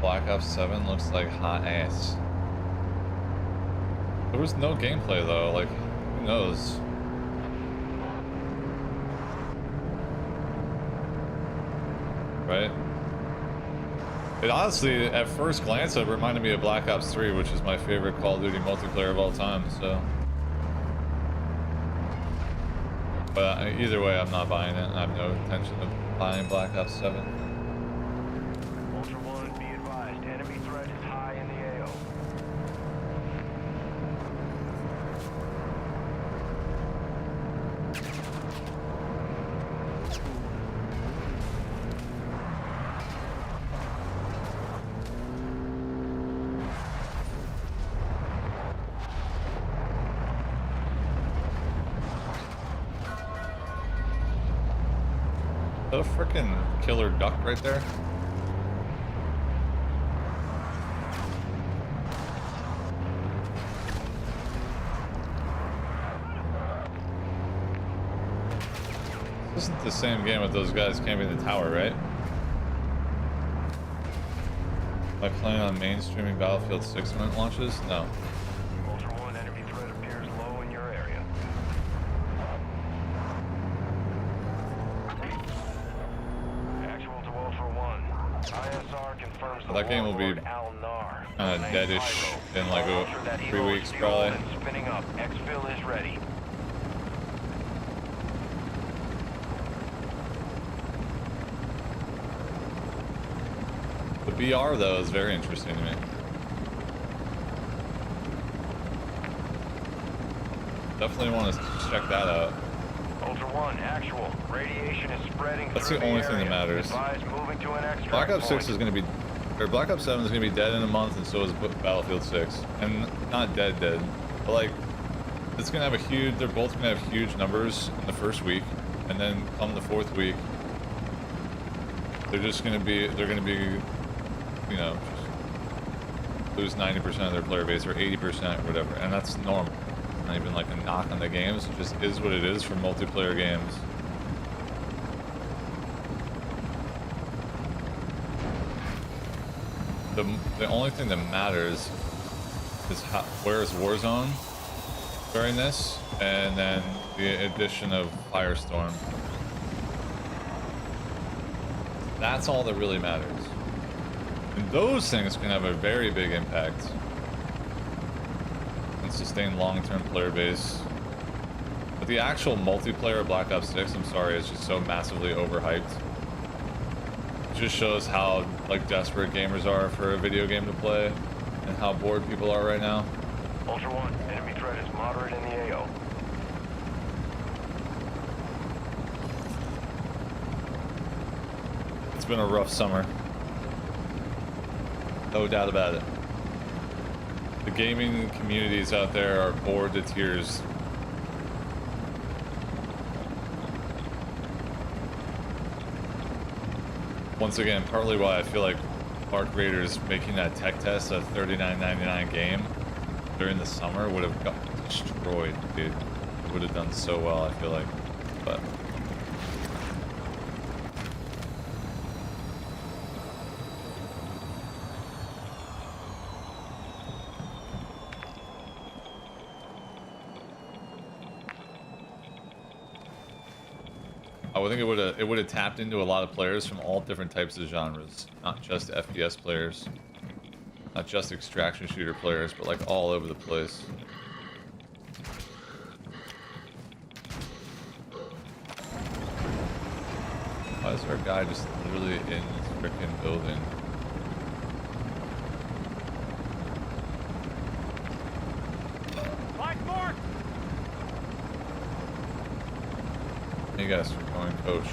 Black Ops 7 looks like hot ass. There was no gameplay though, like, who knows? Right? It honestly, at first glance, it reminded me of Black Ops 3, which is my favorite Call of Duty multiplayer of all time, so. But either way, I'm not buying it. I have no intention of buying Black Ops 7. Ultra One, be advised. Enemy threat is high in the AO. Is that a freaking killer duck right there? This isn't the same game with those guys camping the tower, right? Am I playing on mainstreaming Battlefield 6 when it launches? No. Ultra One, enemy threat appears low in your area. Actual to Ultra One. ISR confirms the That game will be warlord Al-Nar. kind of deadish in like Ultra, that 3 helo weeks is probably. fueled and spinning up. Exfil is ready. The BR though is very interesting to me. Definitely want to check that out. Ultra One, actual. Radiation is spreading. That's through the only thing that area. matters. Advise moving to an extract Black Ops 6 point. is going to be, or Black Ops 7 is going to be dead in a month, and so is Battlefield 6. And not dead, but like, it's going to have a huge, they're both going to have huge numbers in the first week, and then come the fourth week, they're going to be, you know, just lose 90% of their player base, or 80% or whatever, and that's normal. Not even like a knock on the games, it just is what it is for multiplayer games. the only thing that matters is where's Warzone during this, and then the addition of Firestorm. That's all that really matters. And those things can have a very big impact and sustain long-term player base. But the actual multiplayer Black Ops 6, I'm sorry, is just so massively overhyped. It just shows how like desperate gamers are for a video game to play and how bored people are right now. Ultra One, enemy threat is moderate in the AO. It's been a rough summer. No doubt about it. The gaming communities out there are bored to tears. Once again, partly why I feel like Arc Raiders making that tech test a $39.99 game during the summer would have got destroyed, dude. It would have done so well, I feel like. But I would think it would have tapped into a lot of players from all different types of genres, not just FPS players, not just extraction shooter players, but like all over the place. Why is there a guy just literally in this freaking building? Black mark! You guys are going coach.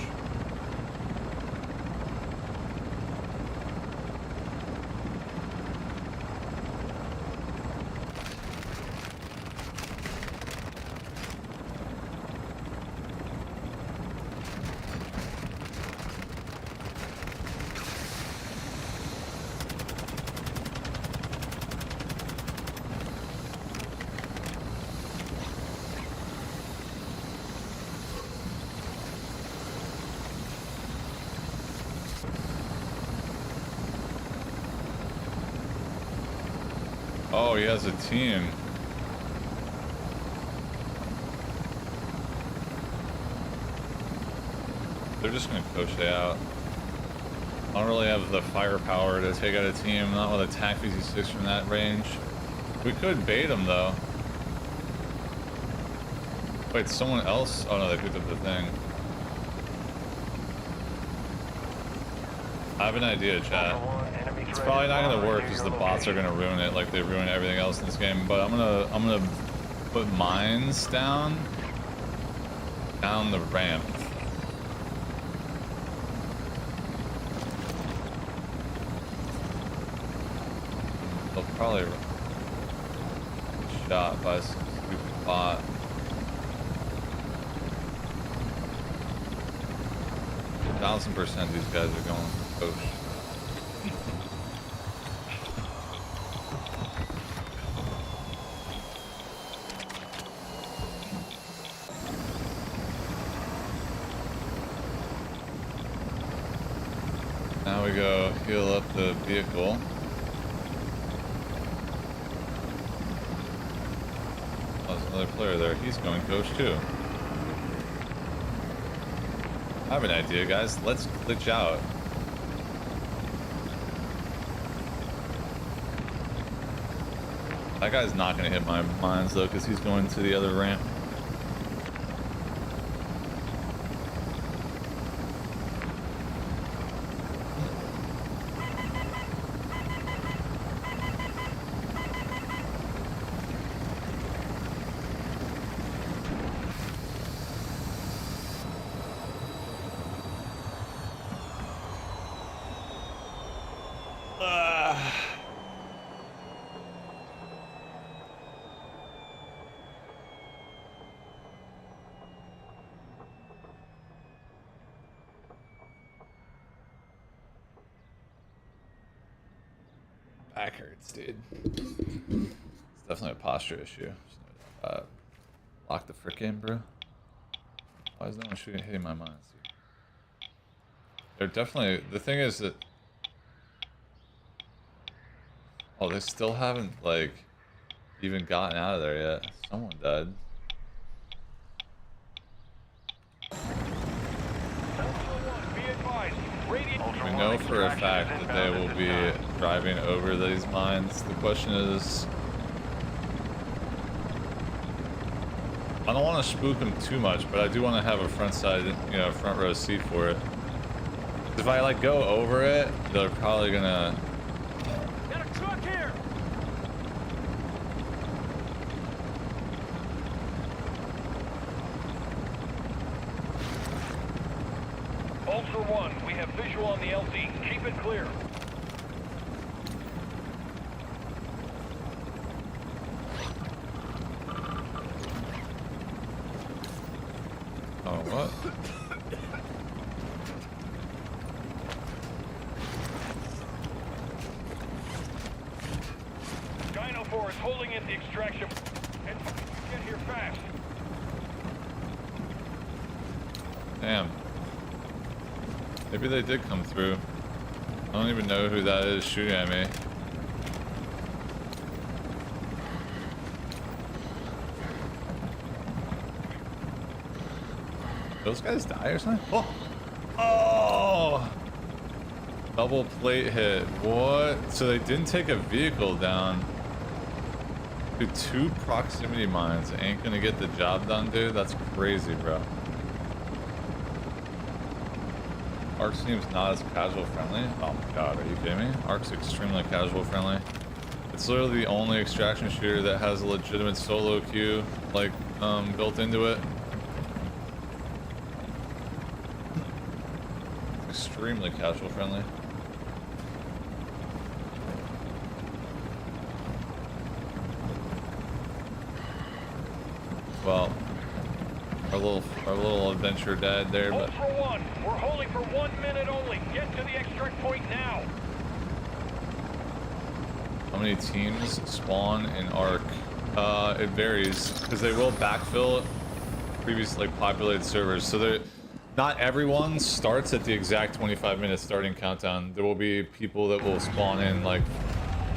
Oh, he has a team. They're just gonna crochet out. I don't really have the firepower to take out a team, not with a TAC 56 from that range. We could bait them though. Wait, someone else? Oh no, they picked up the thing. I have an idea, chat. It's probably not gonna work because the bots are gonna ruin it like they ruin everything else in this game. But I'm gonna put mines down the ramp. They'll probably get shot by some stupid bot. %,000% these guys are going for coach. Now we go heal up the vehicle. Oh, there's another player there. He's going coach too. I have an idea, guys. Let's glitch out. That guy's not gonna hit my mines though, because he's going to the other ramp. Back hurts, dude. It's definitely a posture issue. Lock the frick in, bro. Why is no one hitting my mines, dude? They're definitely... The thing is that... Oh, they still haven't, like, even gotten out of there yet. Someone died. Be advised, We know for a fact that they will be driving over these mines. The question is, I don't want to spook them too much, but I do want to have a front side, you know, front row seat for it. If I like go over it, they're probably gonna. Got a truck here! Ultra One, we have visual on the LZ. Keep it clear. Oh, what? Dino 4 is holding in the extraction. And get here fast. Damn. Maybe they did come through. I don't even know who that is shooting at me. Those guys die or something? Oh! Oh! Double plate hit. What? So they didn't take a vehicle down. Dude, 2 proximity mines ain't gonna get the job done, dude. That's crazy, bro. Arc seems not as casual friendly. Oh my god, are you kidding me? Arc's extremely casual friendly. It's literally the only extraction shooter that has a legitimate solo queue, like, built into it. Extremely casual friendly. Well, our little adventure died there, but Ultra One, we're holding for 1 minute only. Get to the extract point now. how many teams spawn in Arc? It varies because they will backfill previously populated servers, so they're not everyone starts at the exact 25-minute starting countdown. There will be people that will spawn in like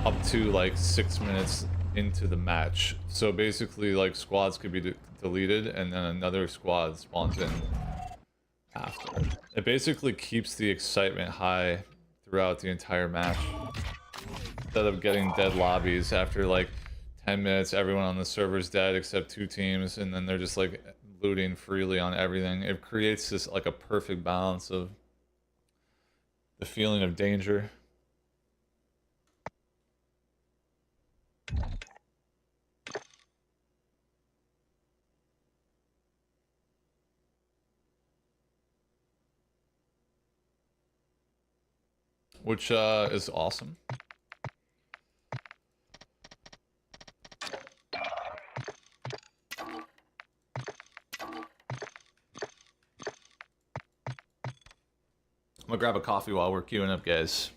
up to like 6 minutes into the match. So basically, like, squads could be deleted and then another squad spawns in after. It basically keeps the excitement high throughout the entire match. Instead of getting dead lobbies after like 10 minutes, everyone on the server's dead except 2 teams, and then they're just like looting freely on everything. It creates this like a perfect balance of the feeling of danger. Which is awesome. I'm gonna grab a coffee while we're queuing up, guys.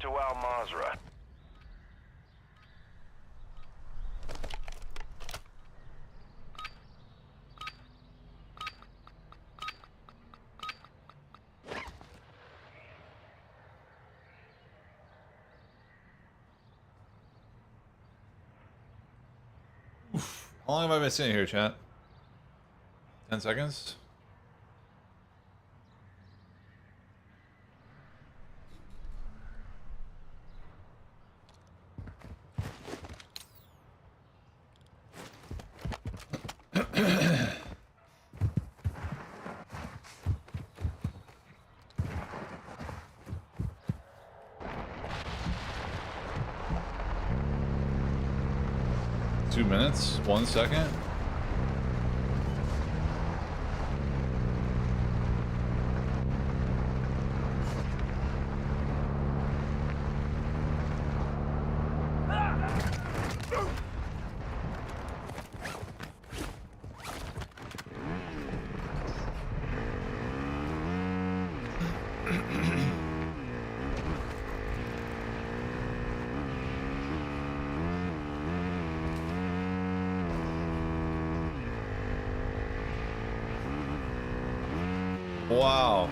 to Al Mazrah. How long have I been sitting here, chat? 10 seconds? Two minutes, 1 second. Wow.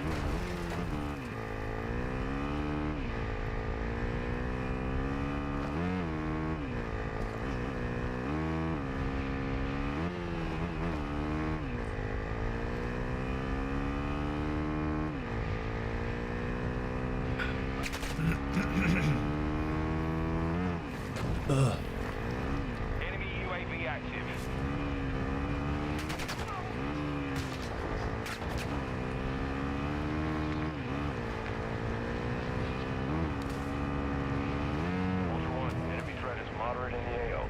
Enemy UAV active. Ultra One, enemy threat is moderate in the AO.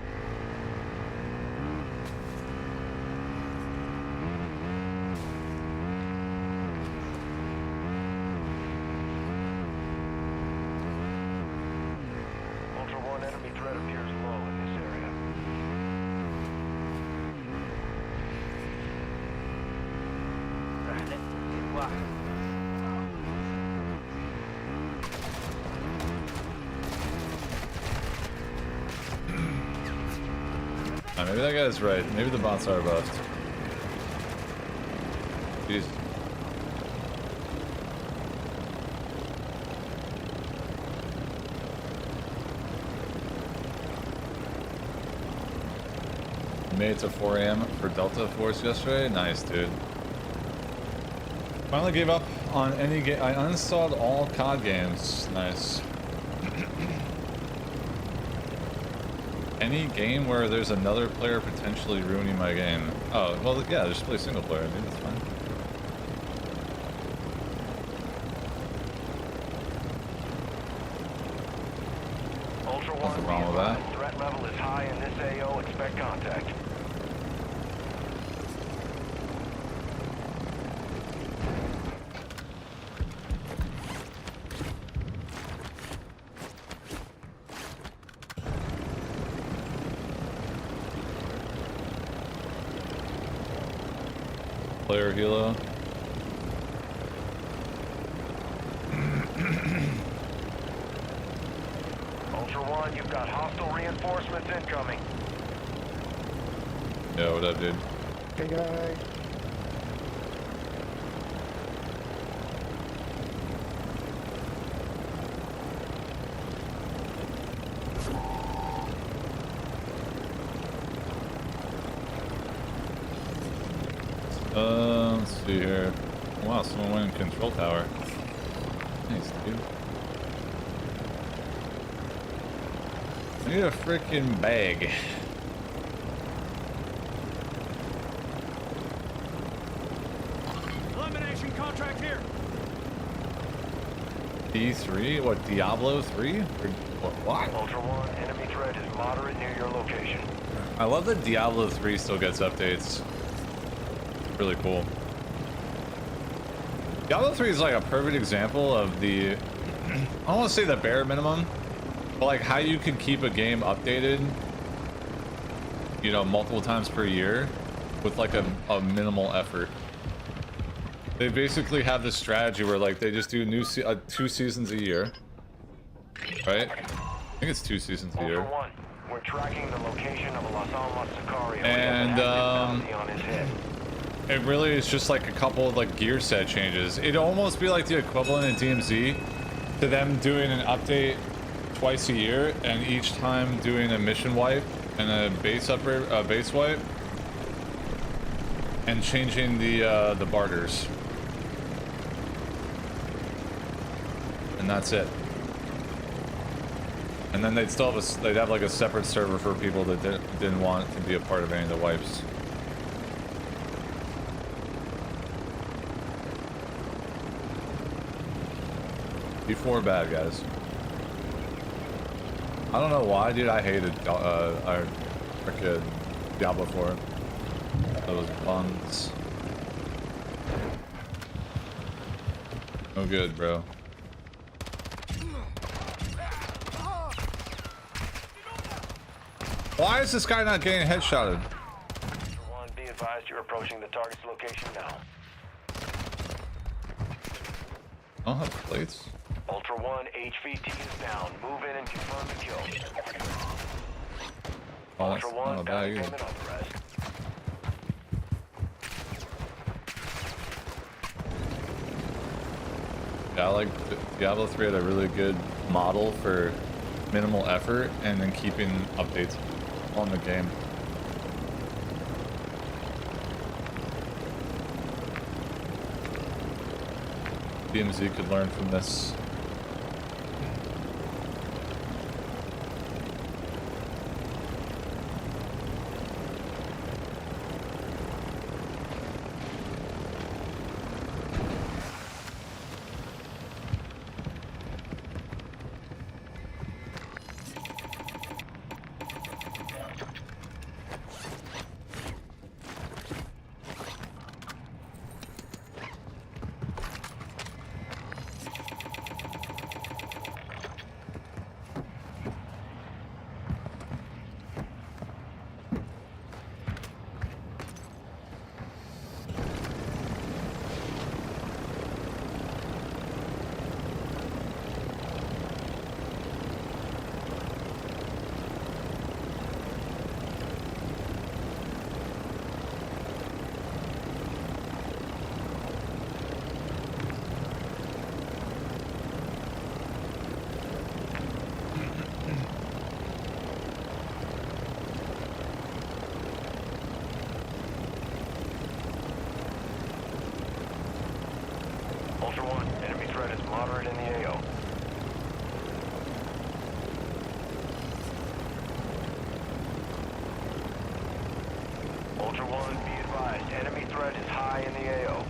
Ultra One, enemy threat appears low in this area. Maybe that guy's right. Maybe the bots are buffed. Jeez. Made it to 4 AM for Delta Force yesterday. Nice, dude. Finally gave up on any game. I uninstalled all COD games. Nice. Any game where there's another player potentially ruining my game. Oh, well, yeah, just play single player, dude. That's fine. Ultra One, Nothing wrong with that. threat level is high in this AO. Expect contact. Player helo. Ultra One, you've got hostile reinforcements incoming. Yeah, what up, dude? Hey guys. Let's see here. Wow, someone went in control tower. Nice, dude. I need a freaking bag. Elimination contract here. D3? What, Diablo 3? Or what? Ultra One, enemy threat is moderate near your location. I love that Diablo 3 still gets updates. Really cool. Diablo 3 is like a perfect example of the, I don't want to say the bare minimum, but like how you can keep a game updated, you know, multiple times per year with like a minimal effort. They basically have this strategy where like they just do 2 seasons a year, right? I think it's 2 seasons a year. Ultra One, we're tracking the location of a Los Alamos Sicario. And, He has an active bounty on his head. It really is just like a couple of like gear set changes. It'd almost be like the equivalent in DMZ to them doing an update twice a year, and each time doing a mission wipe and a base upgrade, base wipe, and changing the barters. And that's it. And then they'd still have they'd have like a separate server for people that didn't want to be a part of any of the wipes. Before bad, guys. I don't know why, dude. I hated our frickin' Diablo 4. Those buns. No good, bro. Why is this guy not getting headshotted? Ultra One, be advised you're approaching the target's location now. I don't have plates. Ultra One, HVT is down. Move in and confirm the kill. Oh, that's Ultra not One, a bad bounty either. payment authorized. Yeah, I like Diablo 3 had a really good model for minimal effort and then keeping updates on the game. DMZ could learn from this. Ultra One, enemy threat is moderate in the AO. Ultra One, be advised, enemy threat is high in the AO.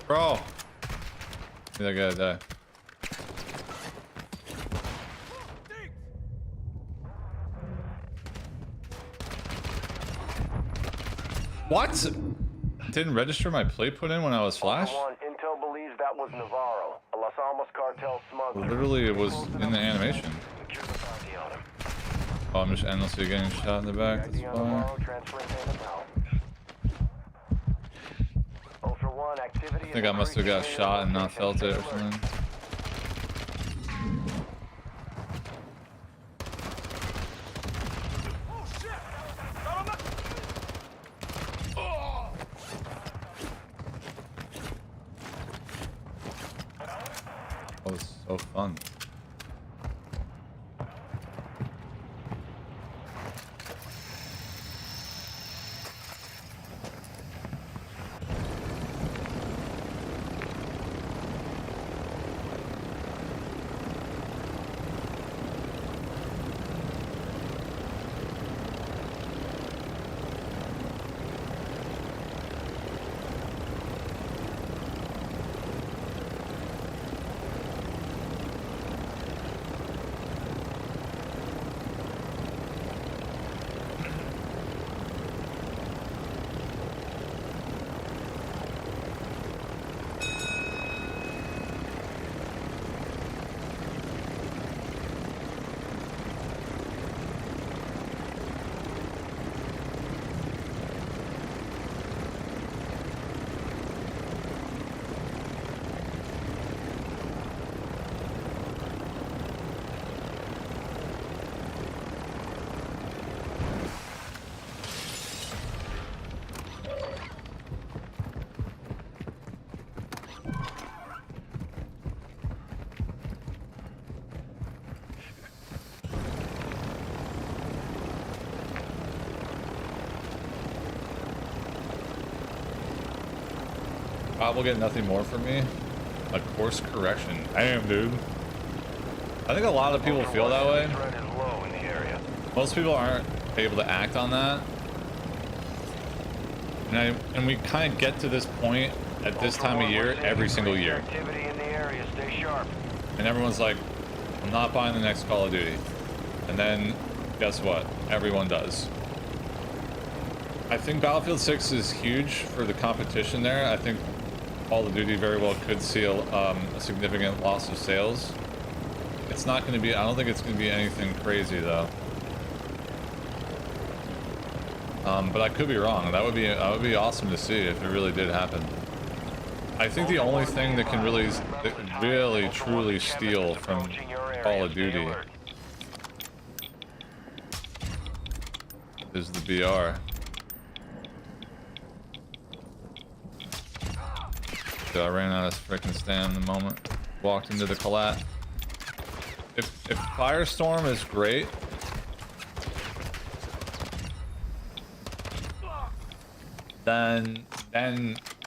Bro! That guy die. What? Didn't register my plate put in when I was flashed? Ultra One, intel believes that was Navarro, a Los Alamos cartel smuggler. Literally, it was in the animation. Secure the bounty on him. Oh, I'm just endlessly getting shot in the back. That's ID on fine. Navarro, transferring payment now. Ultra One, activity I think I must have got shot and not felt it or something. That was so fun. COD will get nothing more from me. A course correction. Damn, dude. I think a lot of people feel that way. Threat is low in the area. Most people aren't able to act on that. And we kind of get to this point at this time of year every single year. Activity in the area. Stay sharp. And everyone's like, I'm not buying the next Call of Duty. And then, guess what? Everyone does. I think Battlefield 6 is huge for the competition there. I think Call of Duty very well could see a significant loss of sales. It's not going to be, I don't think it's going to be anything crazy though. But I could be wrong. That would be awesome to see if it really did happen. I think the only thing that can really truly steal from Call of Duty is the BR. So I ran out of freaking stam the moment walked into the collat. If Firestorm is great, then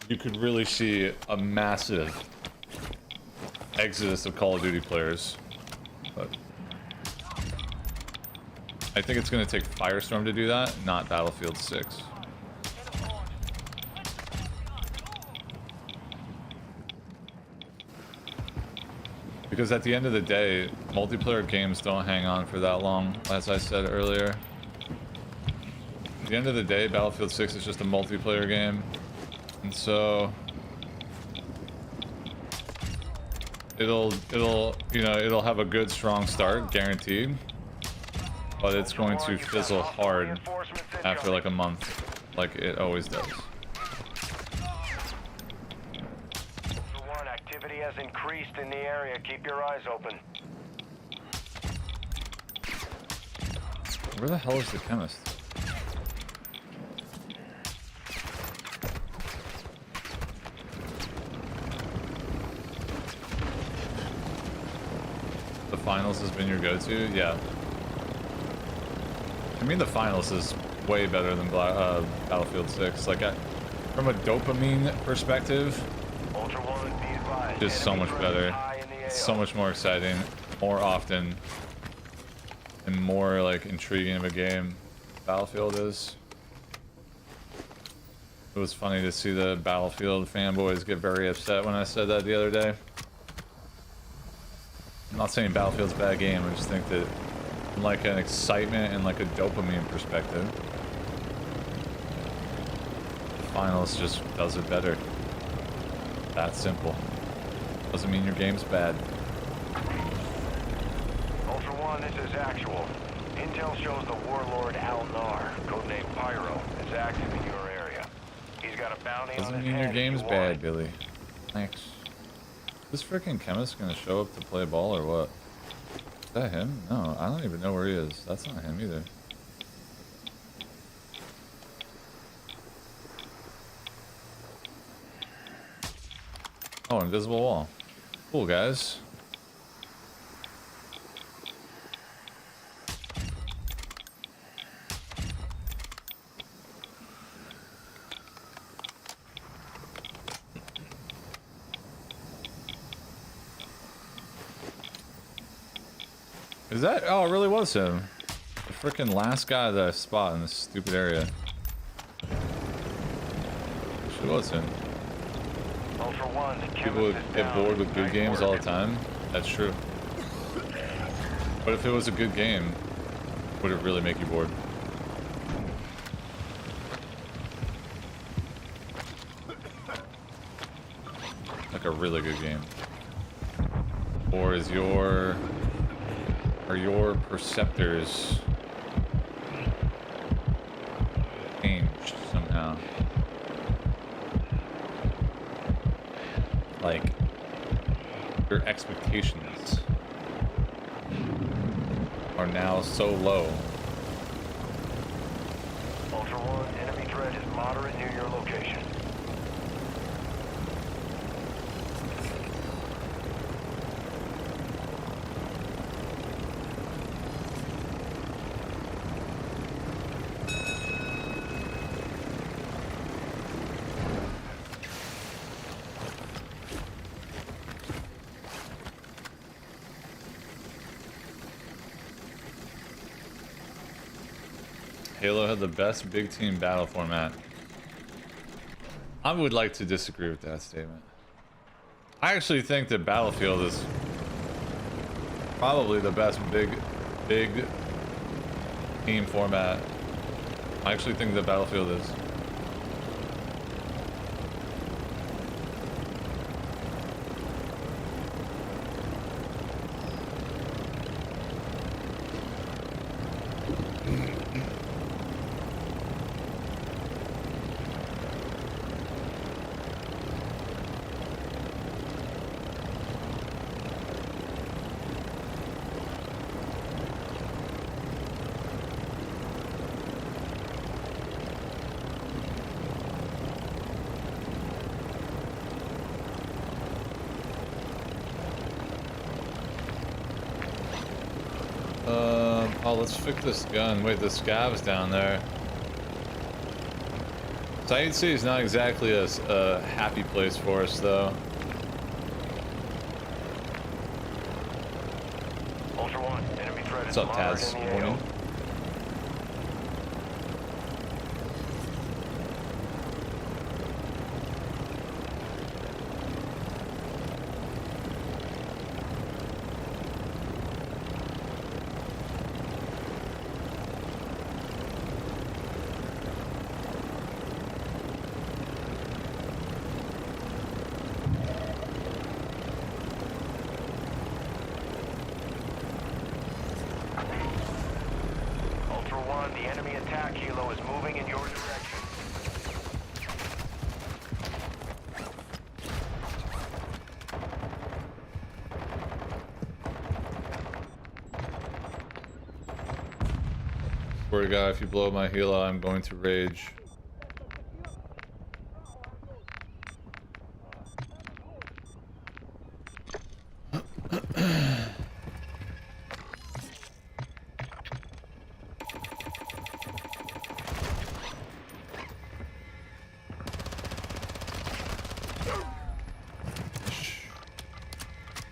you could really see a massive exodus of Call of Duty players. But I think it's going to take Firestorm to do that, not Battlefield 6. Because at the end of the day, multiplayer games don't hang on for that long, as I said earlier. At the end of the day, Battlefield 6 is just a multiplayer game. And so it'll have a good strong start, guaranteed. But it's going to fizzle hard after like a month, like it always does. Activity has increased in the area. Keep your eyes open. Where the hell is the chemist? The finals has been your go-to? Yeah. I mean, the finals is way better than Battlefield 6. Like, from a dopamine perspective, just so much better. It's so much more exciting, more often, and more like intriguing of a game. Battlefield is. It was funny to see the Battlefield fanboys get very upset when I said that the other day. I'm not saying Battlefield's a bad game, I just think that from like an excitement and like a dopamine perspective, Finals just does it better. That simple. Doesn't mean your game's bad. Ultra One, this is Actual. Intel shows the warlord Al-Nar, codenamed Pyro, is active in your area. He's got a bounty on his Doesn't mean your head game's if you want bad, it. Billy. Thanks. This freaking chemist gonna show up to play ball or what? Is that him? No, I don't even know where he is. That's not him either. Oh, invisible wall. Cool, guys. Is that? Oh, it really was him. The freaking last guy that I spot in this stupid area. It was him. Ultra One, the People would chemist is get down. bored with good Nice games work. all the time. That's true. But if it was a good game, would it really make you bored? Like a really good game. Or is are your perceptors changed somehow? Like, your expectations are now so low. Ultra One, enemy threat is moderate near your location. Halo had the best big team battle format. I would like to disagree with that statement. I actually think that Battlefield is probably the best big team format. I actually think that Battlefield is. Oh, let's fix this gun. Wait, the scav's down there. Titan City is not exactly a happy place for us, though. Ultra One, enemy threat What's is up, moderate Taz? in the AO. Morning. Ultra One, the enemy attack helo is moving in your direction. Swear to God, if you blow up my helo, I'm going to rage.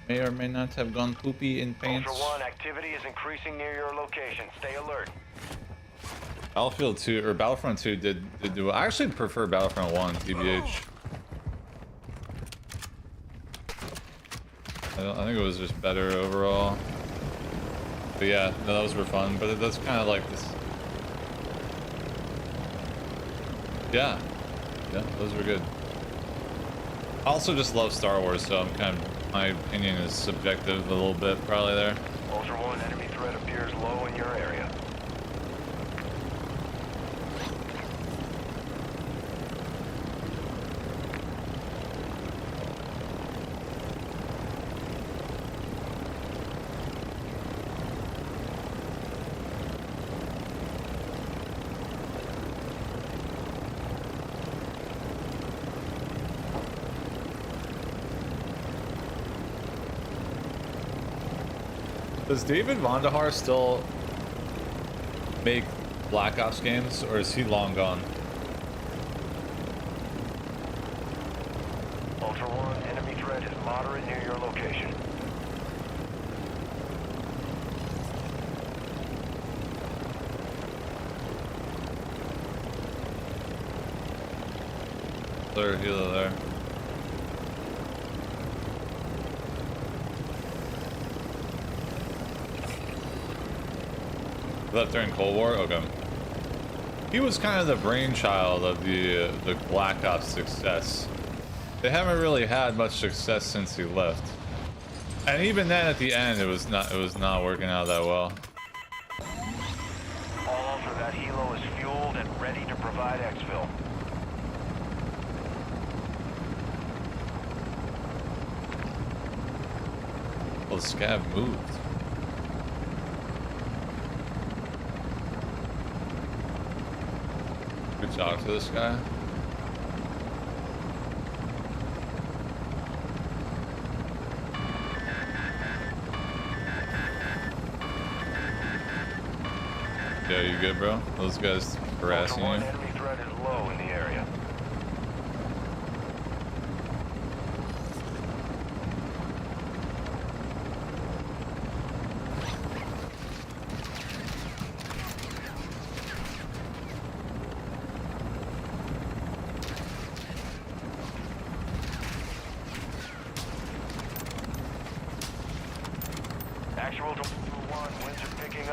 May or may not have gone poopy in pants. Ultra One, activity is increasing near your location. Stay alert. Battlefield 2 or Battlefront 2 did do. I actually prefer Battlefront 1, TBH. I think it was just better overall. But yeah, no, those were fun. But that's kind of like this. Yeah, those were good. I also just love Star Wars, so I'm kind of, my opinion is subjective a little bit probably there. Ultra One, enemy threat appears low in your area. Does David Vonderhaar still make Black Ops games, or is he long gone? Ultra One, enemy threat is moderate near your location. Third healer there. Left during Cold War? Okay. He was kind of the brainchild of the Black Ops success. They haven't really had much success since he left. And even then at the end it was not working out that well. All Ultra, that helo is fueled and ready to provide exfil. Well, the scav moved. Good talk to this guy. Yeah, you good, bro? Those guys harassing Ultra One, you? enemy threat is low in the area.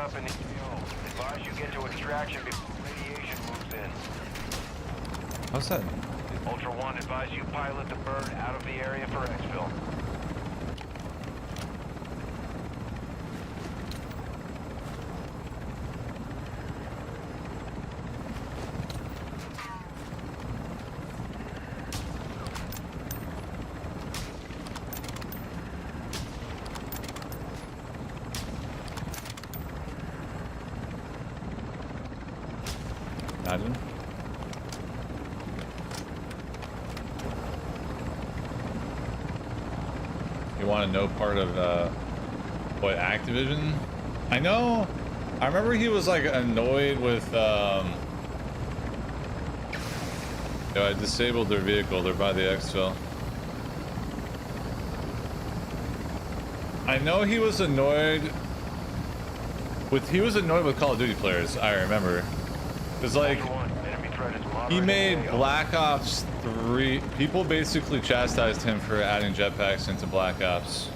up in the AO. Advise you get to extraction before radiation moves in. How's that? Ultra One, advise you pilot the bird out of the area for exfil. Imagine. You want to know part of what Activision? I know. I remember he was like annoyed with. I disabled their vehicle. They're by the exfil. I know he was annoyed with. He was annoyed with Call of Duty players. I remember. It's like he made Black Ops 3. People basically chastised him for adding jetpacks into Black Ops.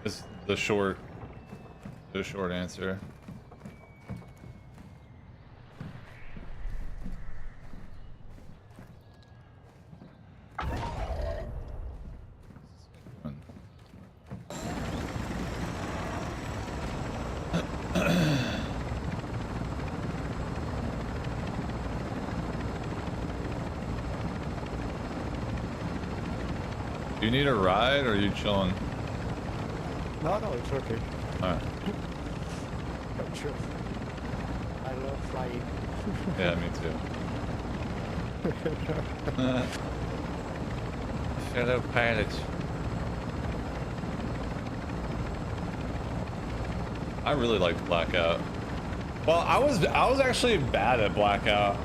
It's the short answer. Do you need a ride or are you chilling? No, it's okay. Alright. I'm sure. I love flying. Yeah, me too. Fellow pilots. I really liked Blackout. Well, I was actually bad at Blackout.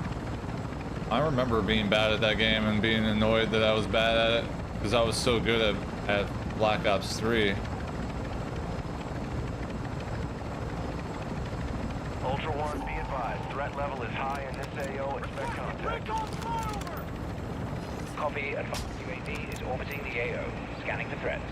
I remember being bad at that game and being annoyed that I was bad at it because I was so good at Black Ops 3. Ultra One, be advised. Threat level is high in this AO. Expect contact. Copy. Advanced UAV is orbiting the AO. Scanning for threats.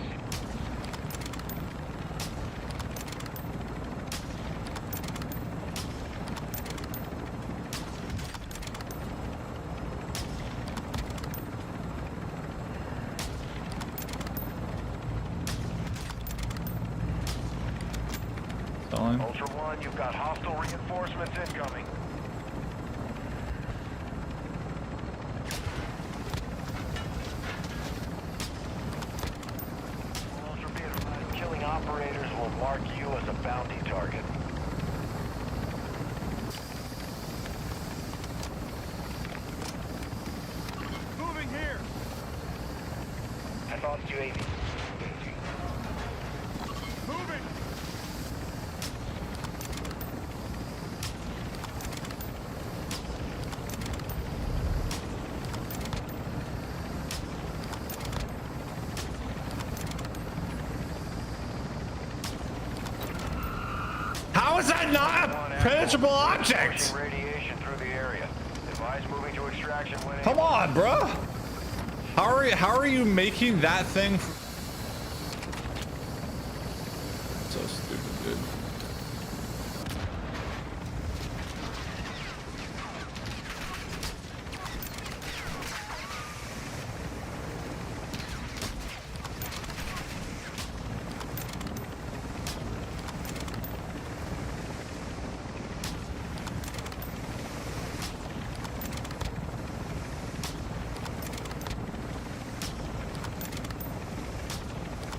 Ultra One, you've got hostile reinforcements incoming. Ultra, be advised, killing operators will mark you as a bounty target. Moving here. Advanced UAV. Moving. How is that not a penetrable object? Radiation through the area. Advise moving to extraction when Come on, bro. How are you making that thing? So stupid, dude.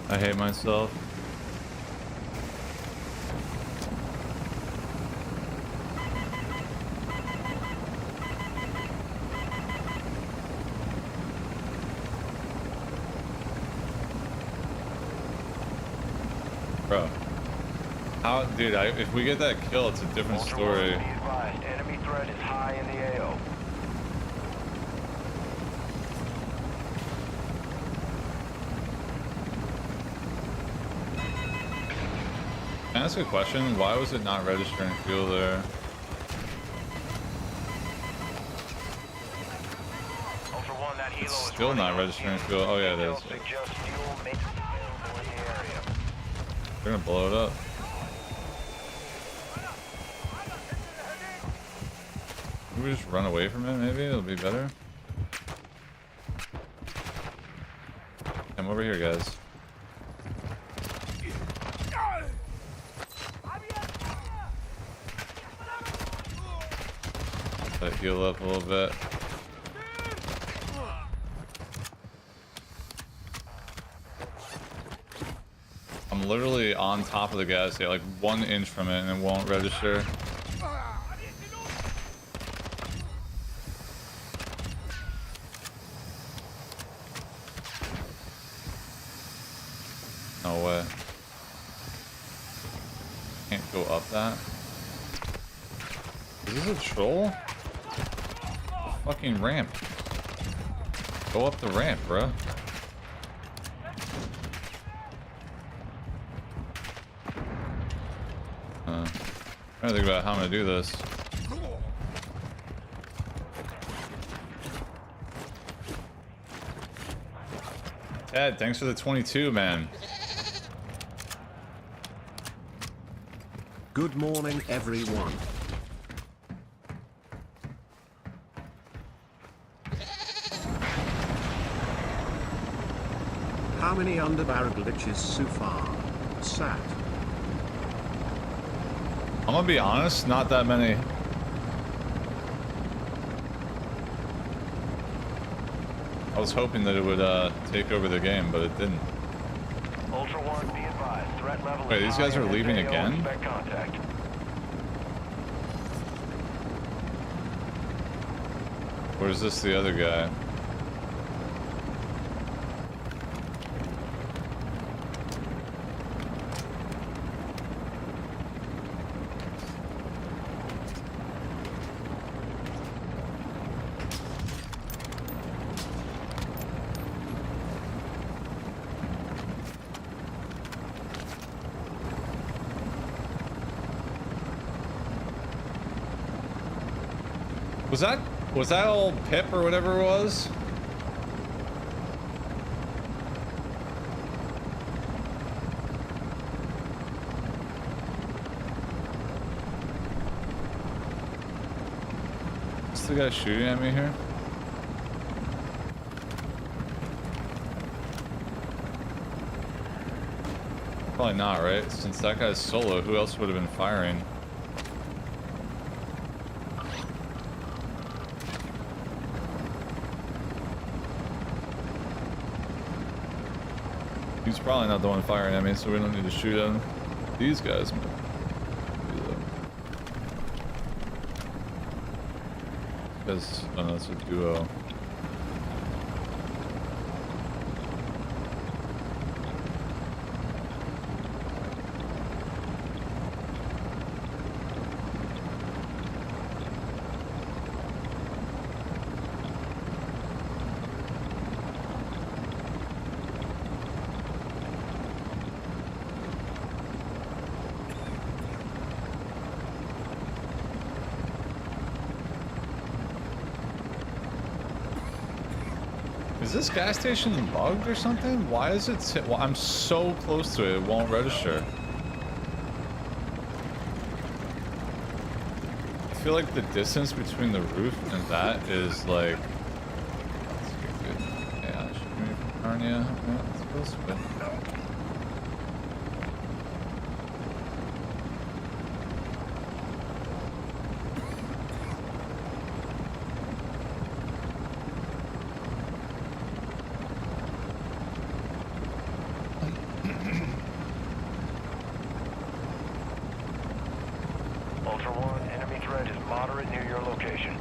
I hate myself. Bro. How, dude, if we get that kill, it's a different story. Be advised, enemy threat is high in the AO. Can I ask a question? Why was it not registering fuel there? One, that helo is Still running not on registering fumes. fuel. Oh yeah, it is. Intel suggests fuel may be available in the area. They're gonna blow it up. Maybe we just run away from it, maybe? It'll be better. Come over here, guys. Let it heal up a little bit. I'm literally on top of the gas, yeah, like 1 inch from it, and it won't register. No way. Can't go up that. Is this a troll? Fucking ramp. Go up the ramp, bro. I'm trying to think about how I'm gonna do this. Ted, thanks for the 22, man. Good morning, everyone. How many underbarrel glitches so far? Sat. I'm gonna be honest, not that many. I was hoping that it would take over the game, but it didn't. Ultra One, be advised. Threat level Wait, is these guys high are in leaving this AO. again? Expect contact. Or is this the other guy? Was that old Pip or whatever it was? Is the guy shooting at me here? Probably not, right? Since that guy's solo, who else would have been firing? He's probably not the one firing at me, so we don't need to shoot at him. These guys. Because, oh no, it's a duo. Is this gas station bugged or something? Why is it? Well, I'm so close to it, it won't register. I feel like the distance between the roof and that is like. Yeah, should move from Narnia. Yeah, it's supposed to be. Ultra One, enemy threat is moderate near your location.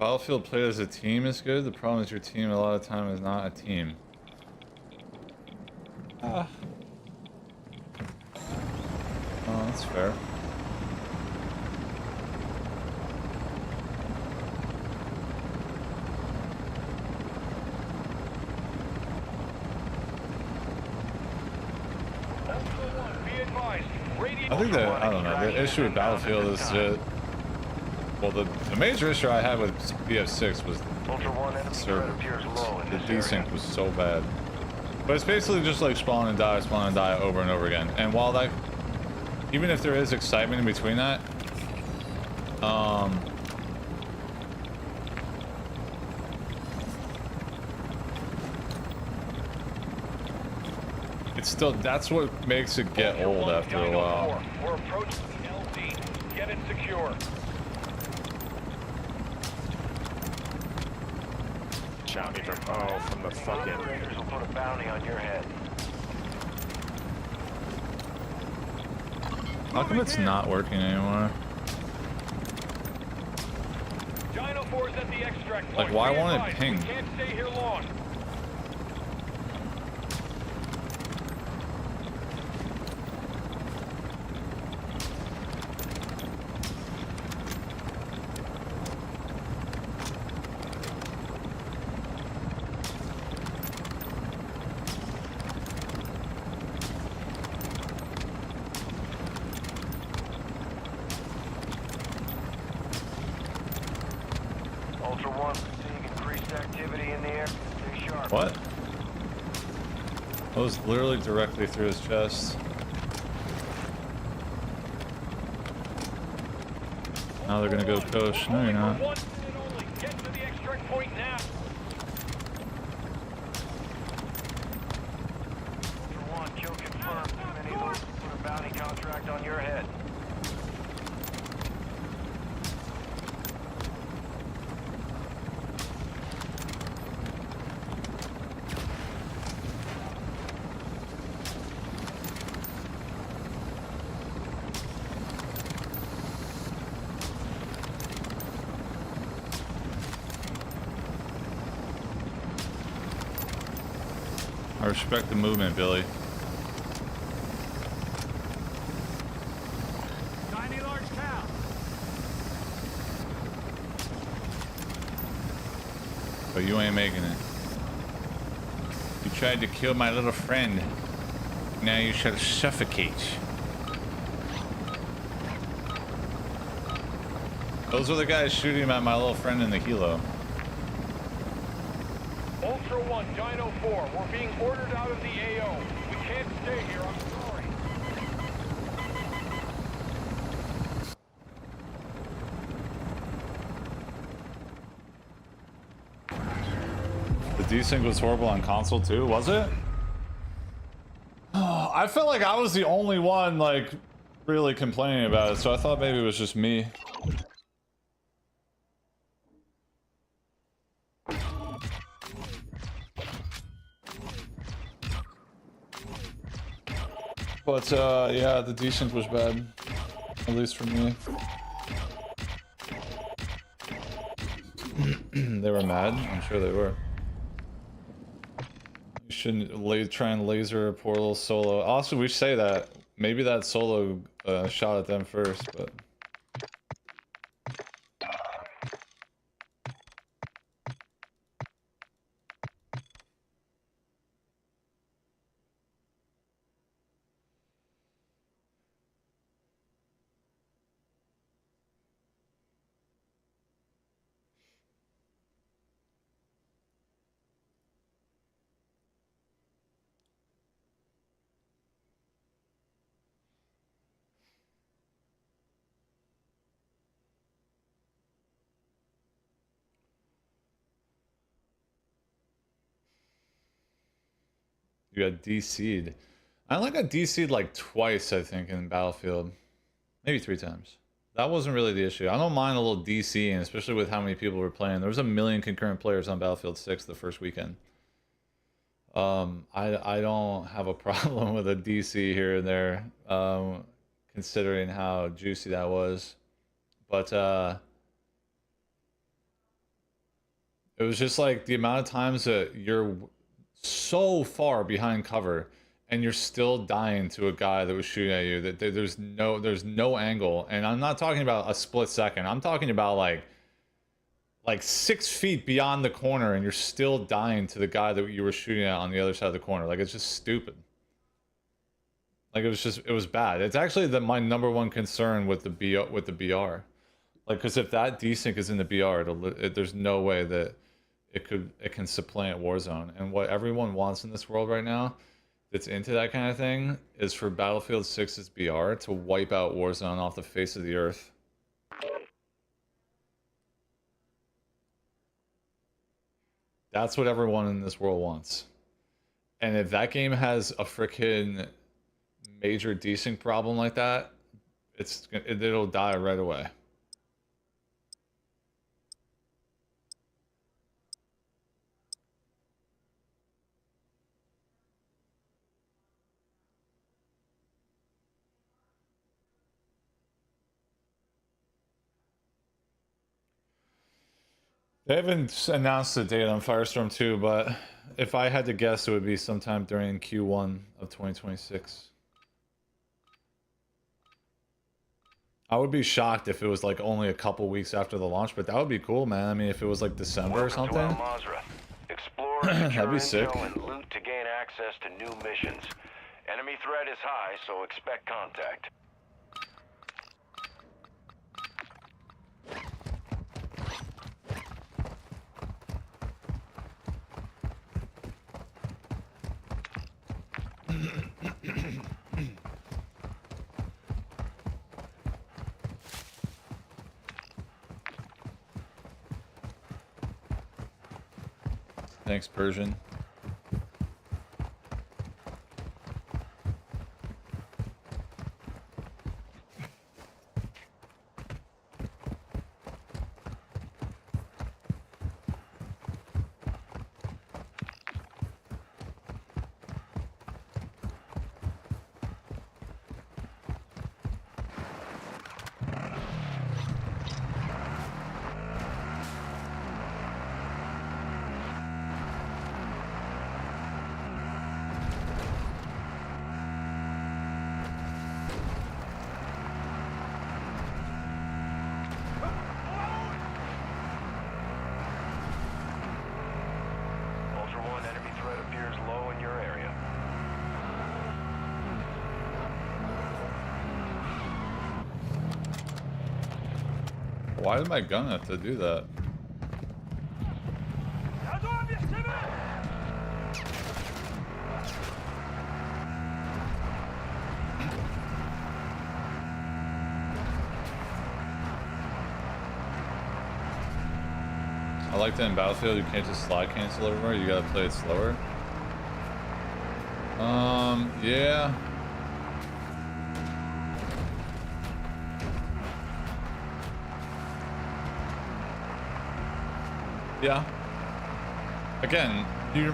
Battlefield played as a team is good. The problem is your team a lot of time is not a team. Oh, that's fair. I think that, I don't know, the issue with Battlefield is that, well, the major issue I had with BF6 was the server. The desync was so bad. But it's basically just like spawn and die over and over again. And while that, even if there is excitement in between that, it's still, that's what makes it get old after a while. We're approaching LZ. Get it secure. Shot me from, oh, from the fucking... Operators will put a bounty on your head. How come it's not working anymore? Dino 4's at the extract point. Like, why won't it ping? We can't stay here long. Ultra One, seeing increased activity in the air. Stay sharp. What? That was literally directly through his chest. Now they're gonna go coach. No, you're not. 1 minute only. Get to the extract point now. Ultra One, kill confirmed. Too many losers put a bounty contract on your head. I respect the movement, Billy. Tiny large cow. But you ain't making it. You tried to kill my little friend. Now you shall suffocate. Those are the guys shooting at my little friend in the helo. Ultra One, Dino 4. We're being ordered out of the AO. We can't stay here. I'm sorry. The desync was horrible on console too, was it? I felt like I was the only one like really complaining about it, so I thought maybe it was just me. But yeah, the desync was bad, at least for me. They were mad. I'm sure they were. You shouldn't try and laser a poor little solo. Also, we say that maybe that solo shot at them first, but. You got DC'd. I only got DC'd like twice, I think, in Battlefield. Maybe 3 times. That wasn't really the issue. I don't mind a little DCing, especially with how many people were playing. There was 1 million concurrent players on Battlefield 6 the first weekend. I don't have a problem with a DC here and there, considering how juicy that was. But It was just like the amount of times that you're so far behind cover and you're still dying to a guy that was shooting at you, that there's no angle. And I'm not talking about a split second. I'm talking about like 6 feet beyond the corner and you're still dying to the guy that you were shooting at on the other side of the corner. Like, it's just stupid. Like, it was bad. It's actually my number one concern with the BR. Like, because if that desync is in the BR, there's no way that it can supplant Warzone. And what everyone wants in this world right now that's into that kind of thing is for Battlefield 6's BR to wipe out Warzone off the face of the earth. That's what everyone in this world wants. And if that game has a freaking major desync problem like that, it'll die right away. They haven't announced the date on Firestorm 2, but if I had to guess, it would be sometime during Q1 of 2026. I would be shocked if it was like only a couple weeks after the launch, but that would be cool, man. I mean, if it was like December or something. Explore, that'd be sick. and loot to gain access to new missions. Enemy threat is high, so expect contact. Thanks, Persian. Why did my gun have to do that? I like that in Battlefield you can't just slide cancel everywhere, you gotta play it slower. Yeah. Yeah. Again,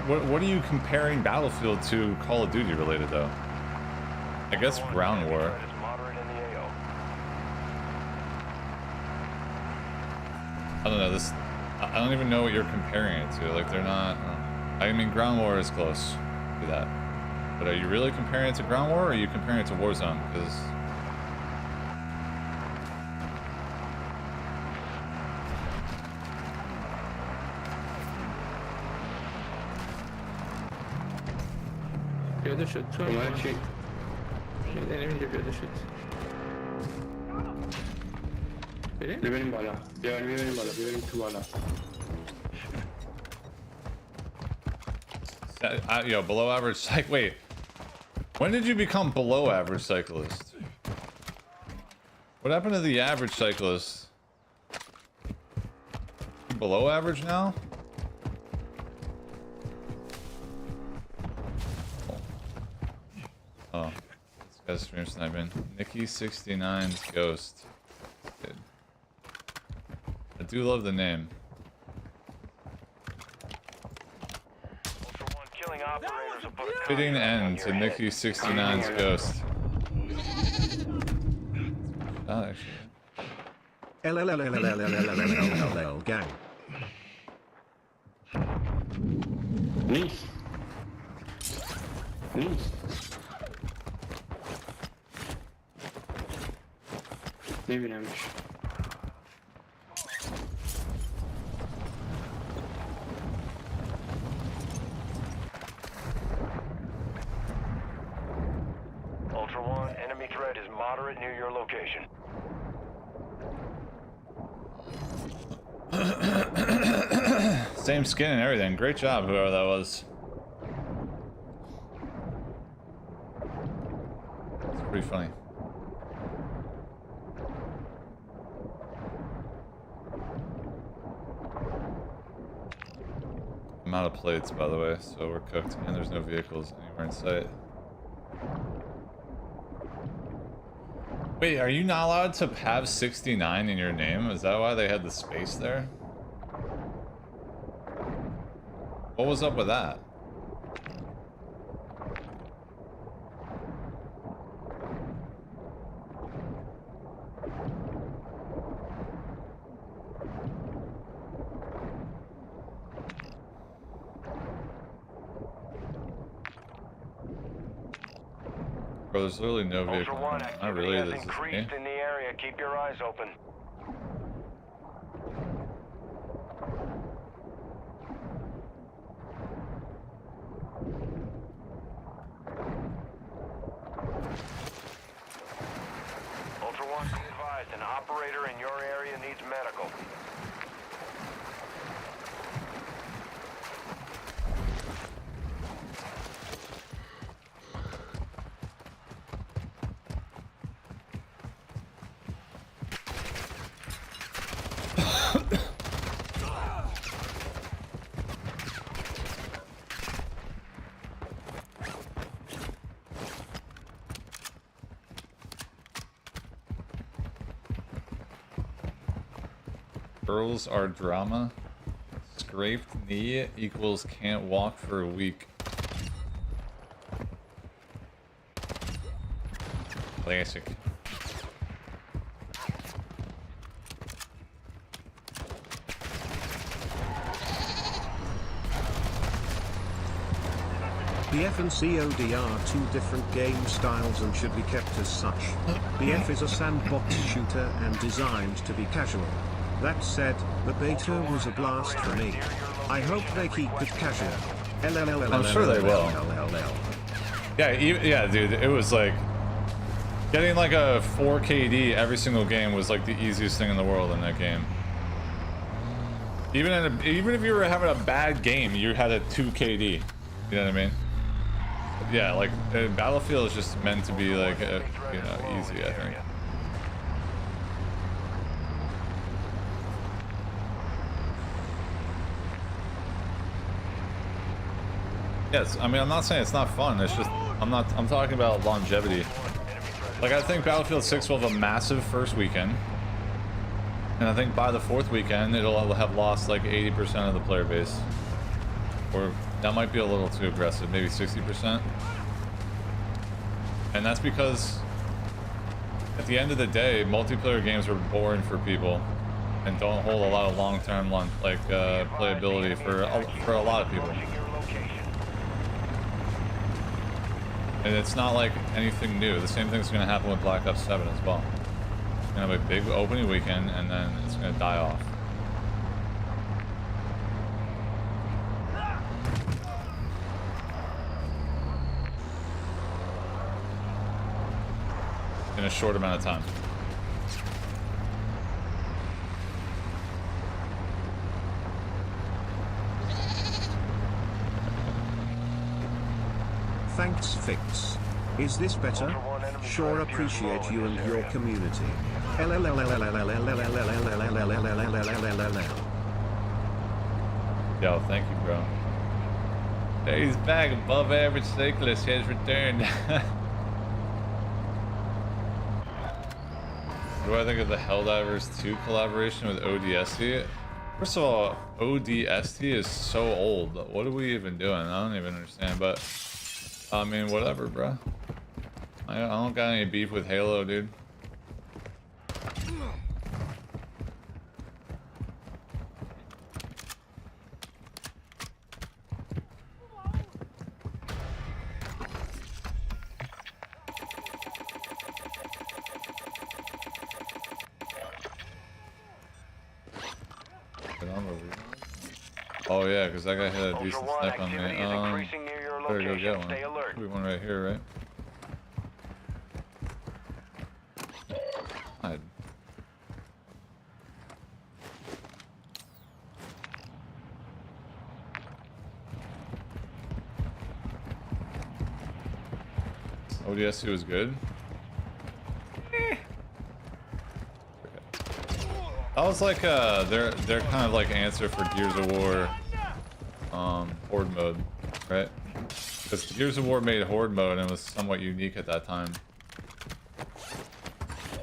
what are you comparing Battlefield to Call of Duty related though? I guess Ground War. I don't know, I don't even know what you're comparing it to. Like, they're not... I mean, Ground War is close to that. But are you really comparing it to Ground War, or are you comparing it to Warzone? Because... پیاده شد تو من چی؟ نمی‌دونم پیاده شد بریم بالا بریم بالا بریم تو بالا Yo, below average cyclist. Wait, when did you become below average cyclist? What happened to the average cyclist? You below average now? Oh, this guy's stream sniping. Nikki69's Ghost. Good. I do love the name. Fitting end to Nikki69's Ghost. Not actually. LLLLLLLLLLL gang. Links. Links. Neymiş? Ultra One, enemy threat is moderate near your location. Same skin and everything. Great job, whoever that was. It's pretty funny. I'm out of plates, by the way, so we're cooked, and there's no vehicles anywhere in sight. Wait, are you not allowed to have 69 in your name? Is that why they had the space there? What was up with that? Bro, there's literally no vehicle. Ultra One, Not activity really, has this is me. increased in the area. Keep your eyes open. Ultra One, be advised, an operator in your area needs medical. Girls are drama. Scraped knee equals can't walk for a week. Classic. BF and COD are two different game styles and should be kept as such. BF is a sandbox shooter and designed to be casual. That said, the beta was a blast for me. I hope they keep it casual. I'm sure they will. Yeah, dude, it was like getting like a 4 KD every single game was like the easiest thing in the world in that game. Even if you were having a bad game, you had a 2 KD. You know what I mean? Yeah, like Battlefield is just meant to be like easy, I think. Yes, I mean, I'm not saying it's not fun. It's just I'm talking about longevity. Like, I think Battlefield 6 will have a massive first weekend, and I think by the 4th weekend it'll have lost like 80% of the player base, or that might be a little too aggressive, maybe 60%. And that's because at the end of the day, multiplayer games are boring for people and don't hold a lot of long-term playability for a lot of people. And it's not like anything new. The same thing's going to happen with Black Ops 7 as well. It's going to have a big opening weekend, and then it's going to die off. In a short amount of time. Thanks, Fix. Is this better? Sure appreciate you and your community. Yo, thank you, bro. He's back. Above average cyclist has returned. What do I think of the Helldivers 2 collaboration with ODST? First of all, ODST is so old. What are we even doing? I don't even understand, but I mean, whatever, bro. I don't got any beef with Halo, dude. Wait, I'm over here. Oh yeah, because that guy had a decent Ultra One, snipe on me. activity is increasing near your Better go location. get one. Stay alert. Could be one right here, right? Hide. ODST was good. That was like their kind of like answer for Gears of War Horde mode, right? Because Gears of War made Horde mode and it was somewhat unique at that time.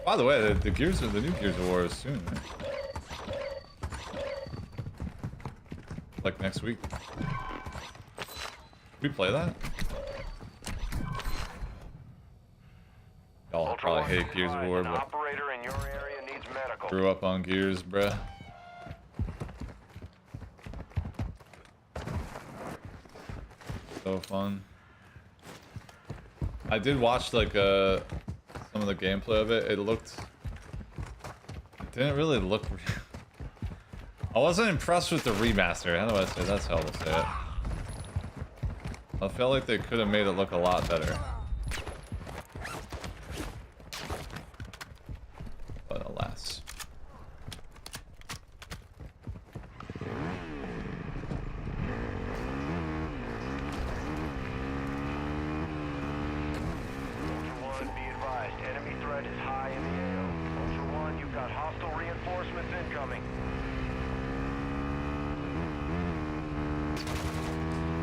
By the way, the new Gears of War is soon, right? Like next week. We play that? Y'all probably hate Gears of War, An but operator in your area needs medical. grew up on Gears, bruh. So fun. I did watch like some of the gameplay of it. It didn't really look. I wasn't impressed with the remaster. How do I say? That's how to say it. I felt like they could have made it look a lot better. But alas. Ultra One, be advised. Enemy threat is high in the AO. Ultra One, you've got hostile reinforcements incoming.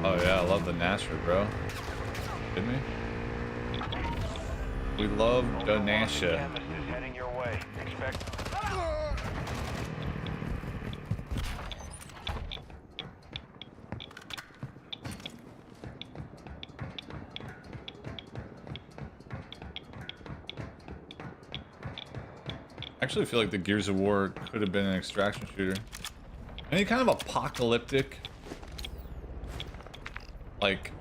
Oh yeah, I love the Nasher, bro. Kidding me? We love the Nasher. Chemist is heading your way. Expect. I actually feel like the Gears of War could have been an extraction shooter. Any kind of apocalyptic, like,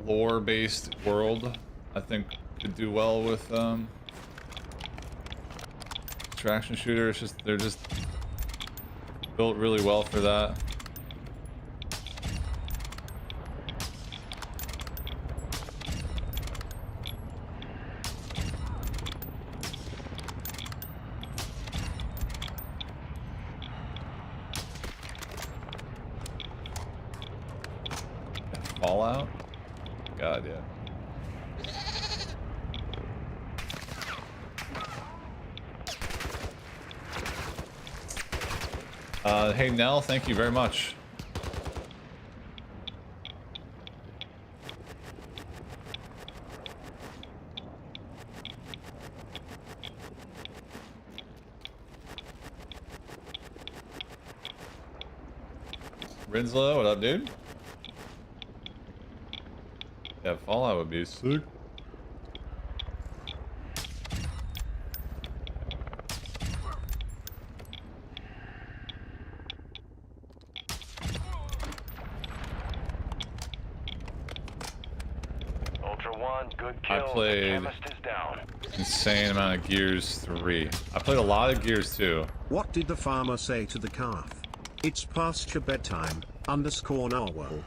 lore-based world, I think could do well with extraction shooter. It's just they're just built really well for that. Fallout? God, yeah. Hey Nell, thank you very much. Rinslow, what up, dude? Yeah, Fallout would be sick. Ultra One, good kill. I played Chemist is down. insane amount of Gears 3. I played a lot of Gears 2. What did the farmer say to the calf? It's past your bedtime, _Narwhal.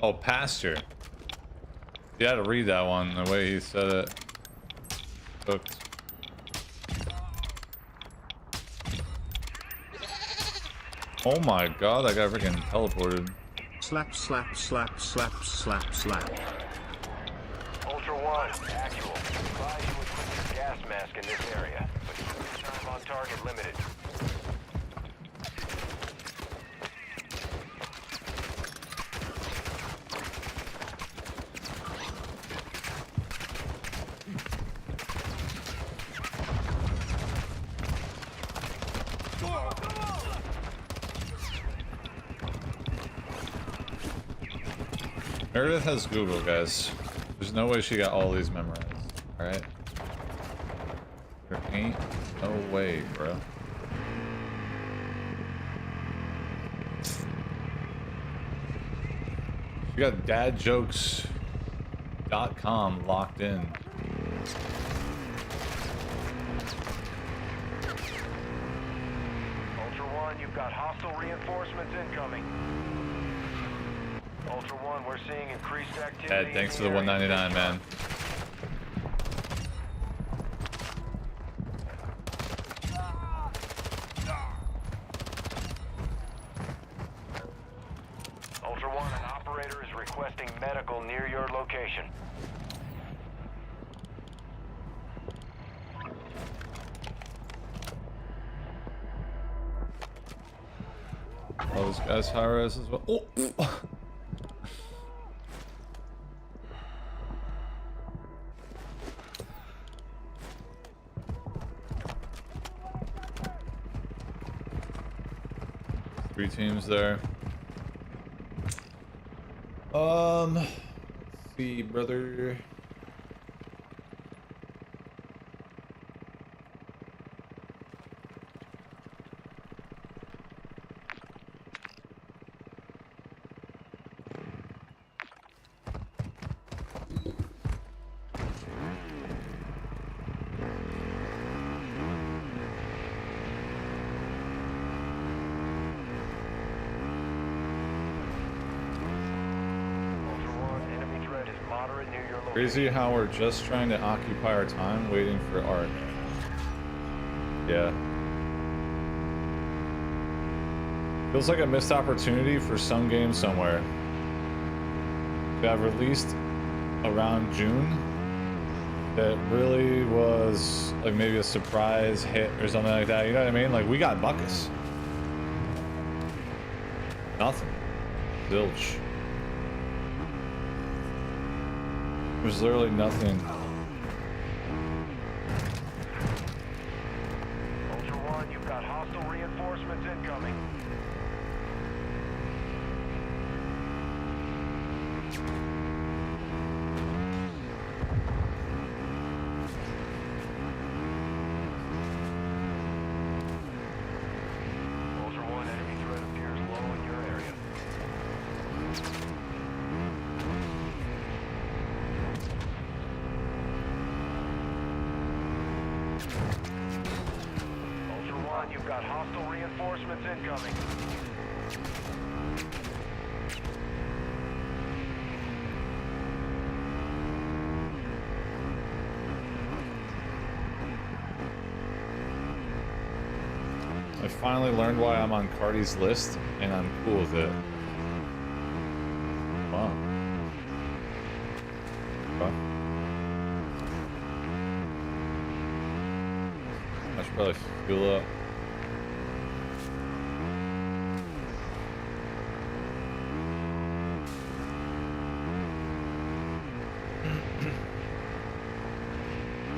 Oh, pasture. You had to read that one the way he said it. Hooked. Oh my god, that guy freaking teleported. Slap, slap, slap, slap, slap, slap. Ultra One, actual. Advise you equip your gas mask in this area, but your time on target limited. Meredith has Google, guys. There's no way she got all these memorized. Alright? There ain't no way, bro. She got dad jokes .com locked in. Ultra One, you've got hostile reinforcements incoming. Ultra One, we're seeing increased activity. Ed, thanks for the 199, man. Ultra One, an operator is requesting medical near your location. Oh, this guy's high res as well. Oh. Three teams there. Let's see, brother. Crazy how we're just trying to occupy our time waiting for art. Yeah. Feels like a missed opportunity for some game somewhere. To have released around June that really was like maybe a surprise hit or something like that. You know what I mean? Like we got buckets. Nothing. Zilch. There's literally nothing. Ultra One, you've got hostile reinforcements incoming. Ultra One, enemy threat appears low in your area. Ultra One, you've got hostile reinforcements incoming. I finally learned why I'm on Cardi's list, and I'm cool with it. Wow. Okay. I should probably fuel up.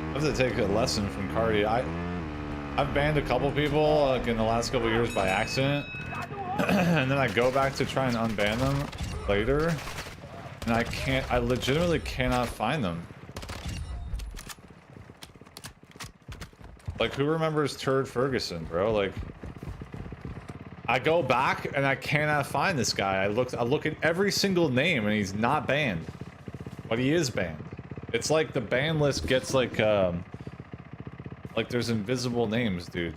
I have to take a lesson from Cardi. I've banned a couple people like in the last couple years by accident, and then I go back to try and unban them later, and I legitimately cannot find them. Like, who remembers Turd Ferguson, bro? Like, I go back and I cannot find this guy. I look at every single name and he's not banned, but he is banned. It's like the ban list gets like there's invisible names, dude.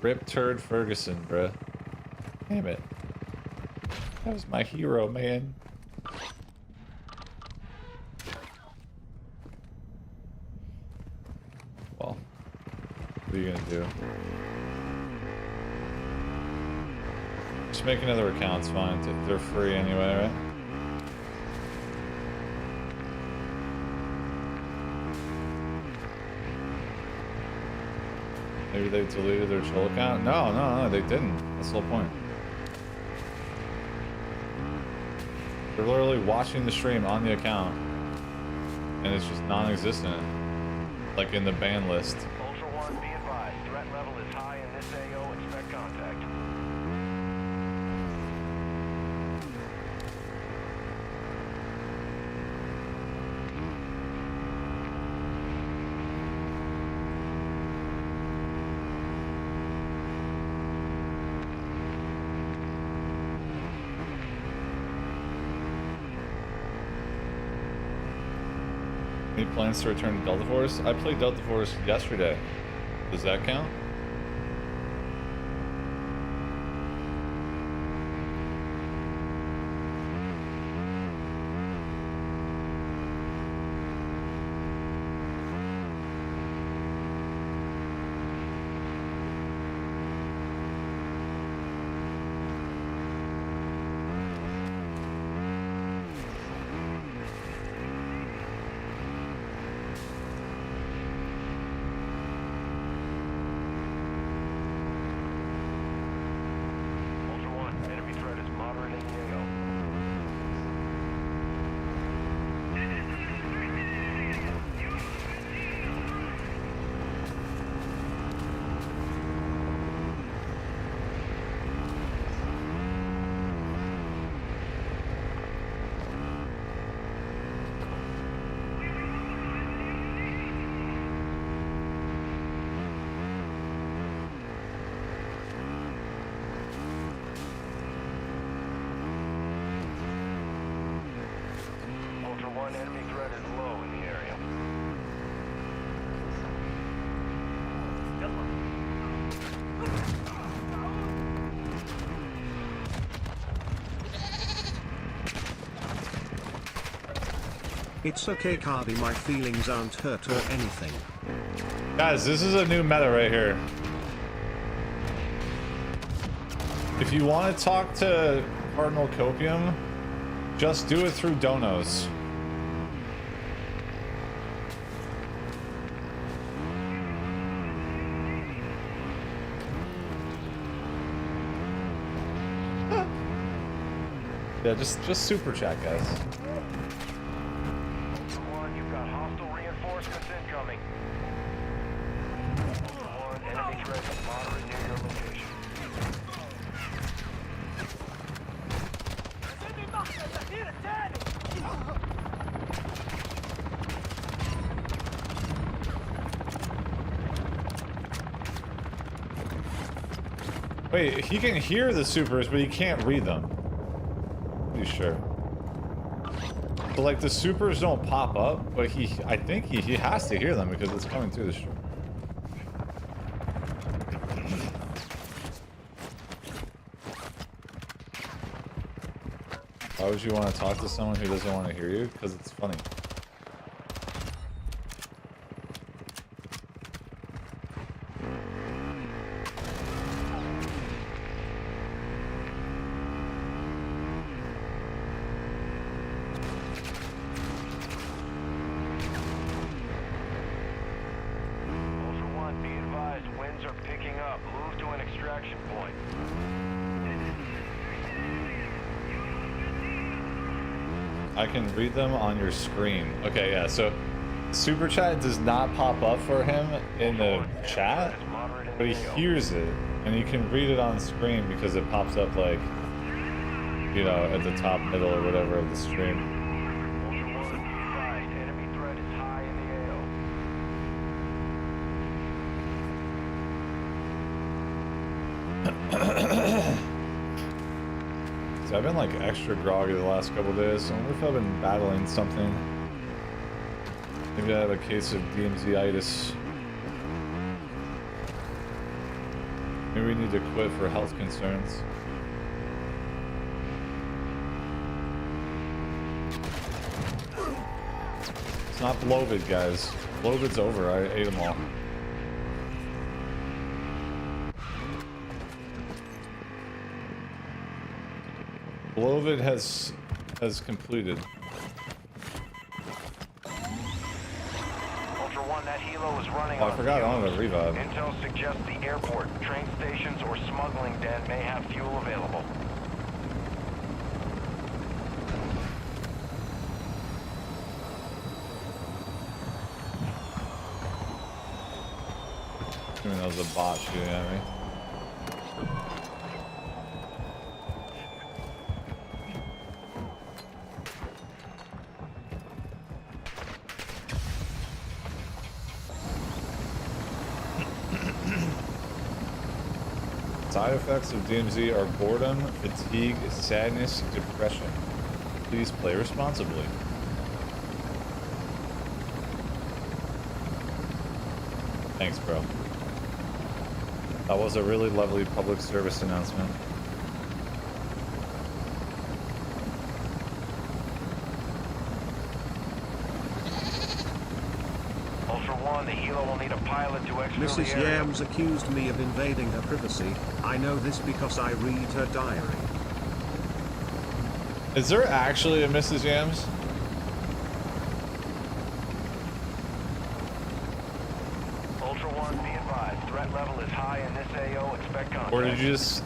Rip Turd Ferguson, bruh. Damn it. That was my hero, man. Well, what are you gonna do? Just make another account, it's fine. They're free anyway, right? Maybe they deleted their troll account? No, they didn't. That's the whole point. They're literally watching the stream on the account, and it's just non-existent, like in the ban list. Ultra One, be advised. Threat level is high in this AO. Expect contact. Any plans to return to Delta Force? I played Delta Force yesterday. Does that count? Enemy threat is low in the area. It's okay, Cardi, my feelings aren't hurt or anything. Guys, this is a new meta right here. If you want to talk to Cardinal Copium, just do it through Donos. Yeah, just super chat, guys. One, you've got hostile reinforcements incoming. One, enemy threat is moderate near your location. سيبني المقتل الأخير الثاني. Wait, he can hear the supers, but he can't read them. Pretty sure. But like the supers don't pop up, but I think he has to hear them because it's coming through the stream. Why would you want to talk to someone who doesn't want to hear you? Because it's funny. I can read them on your screen. Okay, yeah, so super chat does not pop up for him in the chat, but he hears it and he can read it on screen because it pops up like, you know, at the top middle or whatever of the stream. I've been like extra groggy the last couple days, so I wonder if I've been battling something. Maybe I have a case of DMZ-itis. Maybe we need to quit for health concerns. It's not Blovid, guys. Blovid's over. I ate them all. Blovid has completed. Ultra One, that helo is running I forgot on the revive. Intel suggests the airport, train stations, or smuggling den may have fuel available. Assuming that was a bot shooting at me. Side effects of DMZ are boredom, fatigue, sadness, depression. Please play responsibly. Thanks, bro. That was a really lovely public service announcement. Ultra One, the helo will need a pilot to exfil the Mrs. area. Yams accused me of invading her privacy. I know this because I read her diary. Is there actually a Mrs. Yams? Ultra One, be advised. Threat level is high in this AO. Expect contact. Or did you just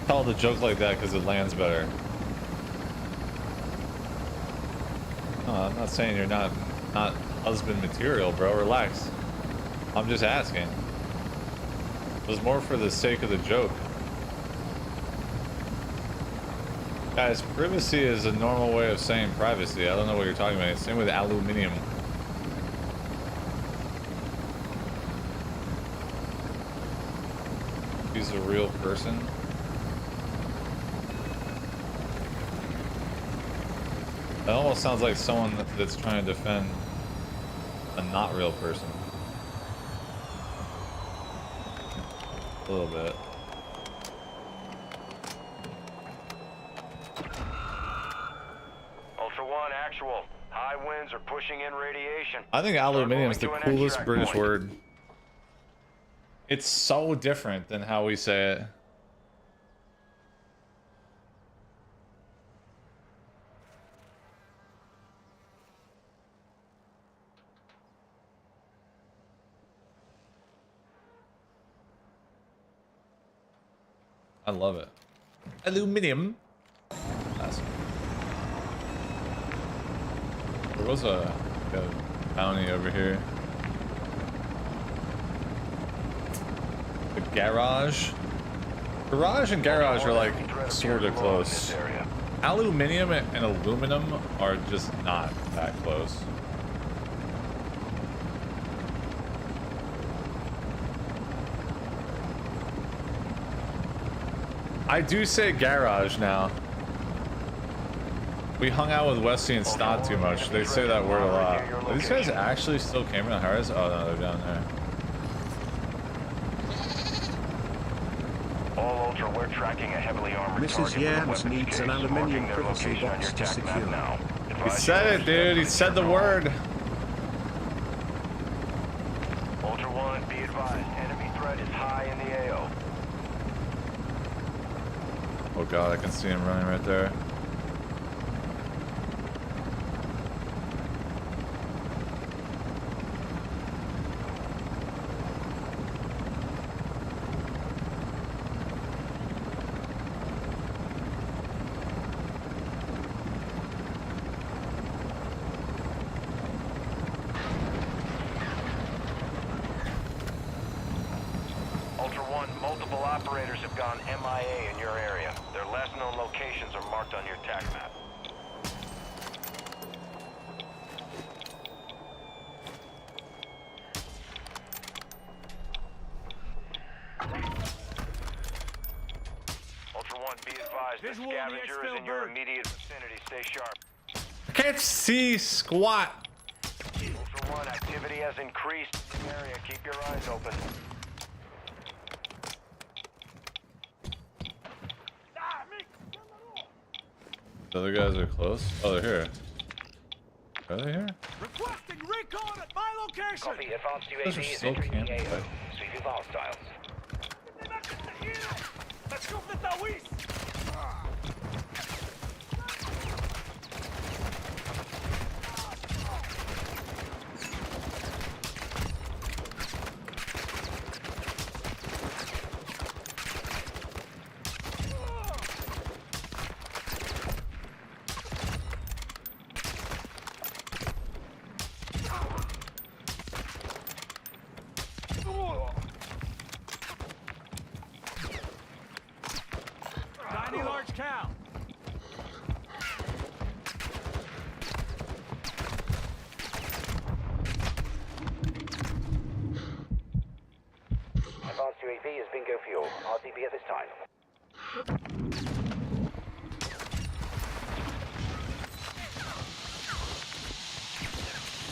tell the joke like that because it lands better? No, I'm not saying you're not husband material, bro. Relax. I'm just asking. It was more for the sake of the joke. Guys, privacy is a normal way of saying privacy. I don't know what you're talking about. Same with aluminium. He's a real person. That almost sounds like someone that's trying to defend a not real person. A little bit. Ultra One, actual. High winds are pushing in radiation. I think aluminium is the Start moving to an coolest extract British point. word. It's so different than how we say it. I love it. Aluminium. Awesome. There was a bounty over here. The garage. Garage and garage are like sort of close. Aluminium and aluminum are just not that close. I do say garage now. We hung out with Wesley and Stott too much. They say that word a lot. Are these guys actually still camping on Harris? Oh no, they're down there. All Ultra, we're tracking a heavily armored Mrs. target with a Yams weapons needs case. an aluminium Marking their privacy location on box your to attack map secure. now. He Advise said you it, dude. He said the word. Ultra One, be advised. Enemy threat is high in the AO. Oh god, I can see him running right there. Ultra One, multiple operators have gone MIA in your area. Their last known locations are marked on your attack map. Ultra One, be advised. The Visual on the scavenger is exfil in your bird. immediate vicinity. Stay sharp. I can't see squat. Ultra One, activity has increased in the area. Keep your eyes open. The other guys are close. Oh, they're here. Are they here? Requesting recon at my location! Copy. Advanced Those are UAV is so entering the campy. AO. Sweeping hostiles. بشوف التاويس! Tiny large cow! Advanced UAV is bingo fuel. RTB at this time.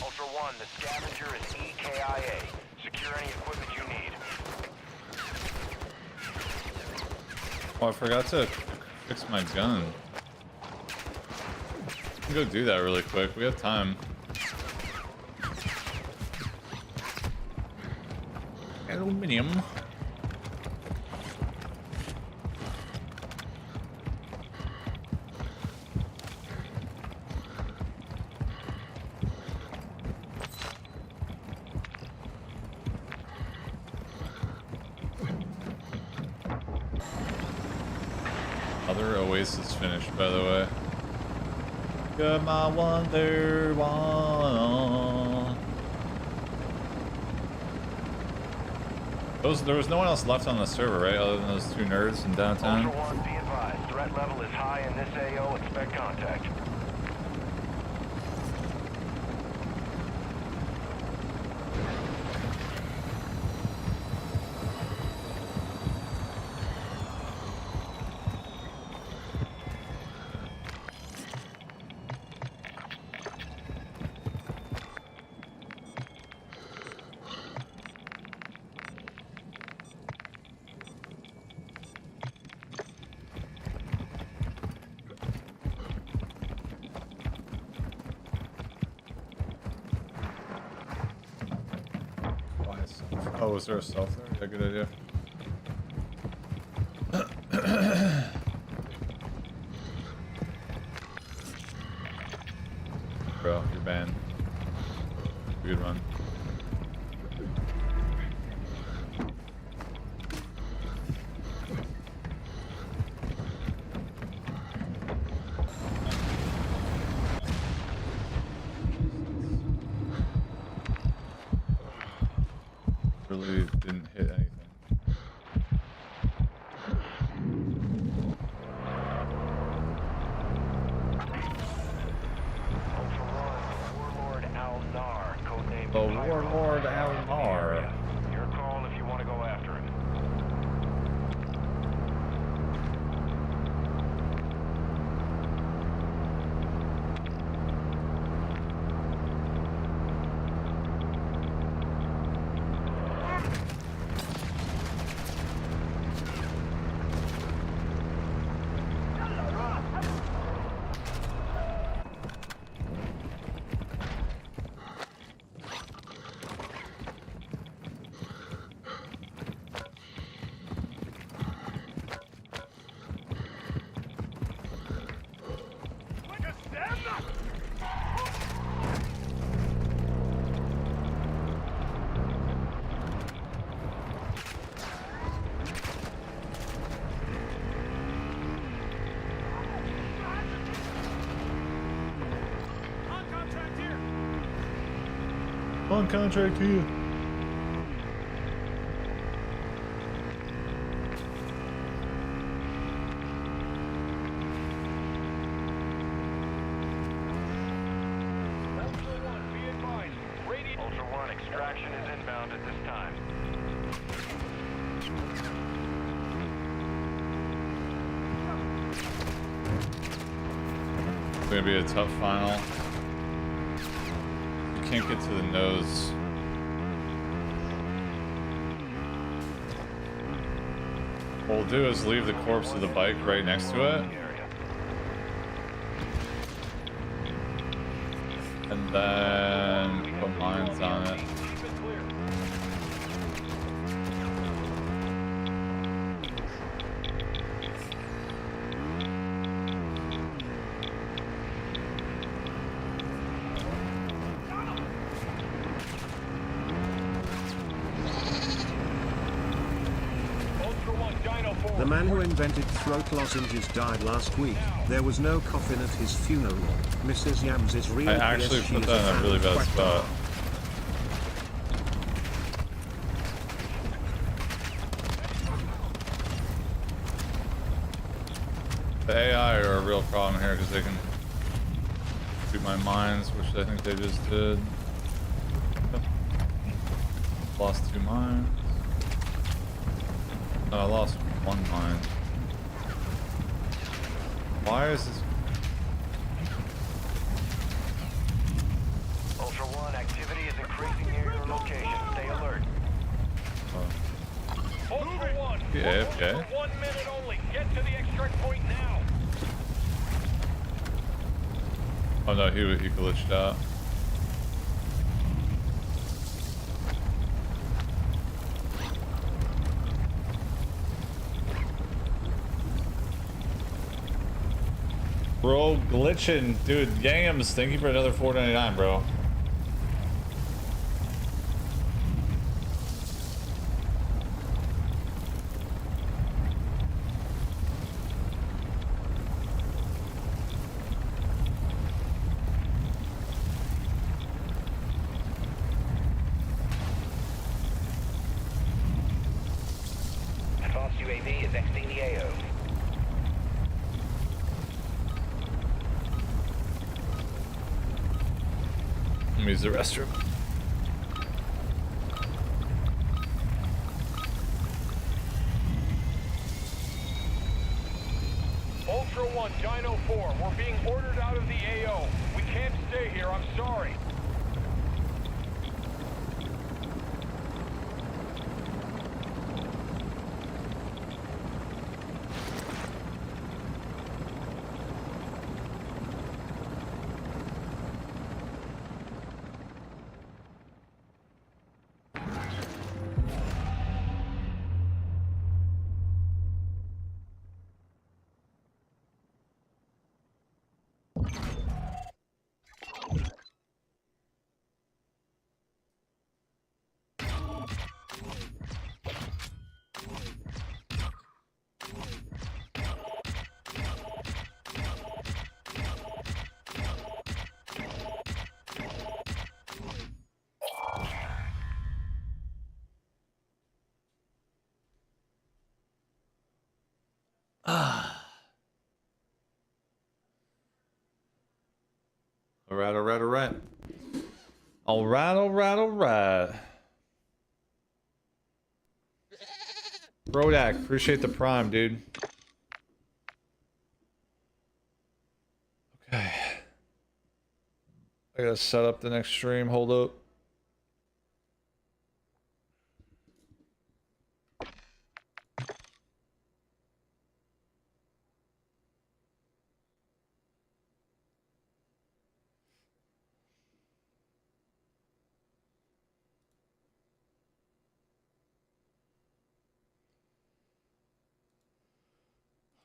Ultra One, the scavenger is EKIA. Secure secure any equipment you need. Oh, I forgot to fix my gun. I'll go do that really quick. We have time. Aluminum. Other Oasis finished, by the way. You're my wonder one. There was no one else left on the server, right? Other than those two nerds in downtown? Ultra One, be advised. Threat level is high in this AO. Expect contact. Oh, was there a stealth there? Yeah, good idea. Bro, you're banned. Good one. Really didn't hit anything. The Warlord Al-Nar. Your call if you want to go after him. On contract here. Ultra One, extraction is inbound at this time. It's gonna be a tough final. You can't get to the nose. What we'll do is leave the corpse of the bike right next to it. And then put mines on it. The man who invented throat lozenges died last week. There was no coffin at his funeral. Mrs. Yams is real. I actually put that in a really bad spot. The AI are a real problem here because they can shoot my mines, which I think they just did. Lost 2 mines. No, I lost 1 mine. Why is this? Ultra One, activity is increasing near your location. Stay alert. Ultra One. Yeah, we're okay. holding for 1 minute only. Get to the extract point now. Oh no, he glitched out. Bro, glitching. Dude, Yams, thank you for another $4.99, bro. Advanced UAV is exiting the AO. Let me use the restroom. Ultra One, Dino 4. We're being ordered out of the AO. We can't stay here. I'm sorry. Alright, alright, alright. Alright, alright, alright. Brodak, appreciate the prime, dude. Okay. I gotta set up the next stream, hold up.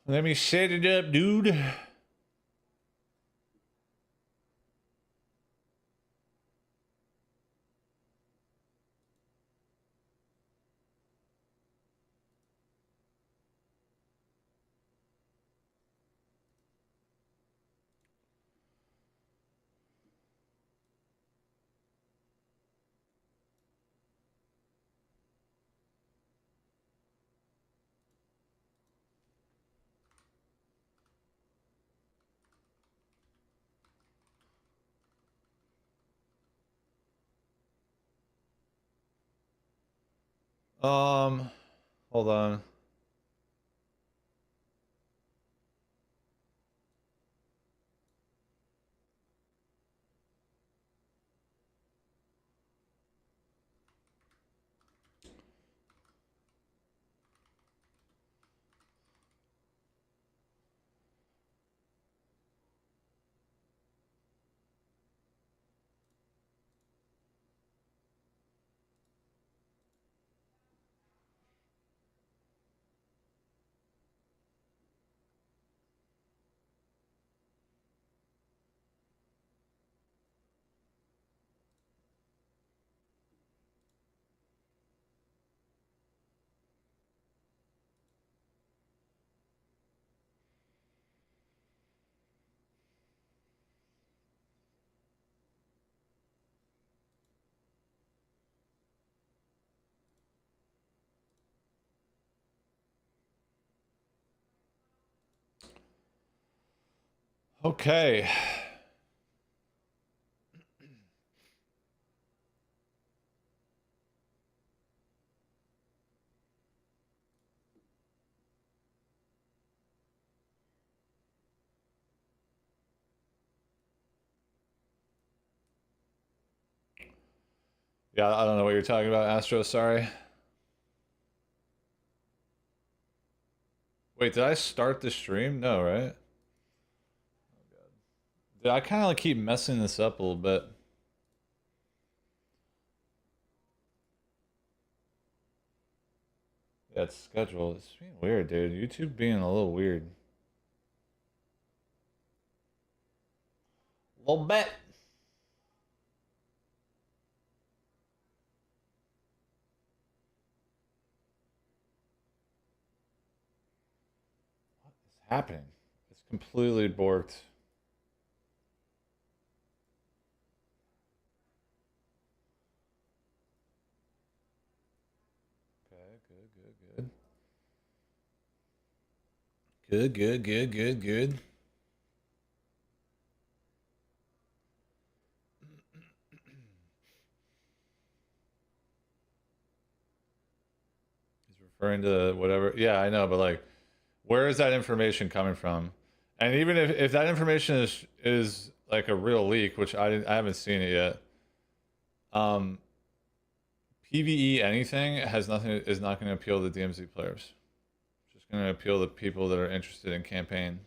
Let me set it up, dude. Hold on. Okay. Yeah, I don't know what you're talking about, Astro, sorry. Wait, did I start the stream? No, right? Dude, I kind of like keep messing this up a little bit. Yeah, it's scheduled. It's being weird, dude. YouTube being a little weird. A little bit. What is happening? It's completely borked. Good. Good. He's referring to whatever. Yeah, I know, but like, where is that information coming from? And even if that information is like a real leak, which I haven't seen it yet. PvE anything is not going to appeal to DMZ players. It's just going to appeal to people that are interested in campaign.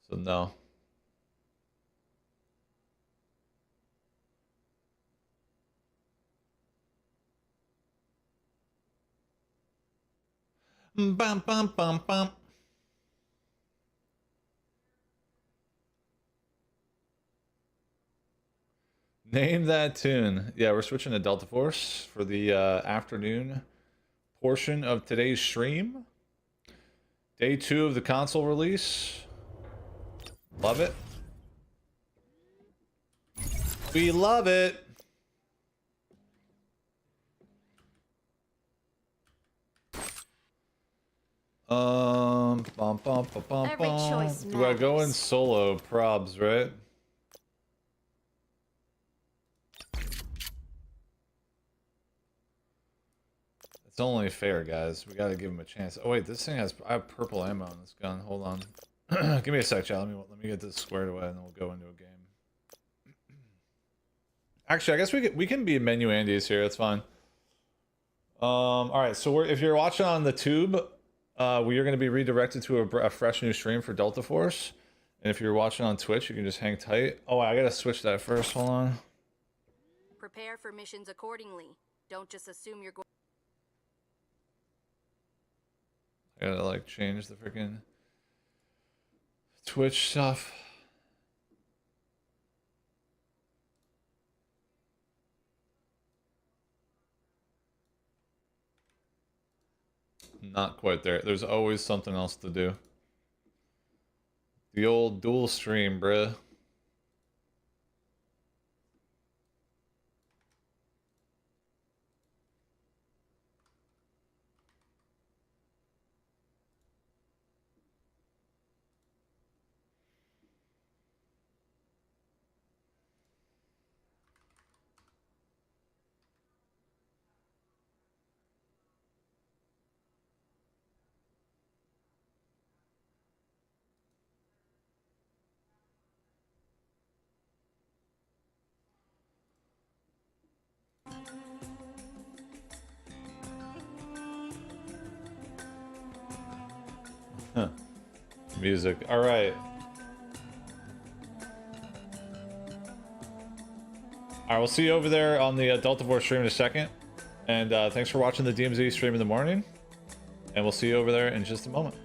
So no. Bum bum bum bum. Name that tune. Yeah, we're switching to Delta Force for the afternoon portion of today's stream. Day 2 of the console release. Love it. We love it. Bum, bum, bum, bum, Every choice Do I go in solo? Probs, right? It's only fair, guys. We gotta give him a chance. Oh wait, this thing has. I have purple ammo on this gun. Hold on. Give me a sec, chat. Let me get this squared away, and then we'll go into a game. Actually, I guess we can be menu Andes here. That's fine. All right. So if you're watching on the tube, we are going to be redirected to a fresh new stream for Delta Force. And if you're watching on Twitch, you can just hang tight. Oh, I gotta switch that first. Hold on. Prepare for missions accordingly. Don't just assume you're going. I gotta like change the freaking Twitch stuff. Not quite there. There's always something else to do. The old dual stream, bruh. Huh. Music. All right. All right, we'll see you over there on the Delta Force stream in a second. And thanks for watching the DMZ stream in the morning. And we'll see you over there in just a moment.